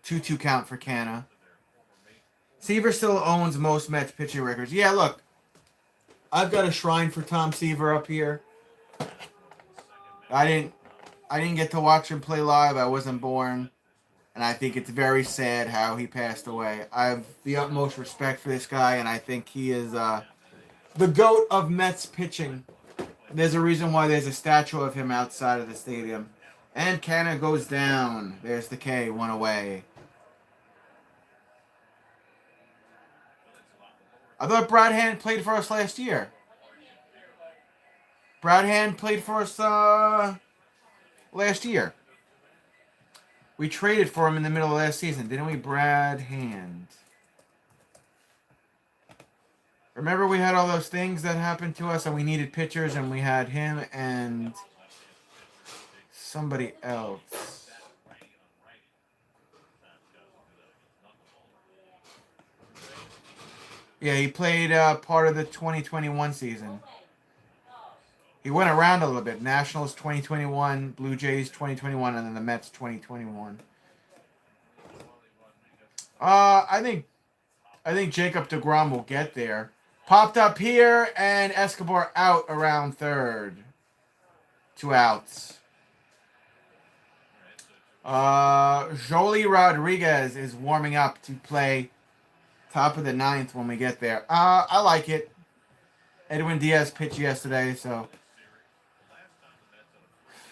Two count for Canna. Seaver still owns most Mets pitching records. Yeah, look, I've got a shrine for Tom Seaver up here. I didn't get to watch him play live. I wasn't born, and I think it's very sad how he passed away. I have the utmost respect for this guy, and I think he is the GOAT of Mets pitching. There's a reason why there's a statue of him outside of the stadium. And Canna goes down. There's the K, one away. I thought Brad Hand played for us last year. Brad Hand played for us last year. We traded for him in the middle of last season, didn't we? Brad Hand. Remember we had all those things that happened to us and we needed pitchers, and we had him and somebody else. Yeah, he played part of the 2021 season. He went around a little bit. Nationals 2021, Blue Jays 2021, and then the Mets 2021. I think Jacob deGrom will get there. Popped up here, and Escobar out around third. 2 outs. Jolie Rodriguez is warming up to play top of the 9th when we get there. I like it. Edwin Diaz pitched yesterday, so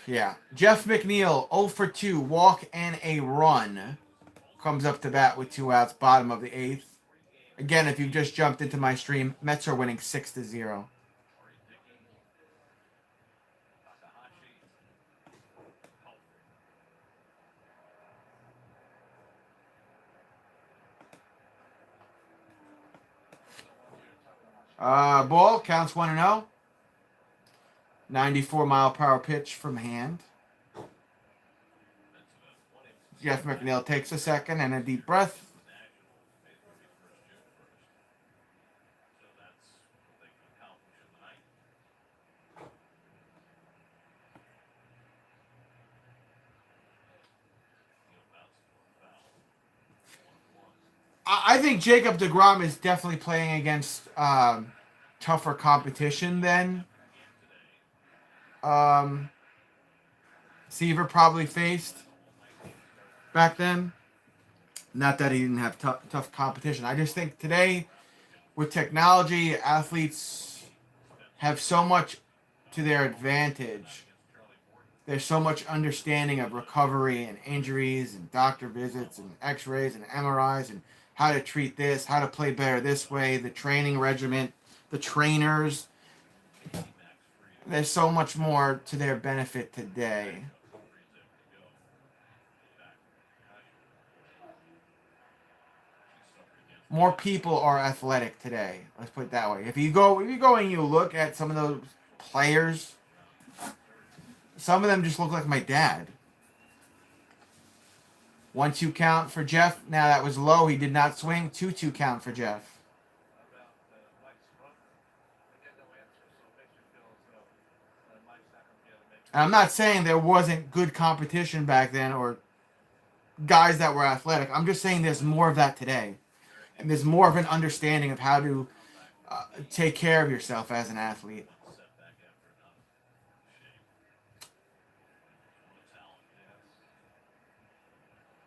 yeah. Jeff McNeil, 0 for 2, walk and a run. Comes up to bat with 2 outs, bottom of the 8th. Again, if you've just jumped into my stream, Mets are winning 6-0. Ball counts 1-0. 94-mile-per-hour pitch from Hand. Jeff McNeil takes a second and a deep breath. I think Jacob deGrom is definitely playing against tougher competition than Seaver probably faced back then. Not that he didn't have tough competition. I just think today with technology, athletes have so much to their advantage. There's so much understanding of recovery and injuries and doctor visits and x-rays and MRIs and how to treat this, how to play better this way, the training regimen, the trainers. There's so much more to their benefit today. More people are athletic today. Let's put it that way. If you go and you look at some of those players, some of them just look like my dad. 1-2 count for Jeff. Now that was low. He did not swing. 2-2 count for Jeff. About Mike's run. I get no answer, so it makes me feel as though Mike's not going to be able to make it. And I'm not saying there wasn't good competition back then or guys that were athletic. I'm just saying there's more of that today. And there's more of an understanding of how to take care of yourself as an athlete.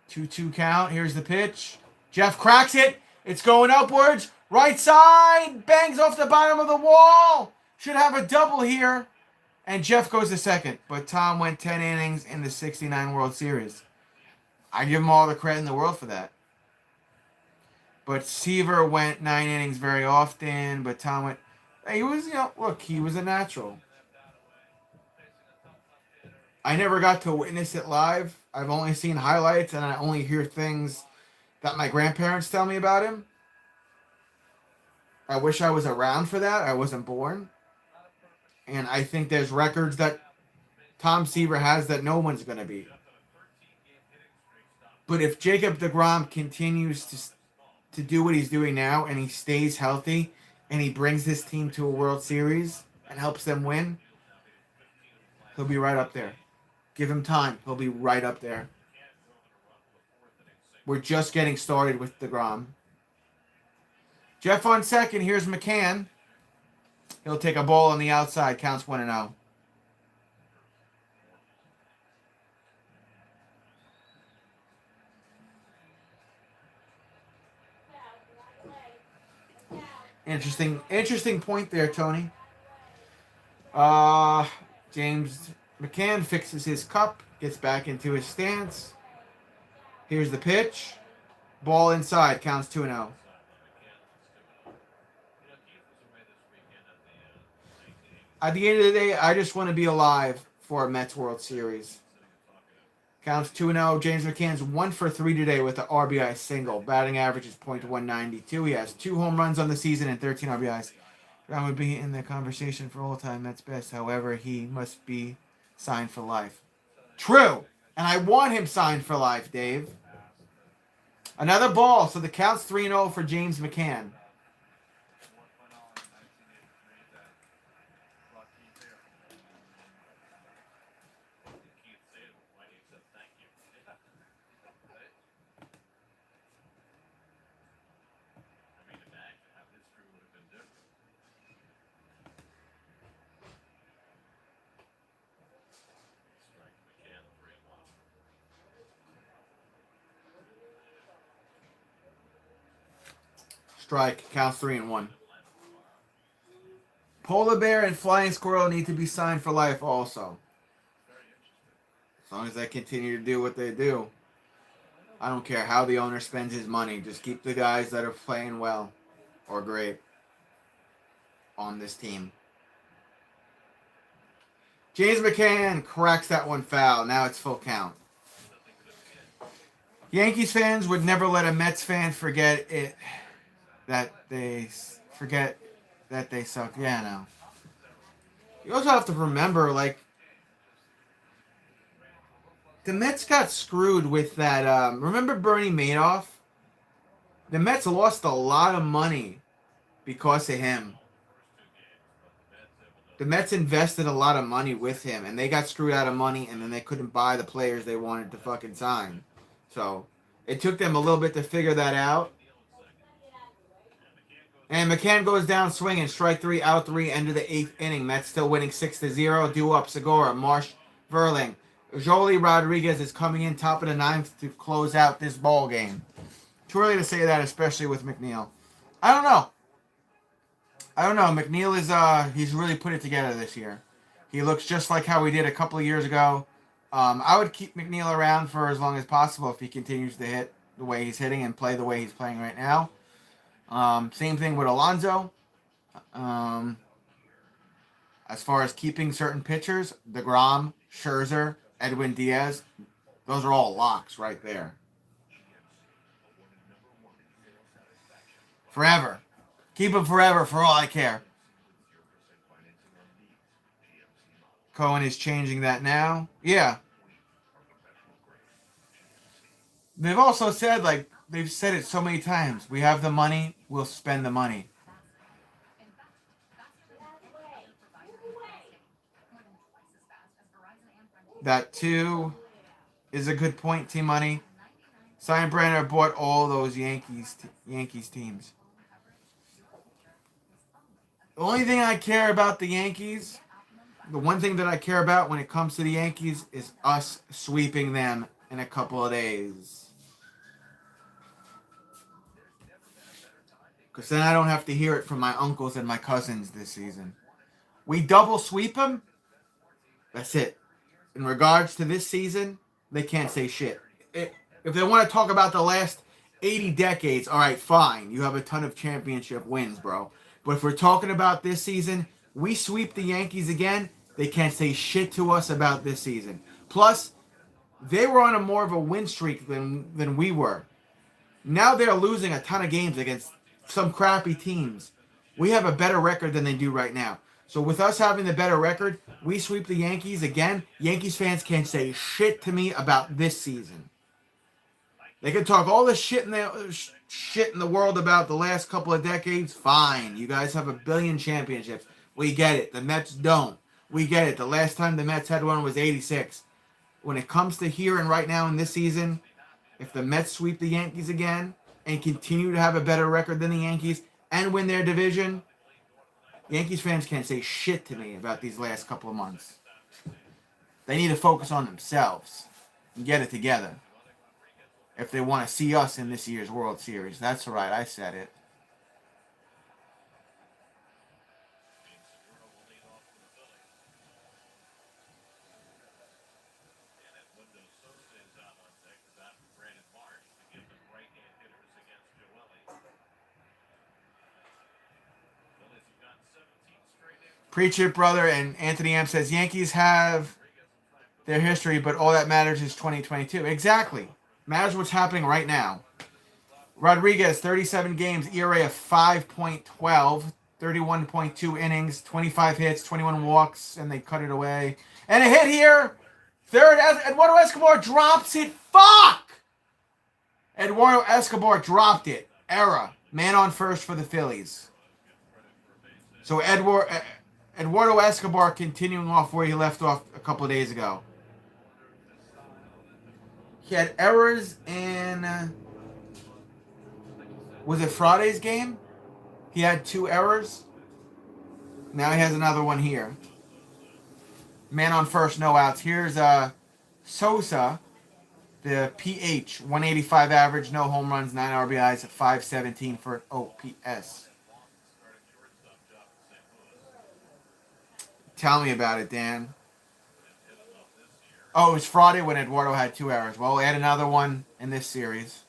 2-2 count. Here's the pitch. Jeff cracks it. It's going upwards. Right side. Bangs off the bottom of the wall. Should have a double here. And Jeff goes to second. But Tom went 10 innings in the 69 World Series. I give him all the credit in the world for that. But Seaver went 9 innings very often. But Tom went... He was, look, he was a natural. I never got to witness it live. I've only seen highlights, and I only hear things that my grandparents tell me about him. I wish I was around for that. I wasn't born. And I think there's records that Tom Seaver has that no one's going to beat. But if Jacob deGrom continues to do what he's doing now, and he stays healthy, and he brings this team to a World Series and helps them win, he'll be right up there. Give him time. He'll be right up there. We're just getting started with deGrom. Jeff on second. Here's McCann. He'll take a ball on the outside. Counts 1-0. Interesting point there, Tony. James McCann fixes his cup, gets back into his stance. Here's the pitch. Ball inside, counts 2-0. At the end of the day, I just want to be alive for a Mets World Series. Counts 2-0. James McCann's 1 for 3 today with the RBI single. Batting average is .192. He has 2 home runs on the season and 13 RBIs. Brown would be in the conversation for all-time Mets best. However, he must be signed for life. True. And I want him signed for life, Dave. Another ball. So the count's 3-0 for James McCann. Strike. Counts 3-1. Polar Bear and Flying Squirrel need to be signed for life also. As long as they continue to do what they do. I don't care how the owner spends his money. Just keep the guys that are playing well or great on this team. James McCann cracks that one foul. Now it's full count. Yankees fans would never let a Mets fan forget it. That they suck. Yeah, I know. You also have to remember, like, the Mets got screwed with that. Remember Bernie Madoff? The Mets lost a lot of money because of him. The Mets invested a lot of money with him, and they got screwed out of money, and then they couldn't buy the players they wanted to fucking sign. So it took them a little bit to figure that out. And McCann goes down swinging. Strike 3, out 3, end of the 8th inning. Mets still winning 6-0. Due up Segura, Marsh, Verling. Joely Rodriguez is coming in top of the 9th to close out this ball game. Too early to say that, especially with McNeil. I don't know. I don't know. McNeil is he's really put it together this year. He looks just like how he did a couple of years ago. I would keep McNeil around for as long as possible if he continues to hit the way he's hitting and play the way he's playing right now. Same thing with Alonso. Um, as far as keeping certain pitchers, DeGrom, Scherzer, Edwin Diaz, those are all locks right there. Forever. Keep them forever for all I care. Cohen is changing that now. Yeah. They've also said, like, they've said it so many times. We have the money, we'll spend the money. That, too, is a good point, Team Money. Steinbrenner bought all those Yankees teams. The only thing I care about the Yankees, the one thing that I care about when it comes to the Yankees is us sweeping them in a couple of days. Because then I don't have to hear it from my uncles and my cousins this season. We double sweep them. That's it. In regards to this season, they can't say shit. If they want to talk about the last 80 decades, all right, fine. You have a ton of championship wins, bro. But if we're talking about this season, we sweep the Yankees again, they can't say shit to us about this season. Plus, they were on a more of a win streak than we were. Now they're losing a ton of games against some crappy teams. We have a better record than they do right now. So with us having the better record, we sweep the Yankees again. Yankees fans can't say shit to me about this season. They can talk all the shit in the world about the last couple of decades. Fine. You guys have a billion championships. We get it. The Mets don't. We get it. The last time the Mets had one was 86. When it comes to here and right now in this season, if the Mets sweep the Yankees again and continue to have a better record than the Yankees and win their division, Yankees fans can't say shit to me about these last couple of months. They need to focus on themselves and get it together if they want to see us in this year's World Series. That's right, I said it. Preach it, brother. And Anthony M says, Yankees have their history, but all that matters is 2022. Exactly. Matters what's happening right now. Rodriguez, 37 games, ERA of 5.12, 31.2 innings, 25 hits, 21 walks, and they cut it away. And a hit here. Third, Eduardo Escobar drops it. Fuck! Eduardo Escobar dropped it. Error. Man on first for the Phillies. So Eduardo Escobar continuing off where he left off a couple of days ago. He had errors in... was it Friday's game? He had 2 errors. Now he has another one here. Man on first, no outs. Here's Sosa, the PH, 185 average, no home runs, 9 RBIs, 517 for OPS. Tell me about it, Dan. Oh, it was Friday when Eduardo had 2 errors. Well, we'll add another one in this series.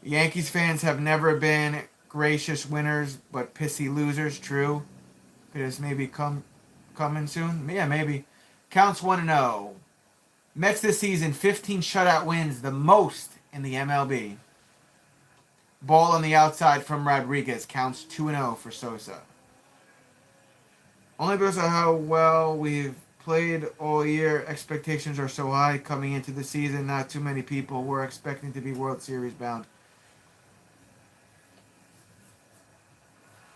Yankees fans have never been gracious winners, but pissy losers. True. Could this maybe coming soon? Yeah, maybe. Counts 1-0. Mets this season, 15 shutout wins, the most in the MLB. Ball on the outside from Rodriguez. Counts 2-0 for Sosa. Only because of how well we've played all year, expectations are so high coming into the season. Not too many people were expecting to be World Series bound.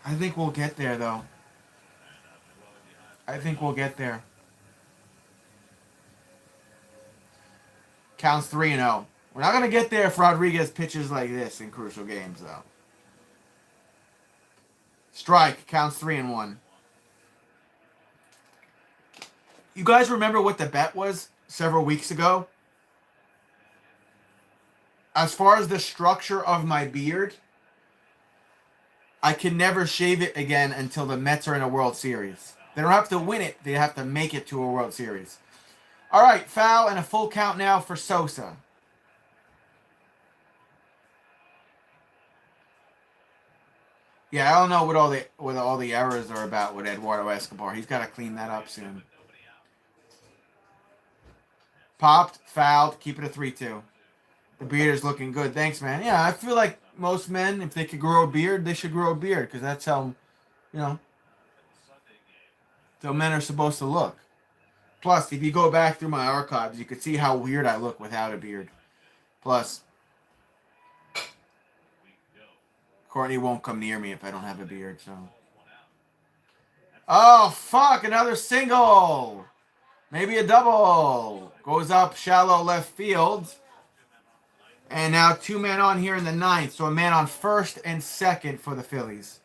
I think we'll get there, though. I think we'll get there. Counts 3-0. We're not going to get there if Rodriguez pitches like this in crucial games, though. Strike. Counts 3-1. You guys remember what the bet was several weeks ago? As far as the structure of my beard, I can never shave it again until the Mets are in a World Series. They don't have to win it. They have to make it to a World Series. All right, foul and a full count now for Sosa. Yeah, I don't know what all the errors are about with Eduardo Escobar. He's got to clean that up soon. Popped, fouled, keep it a 3-2. The beard is looking good. Thanks, man. Yeah, I feel like most men, if they could grow a beard, they should grow a beard because that's how, you know, how men are supposed to look. Plus, if you go back through my archives, you can see how weird I look without a beard. Plus, Courtney won't come near me if I don't have a beard, so. Oh, fuck, another single. Maybe a double. Goes up shallow left field. And now 2 men on here in the 9th. So a man on first and second for the Phillies.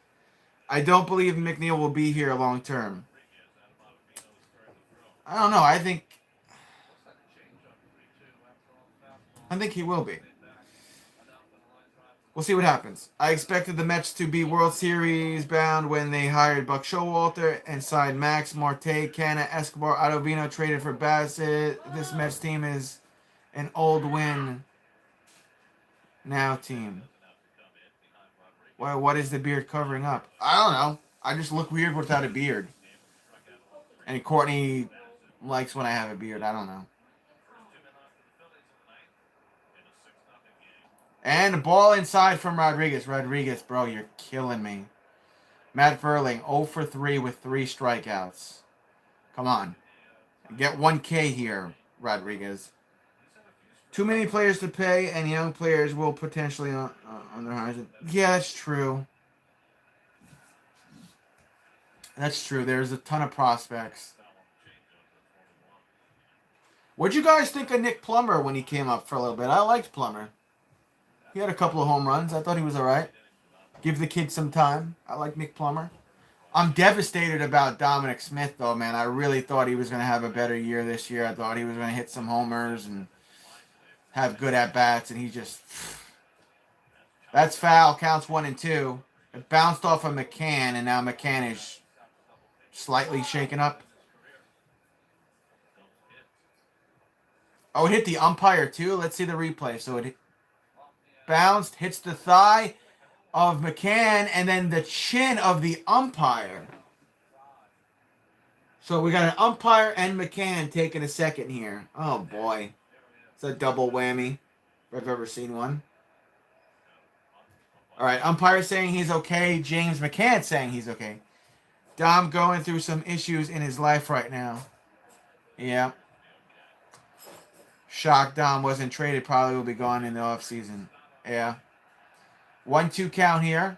I don't believe McNeil will be here long term. I don't know. I think he will be. We'll see what happens. I expected the Mets to be World Series bound when they hired Buck Showalter and signed Max, Marte, Canna, Escobar, Ottavino, traded for Bassett. This Mets team is an old win now team. Well, what is the beard covering up? I don't know. I just look weird without a beard. And Courtney likes when I have a beard. I don't know. And a ball inside from Rodriguez. Rodriguez, bro, you're killing me. Matt Furling, 0 for 3 with 3 strikeouts. Come on. Get 1K here, Rodriguez. Too many players to pay, and young players will potentially on their horizon. Yeah, that's true. That's true. There's a ton of prospects. What'd you guys think of Nick Plummer when he came up for a little bit? I liked Plummer. He had a couple of home runs. I thought he was all right. Give the kid some time. I like Nick Plummer. I'm devastated about Dominic Smith, though, man. I really thought he was going to have a better year this year. I thought he was going to hit some homers and have good at-bats, and he just... That's foul. Counts 1 and 2. It bounced off of McCann, and now McCann is slightly shaken up. Oh, it hit the umpire, too? Let's see the replay. So it bounced, hits the thigh of McCann, and then the chin of the umpire. So we got an umpire and McCann taking a second here. Oh, boy. It's a double whammy, if I've ever seen one. All right, umpire saying he's okay. James McCann saying he's okay. Dom going through some issues in his life right now. Yeah. Shock Dom wasn't traded. Probably will be gone in the offseason. Yeah. 1-2 count here.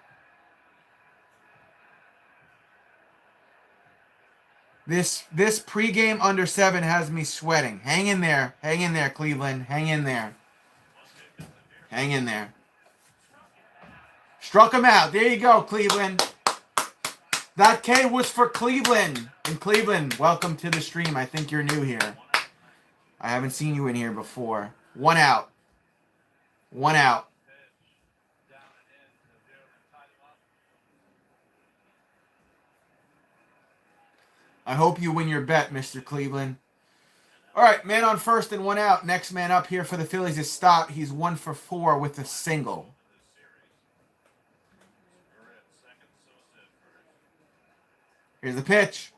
This pregame under 7 has me sweating. Hang in there. Hang in there, Cleveland. Hang in there. Hang in there. Struck him out. There you go, Cleveland. That K was for Cleveland. And Cleveland, welcome to the stream. I think you're new here. I haven't seen you in here before. 1 out. 1 out. I hope you win your bet, Mr. Cleveland. All right, man on first and 1 out. Next man up here for the Phillies is Stott. He's 1 for 4 with a single. Here's the pitch.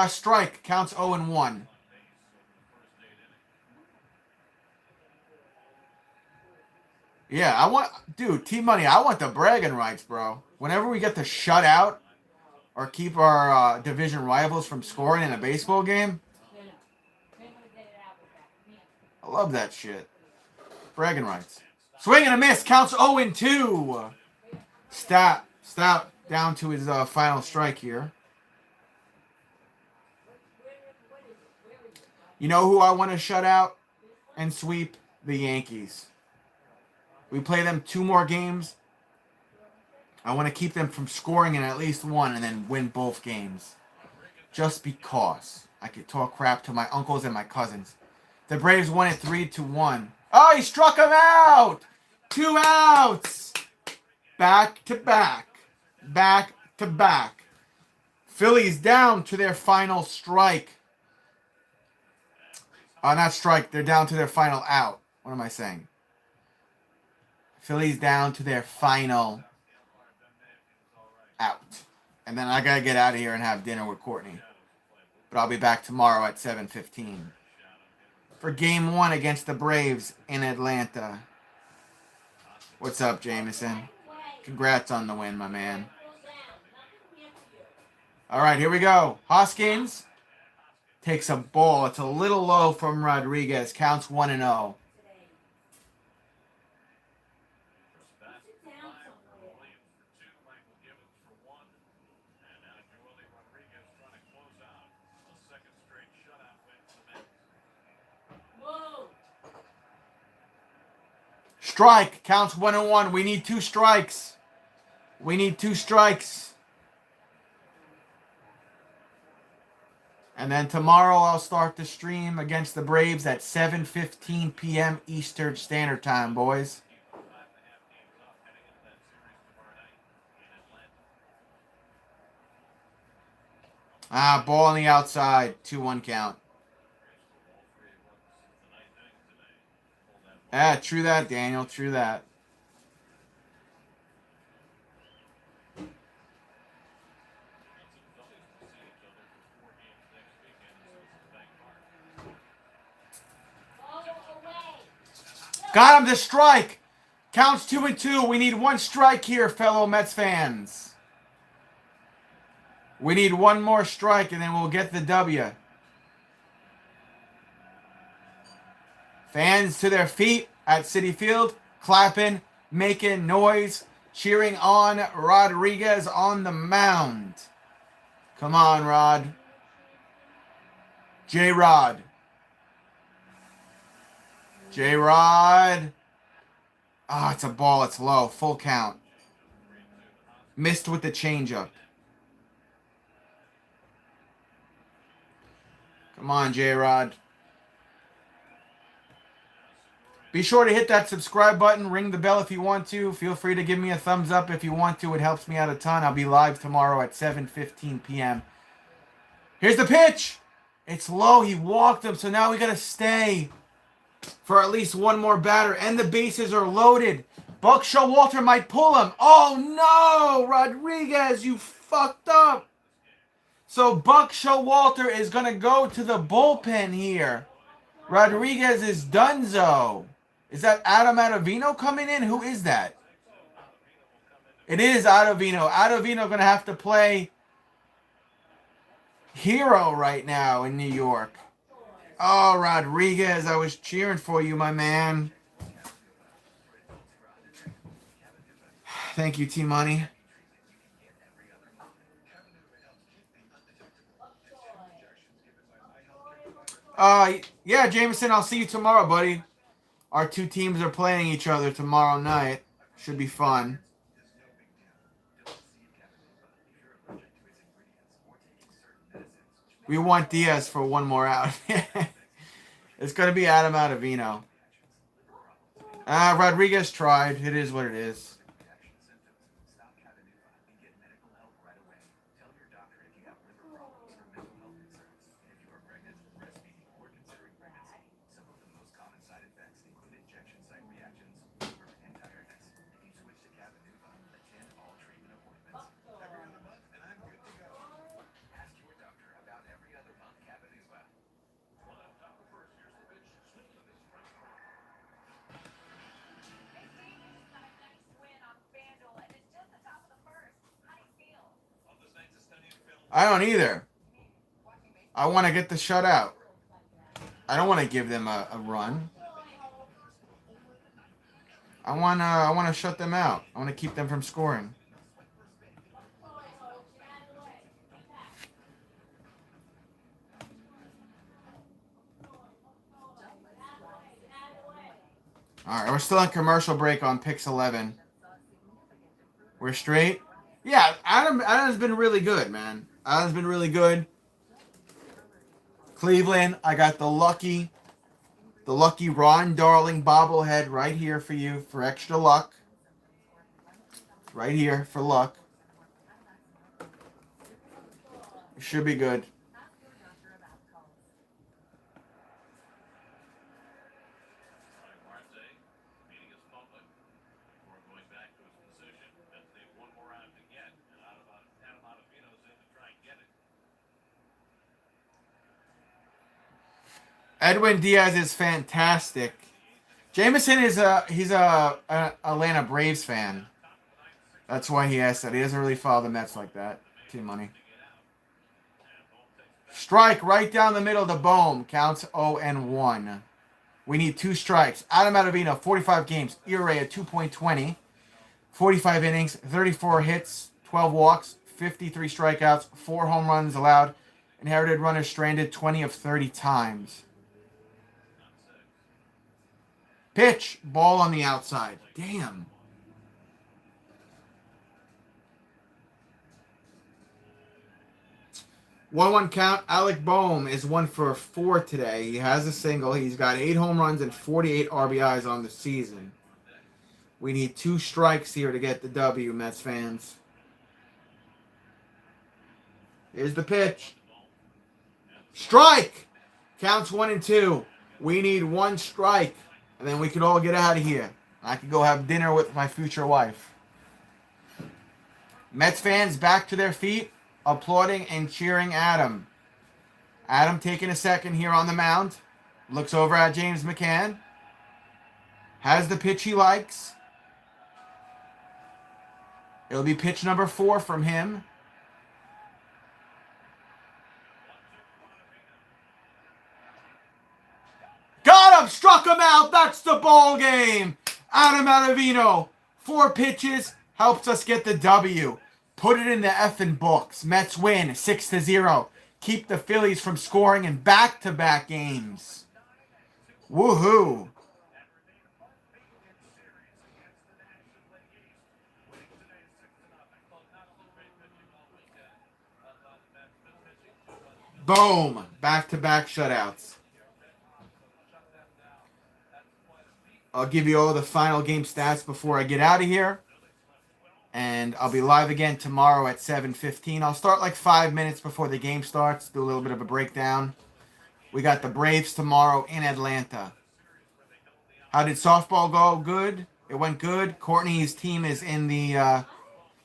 Strike. Counts 0 and 1. Yeah, dude, T-Money, I want the bragging rights, bro. Whenever we get to shut out or keep our division rivals from scoring in a baseball game, I love that shit. Bragging rights. Swing and a miss. Counts 0 and 2. Stout down to his final strike here. You know who I want to shut out and sweep? The Yankees. We play them 2 more games. I want to keep them from scoring in at least 1 and then win both games. Just because I could talk crap to my uncles and my cousins. The Braves won it 3-1. Oh, he struck him out! 2 outs! Back to back. Back to back. Phillies down to their final strike. Not strike. They're down to their final out. What am I saying? Phillies down to their final out. And then I got to get out of here and have dinner with Courtney. But I'll be back tomorrow at 7:15 for Game 1 against the Braves in Atlanta. What's up, Jameson? Congrats on the win, my man. All right, here we go. Hoskins takes a ball. It's a little low from Rodriguez. Counts 1-0. Strike. Counts 1-1. We need 2 strikes. We need 2 strikes. And then tomorrow I'll start the stream against the Braves at 7:15 p.m. Eastern Standard Time, boys. Ball on the outside. 2-1 count. True that, Daniel. True that. Got him to strike. Counts 2-2. We need 1 strike here, fellow Mets fans. We need 1 more strike, and then we'll get the W. Fans to their feet at Citi Field, clapping, making noise, cheering on Rodriguez on the mound. Come on, Rod. J-Rod. J-Rod. It's a ball. It's low. Full count. Missed with the changeup. Come on, J-Rod. Be sure to hit that subscribe button. Ring the bell if you want to. Feel free to give me a thumbs up if you want to. It helps me out a ton. I'll be live tomorrow at 7:15 p.m. Here's the pitch. It's low. He walked him, so now we got to stay for at least 1 more batter. And the bases are loaded. Buck Showalter might pull him. Oh, no. Rodriguez, you fucked up. So Buck Showalter is going to go to the bullpen here. Rodriguez is donezo. Is that Adam Ottavino coming in? Who is that? It is Ottavino. Ottavino going to have to play hero right now in New York. Oh, Rodriguez, I was cheering for you, my man. Thank you, T-Money. Yeah, Jameson, I'll see you tomorrow, buddy. Our 2 teams are playing each other tomorrow night. Should be fun. We want Diaz for 1 more out. It's going to be Adam Ottavino. Rodriguez tried. It is what it is. I don't either. I want to get the shutout. I don't want to give them a run. I want to shut them out. I want to keep them from scoring. All right, we're still on commercial break on Pix 11. We're straight. Yeah, Adam's been really good, man. Adam's been really good. Cleveland, I got the lucky Ron Darling bobblehead right here for you for extra luck. right here for luck. It should be good. Brian Marte meeting his public before going back to his position. Mets need one more out to get, and Adam Ottavino's in to try and get it. Edwin Diaz is fantastic. Jameson is he's a Atlanta Braves fan. That's why he asked that. He doesn't really follow the Mets like that. Team money. Strike right down the middle of the Bohm. Counts 0-1. We need 2 strikes. Adam Ottavino, 45 games. ERA at 2.20. 45 innings, 34 hits, 12 walks, 53 strikeouts, 4 home runs allowed. Inherited runners stranded 20 of 30 times. Pitch. Ball on the outside. Damn. One count. Alec Boehm is 1 for 4 today. He has a single. He's got 8 home runs and 48 RBIs on the season. We need 2 strikes here to get the W, Mets fans. Here's the pitch. Strike! Counts 1 and 2. We need 1 strike. And then we could all get out of here. I could go have dinner with my future wife. Mets fans back to their feet, applauding and cheering Adam. Adam taking a second here on the mound. Looks over at James McCann. Has the pitch he likes. It'll be pitch number 4 from him. Got him! Struck him out! That's the ball game! Adam Ottavino, 4 pitches, helps us get the W. Put it in the effing books. Mets win 6-0. Keep the Phillies from scoring in back-to-back games. Woohoo! Boom! Back-to-back shutouts. I'll give you all the final game stats before I get out of here. And I'll be live again tomorrow at 7:15. I'll start like 5 minutes before the game starts. Do a little bit of a breakdown. We got the Braves tomorrow in Atlanta. How did softball go? Good. It went good. Courtney's team is in the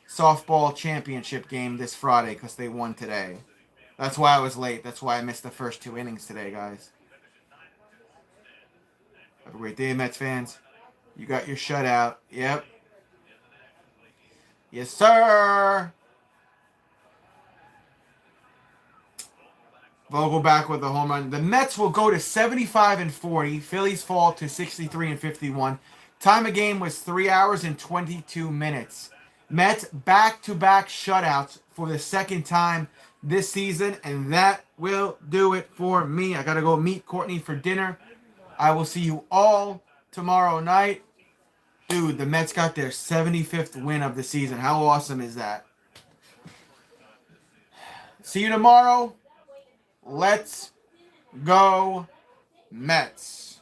softball championship game this Friday because they won today. That's why I was late. That's why I missed the first 2 innings today, guys. Have a great day, Mets fans. You got your shutout. Yep. Yes, sir. Vogel back with the home run. The Mets will go to 75-40. Phillies fall to 63-51. Time of game was 3 hours and 22 minutes. Mets back-to-back shutouts for the second time this season, and that will do it for me. I got to go meet Courtney for dinner. I will see you all tomorrow night. Dude, the Mets got their 75th win of the season. How awesome is that? See you tomorrow. Let's go, Mets.